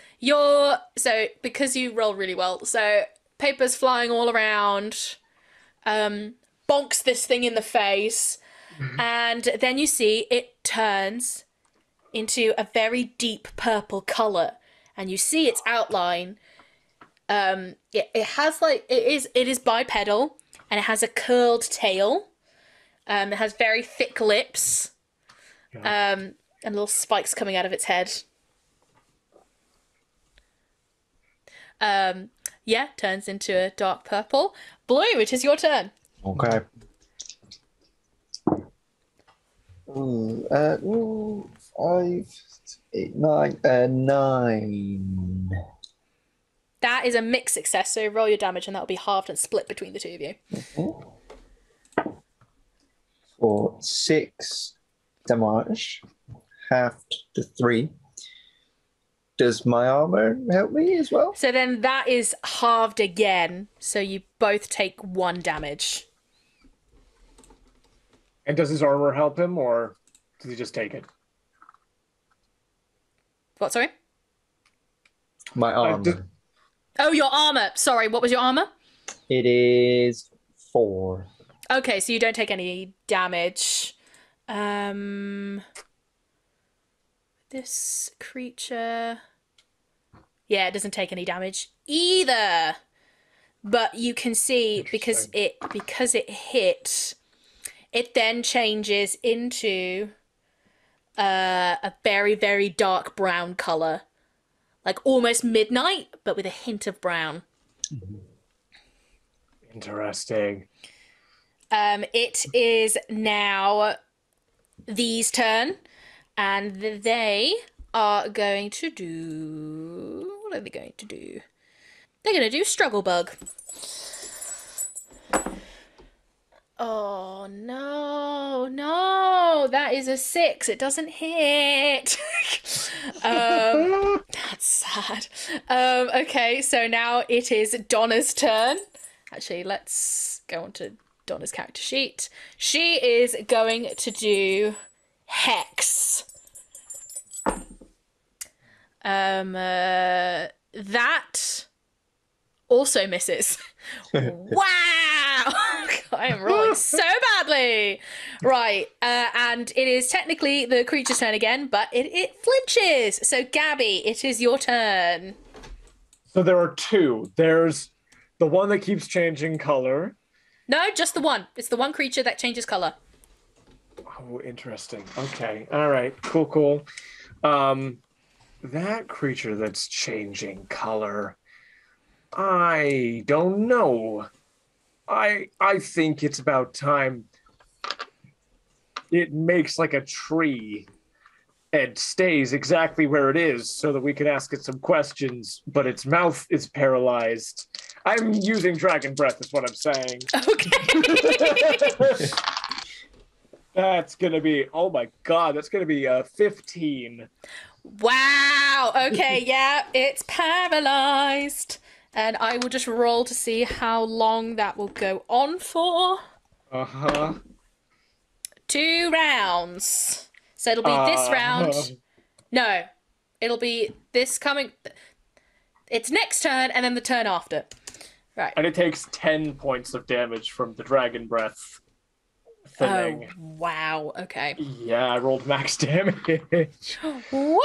because you roll really well, so paper's flying all around, bonks this thing in the face, and then you see it turns into a very deep purple color, and you see its outline. It has like it is bipedal, and it has a curled tail. It has very thick lips. And little spikes coming out of its head. Yeah, turns into a dark purple. Blue, it is your turn. Okay. Ooh, 5, 8, 9, 9. That is a mixed success, so roll your damage and that will be halved and split between the two of you. For 6 damage, halved to 3. Does my armor help me as well? So then that is halved again, so you both take 1 damage. And does his armor help him, or does he just take it? What, sorry? My armor. Oh, your armor. Sorry, what was your armor? It is 4. Okay, so you don't take any damage. This creature... Yeah, it doesn't take any damage either. But you can see, because it hit, it then changes into a very, very dark brown colour. Like almost midnight, but with a hint of brown. Interesting. It is now Thee's turn, and they are going to do... What are they going to do? They're going to do Struggle Bug. Oh, no, that is a 6. It doesn't hit. That's sad. Okay, so now it is Donna's turn. Actually, let's go on to Donna's character sheet. She is going to do Hex. That also misses. Wow! I am rolling so badly. Right, and it is technically the creature's turn again, but it flinches. So, Gabby, it is your turn. So there are 2. There's the one that keeps changing color. No, just the one. It's the one creature that changes color. Oh, interesting. Okay. All right. Cool. That creature that's changing color, I don't know. I think it's about time it makes like a tree and stays exactly where it is so that we can ask it some questions, but its mouth is paralyzed. I'm using dragon breath is what I'm saying. Okay. That's going to be, oh my God, that's going to be 15. Wow. Okay, yeah, it's paralyzed. And I will just roll to see how long that will go on for. 2 rounds. So it'll be this round. No, it'll be this coming. It's next turn and then the turn after. Right. And it takes 10 points of damage from the dragon breath thing. Oh, wow. Okay. Yeah, I rolled max damage. Wow.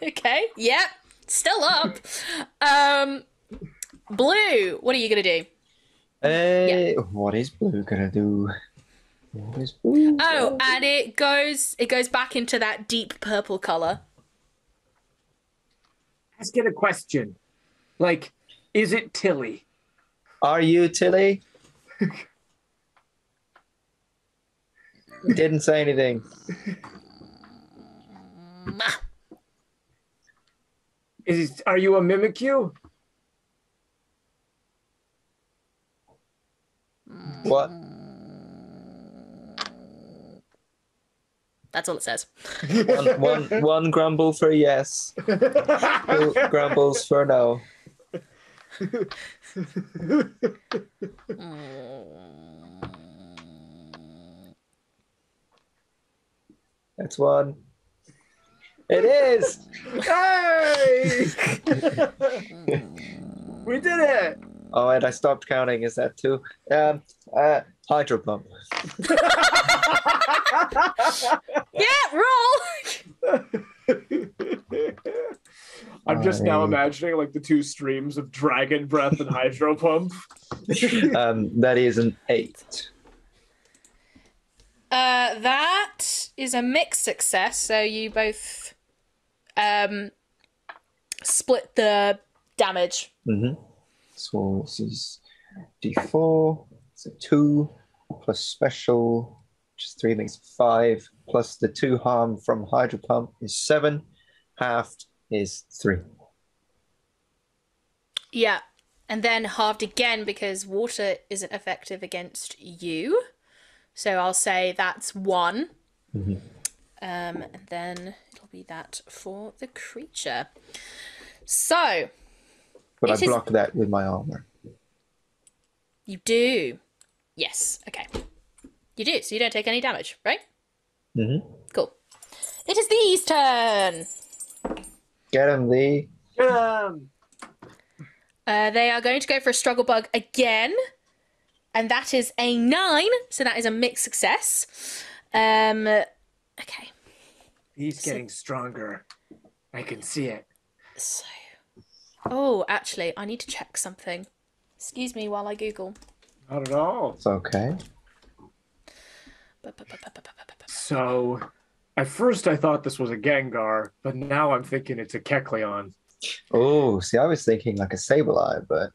Okay. Yep. Still up. Blue, what are you gonna do? What is Blue gonna do? What is Blue? Oh, and it goes back into that deep purple color. Let's get a question. Like, is it Tilly? Are you Tilly? Didn't say anything. Are you a Mimikyu? What? That's all it says. One grumble for yes. Two grumbles for no. That's one. It is! Hey! We did it! Oh, and I stopped counting. Is that two? Hydro pump. Yeah, roll! I'm just now imagining like the two streams of dragon breath and hydro pump. That is an 8. That is a mixed success, so you both split the damage. Mm-hmm. So this is D4. It's a 2 plus special, which is 3 makes 5, plus the 2 harm from hydro pump is 7. Halved is 3. Yeah, and then halved again because water isn't effective against you. So I'll say that's 1. Mm-hmm. And then it'll be that for the creature. So. But I block that with my armor. You do. Yes. Okay. You do. So you don't take any damage, right? Mm-hmm. Cool. It is Thee's turn. Get him, Lee. They are going to go for a struggle bug again. And that is a 9. So that is a mixed success. Okay. He's getting stronger. I can see it. So. Oh, actually, I need to check something. Excuse me while I Google. Not at all. It's okay. So, at first I thought this was a Gengar, but now I'm thinking it's a Kecleon. Oh, see, I was thinking like a Sableye, but...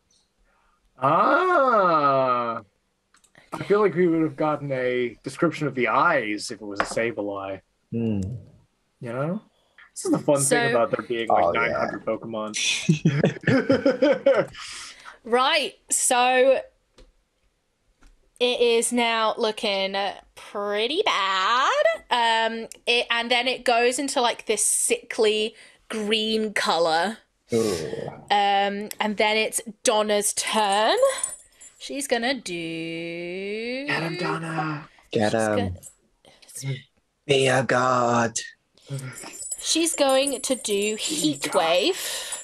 Ah! I feel like we would have gotten a description of the eyes if it was a Sableye. Hmm. You know? This is the fun thing about there being like 900 Pokemon. Right, so it is now looking pretty bad. And then it goes into like this sickly green color. And then it's Donna's turn. She's gonna do. Get him, Donna. Get him. Be a god. She's going to do Heat Wave.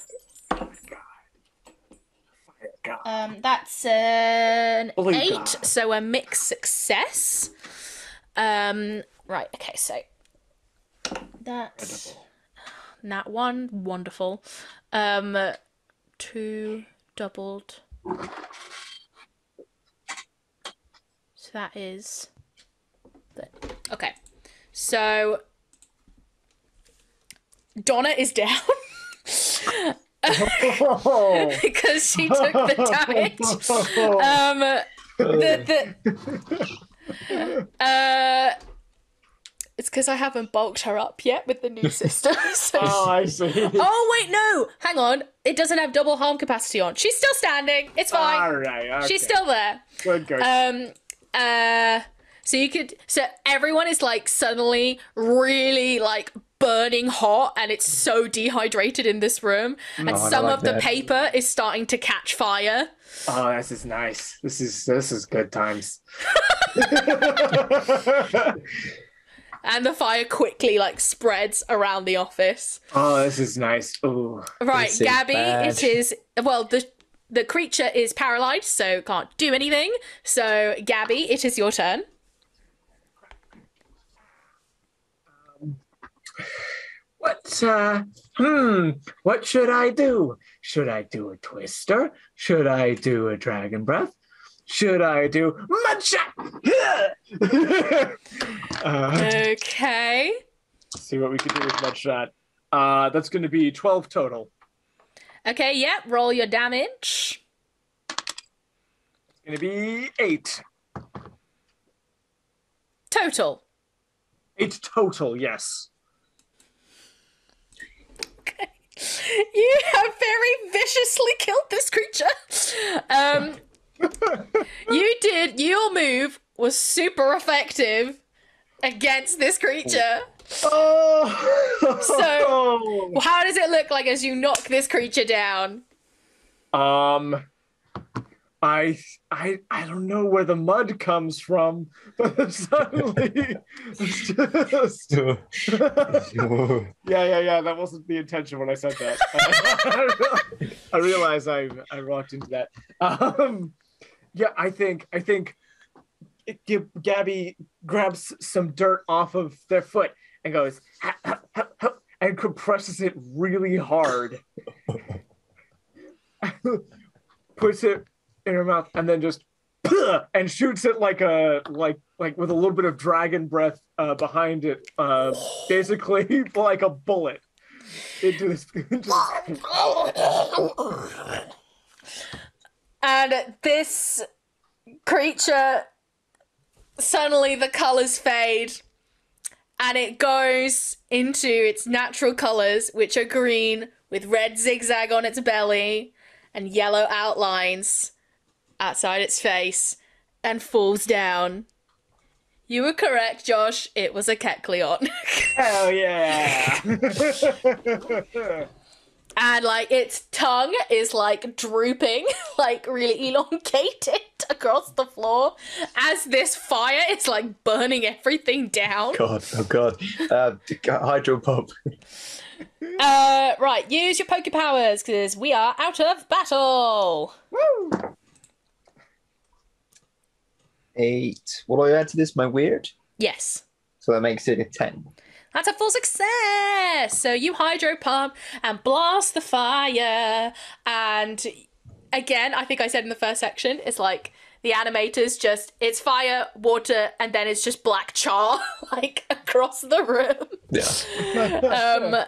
That's an 8, so a mixed success. Right, okay, so that's nat 1, wonderful. 2 doubled. So that is okay. So Donna is down. Because she took the damage. It's because I haven't bulked her up yet with the new system. So I see. Oh wait, no, hang on. It doesn't have double harm capacity on. She's still standing. It's fine. All right. Okay. She's still there. Good. So everyone is like suddenly really like burning hot, and it's so dehydrated in this room, and some of the paper is starting to catch fire. Oh, this is nice. This is good times. And the fire quickly like spreads around the office. Oh, this is nice. Ooh. Right, Gabby, it is the creature is paralyzed, so can't do anything. So Gabby, it is your turn. What should I do? Should I do a Twister? Should I do a Dragon Breath? Should I do Mudshot? Okay. See what we can do with Mudshot. That's going to be 12 total. Okay, yeah, roll your damage. It's going to be 8. Total. 8 total, yes. Okay. You have very viciously killed this creature. Your move was super effective, against this creature. Oh! So, how does it look like as you knock this creature down? I don't know where the mud comes from, but suddenly it's just... yeah. That wasn't the intention when I said that. I realize I rocked into that. Yeah, I think Gabby grabs some dirt off of their foot and goes and compresses it really hard. Puts it in her mouth and then just and shoots it like with a little bit of dragon breath behind it, basically like a bullet into this. And this creature, suddenly the colors fade and it goes into its natural colors, which are green with red zigzag on its belly and yellow outlines outside its face, and falls down. You were correct, Josh. It was a Kecleon. Hell yeah! And, like, its tongue is, like, drooping, like, really elongated across the floor as this fire is, like, burning everything down. God, oh God. Hydro pump. Right, use your Poke Powers, because we are out of battle. Woo! 8. What do I add to this? My weird? Yes. So that makes it a 10. That's a full success! So you Hydro Pump and blast the fire, and again, I think I said in the first section, it's like the animators just, it's fire, water, and then it's just black char, like, across the room. Yeah.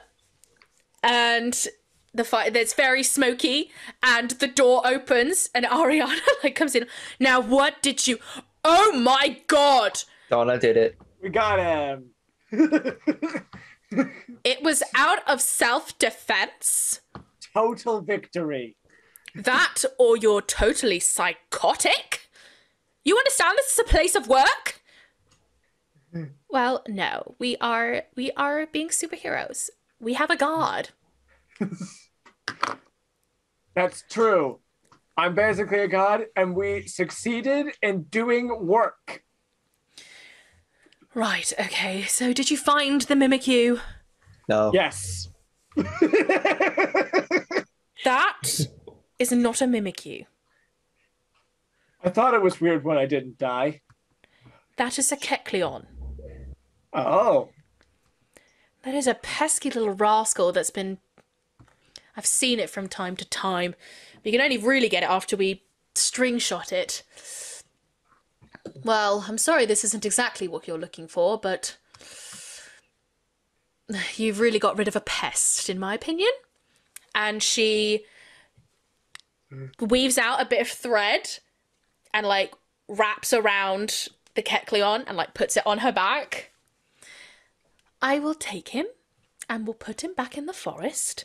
And the fire, it's very smoky, and the door opens, and Ariana, like, comes in. Now, what did you... Oh my god! Donna did it. We got him. It was out of self-defense. Total victory. That, or you're totally psychotic? You understand this is a place of work? Well, no. We are being superheroes. We have a god. That's true. I'm basically a god, and we succeeded in doing work. Right, okay. So did you find the Mimikyu? No. Yes. That is not a Mimikyu. I thought it was weird when I didn't die. That is a Kecleon. Oh. That is a pesky little rascal that's been... I've seen it from time to time. We can only really get it after we string shot it. Well, I'm sorry this isn't exactly what you're looking for, but... You've really got rid of a pest, in my opinion. And she weaves out a bit of thread and, like, wraps around the Kecleon and, like, puts it on her back. I will take him and we'll put him back in the forest.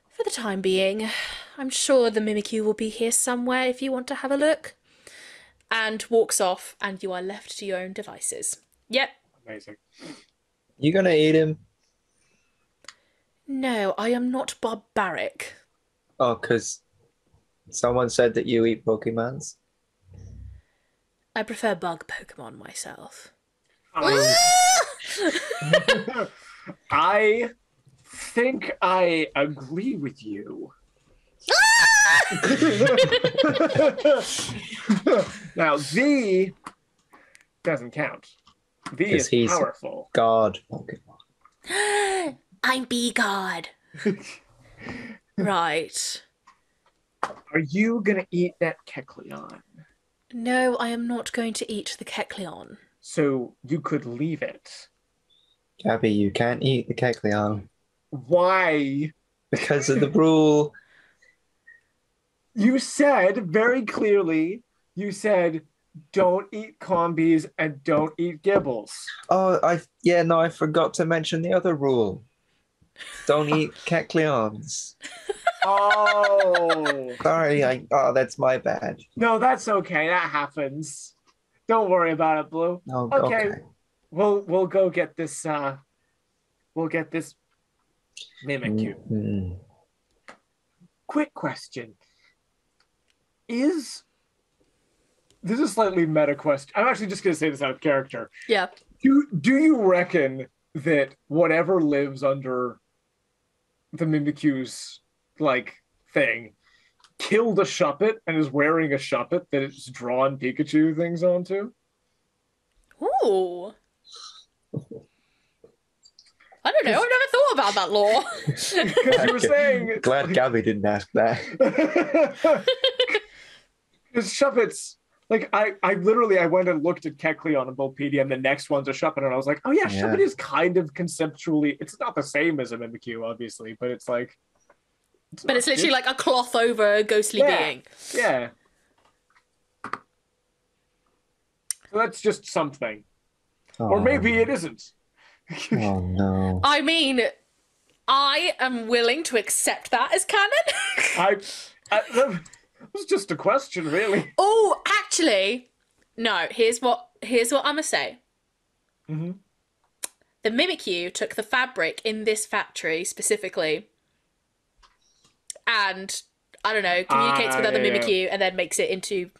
For the time being, I'm sure the Mimikyu will be here somewhere if you want to have a look. And walks off, and you are left to your own devices. Yep. Amazing. You gonna eat him? No, I am not barbaric. Oh, because someone said that you eat Pokemons? I prefer bug Pokemon myself. I think I agree with you. Now, V doesn't count. V is he's powerful. God Pokemon. I'm B-God. Right. Are you gonna eat that Kecleon? No, I am not going to eat the Kecleon. So you could leave it. Gabby, you can't eat the Kecleon. Why? Because of the rule. You said very clearly, you said, don't eat combis and don't eat Gibbles. Oh, I forgot to mention the other rule. Don't eat Kecleons. Oh. Sorry, that's my bad. No, that's okay. That happens. Don't worry about it, Blue. Oh, Okay. okay. we'll go get this. We'll get this Mimikyu. Mm. Quick question: Is this is a slightly meta question? I'm actually just going to say this out of character. Yeah. Do you reckon that whatever lives under the Mimikyu's like thing killed a Shuppet and is wearing a Shuppet that it's drawn Pikachu things onto? Ooh. I don't know. I've never thought about that lore. Because you were saying Glad Gabby didn't ask that. Because Shuppets, like I literally went and looked at Kecleon and Bulbapedia, and the next one's a Shuppet, and I was like, oh yeah, Shuppet is kind of conceptually, it's not the same as a Mimikyu, obviously, but it's like, But it's literally like a cloth over a ghostly being. Yeah. So that's just something. Or maybe it isn't. Oh no. I mean, I am willing to accept that as canon. It was just a question, really. Oh, actually, no. Here's what I'm gonna say. Mm-hmm. The Mimikyu took the fabric in this factory specifically, and I don't know, communicates with other Mimikyu and then makes it into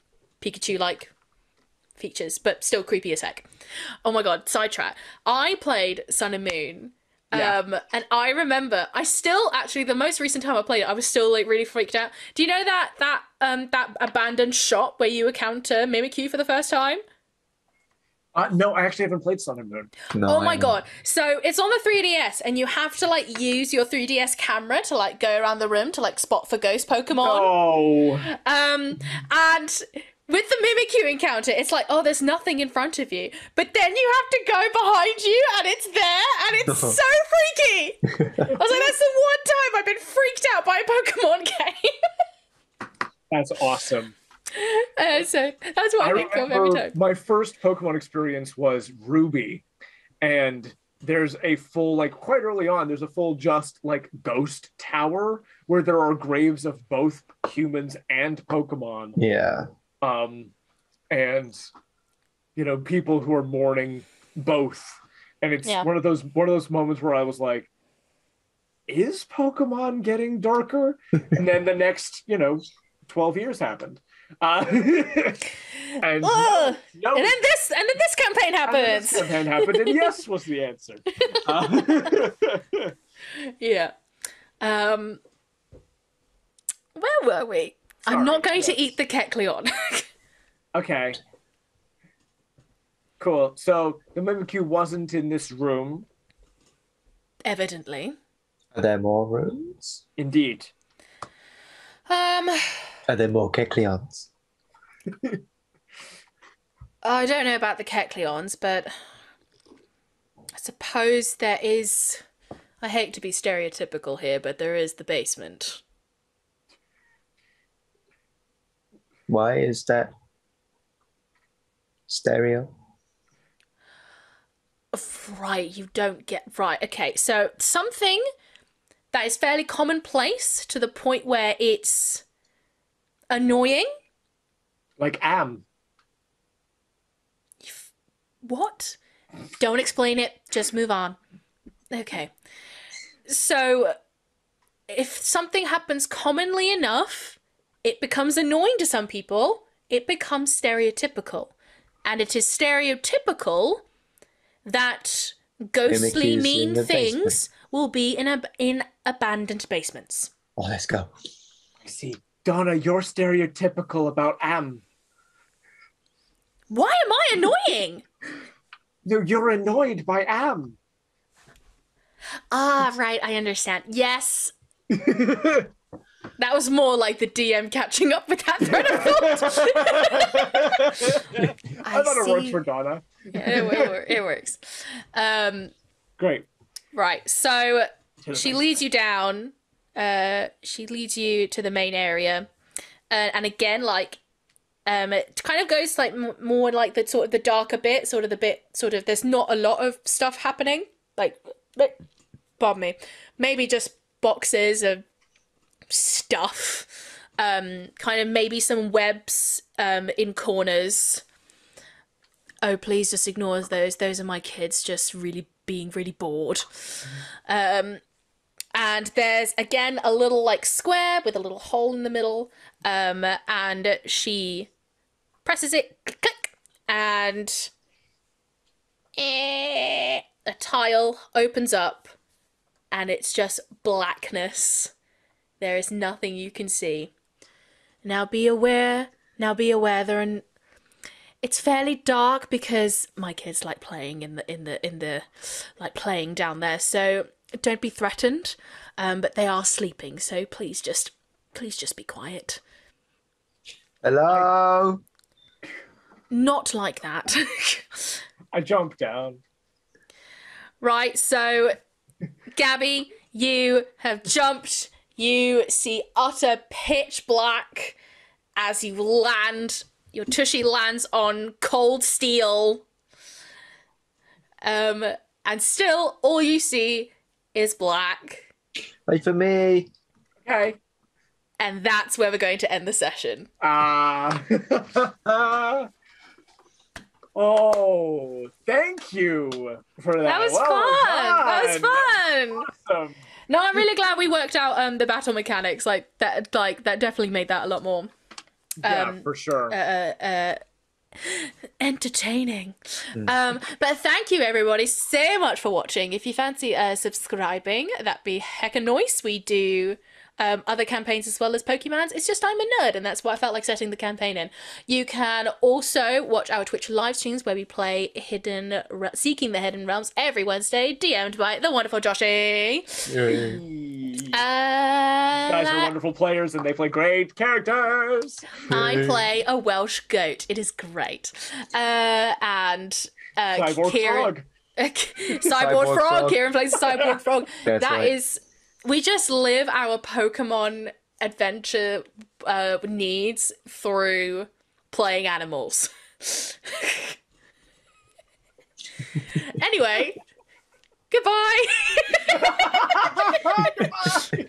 Pikachu-like features, but still creepy as heck. Oh my god, sidetrack. I played Sun and Moon. And I remember, I still actually, the most recent time I played it, I was still like really freaked out. Do you know that abandoned shop where you encounter Mimikyu for the first time? No, I actually haven't played Sun and Moon. No, Oh my god. So it's on the 3DS and you have to like use your 3DS camera to like go around the room to like spot for ghost Pokemon. Oh. And with the Mimikyu encounter, it's like, oh, there's nothing in front of you. But then you have to go behind you and it's there and it's so freaky. I was like, that's the one time I've been freaked out by a Pokemon game. That's awesome. So that's what I think of every time. My first Pokemon experience was Ruby. And there's a full, like quite early on, there's a full just like ghost tower where there are graves of both humans and Pokemon. Yeah. And you know, people who are mourning both, and it's one of those moments where I was like, is Pokemon getting darker? And then the next 12 years happened, and and then this campaign happens. And yes was the answer. Yeah. Where were we? Sorry, I'm not going to eat the Kecleon. Okay. Cool. So the Mimikyu wasn't in this room. Evidently. Are there more rooms? Indeed. Are there more Kecleons? I don't know about the Kecleons, but I suppose there is. I hate to be stereotypical here, but there is the basement. Why is that stereo? Right, you don't get... Right, okay. So something that is fairly commonplace to the point where it's annoying. Like What? Don't explain it. Just move on. Okay. So if something happens commonly enough, it becomes annoying to some people. It becomes stereotypical. And it is stereotypical that ghostly mean things will be in abandoned basements. Oh, let's go. I see. Donna, you're stereotypical about Why am I annoying? No, you're annoyed by Am. Ah, right, I understand. Yes. That was more like the DM catching up with that thread of thought. I thought it worked for Donna. Yeah, it works. Great. Right, so she leads you down. She leads you to the main area. And again, like, it kind of goes like more like the sort of the darker bit, sort of the bit, sort of, there's not a lot of stuff happening. Like, pardon me, maybe just boxes of stuff, kind of maybe some webs in corners, oh, please just ignore those. Those are my kids just really being really bored. And there's, again, a little, like, square with a little hole in the middle. And she presses it, click, and a tile opens up, and it's just blackness. There is nothing you can see. Now be aware, it's fairly dark because my kids like playing in the like playing down there, so don't be threatened. But they are sleeping, so please just be quiet. Hello. Not like that. I jump down. Right, so Gabby, you have jumped. You see utter pitch black as you land. Your tushy lands on cold steel. And still, all you see is black. Wait for me. Okay. And that's where we're going to end the session. Oh, thank you for that. That was fun. That was fun. Awesome. No, I'm really glad we worked out the battle mechanics. Like that definitely made that a lot more For sure. entertaining. But thank you everybody so much for watching. If you fancy subscribing, that'd be hecka nice. We do other campaigns as well as Pokemans. It's just I'm a nerd, and that's why I felt like setting the campaign in. You can also watch our Twitch live streams where we play Seeking the Hidden Realms every Wednesday, DM'd by the wonderful Joshy. Guys are wonderful players, and they play great characters. I play a Welsh goat. It is great. And Cyborg Kieran, frog. Cyborg frog. Kieran plays a cyborg frog. That's That right. is. We just live our Pokemon adventure needs through playing animals. Anyway, goodbye. Goodbye.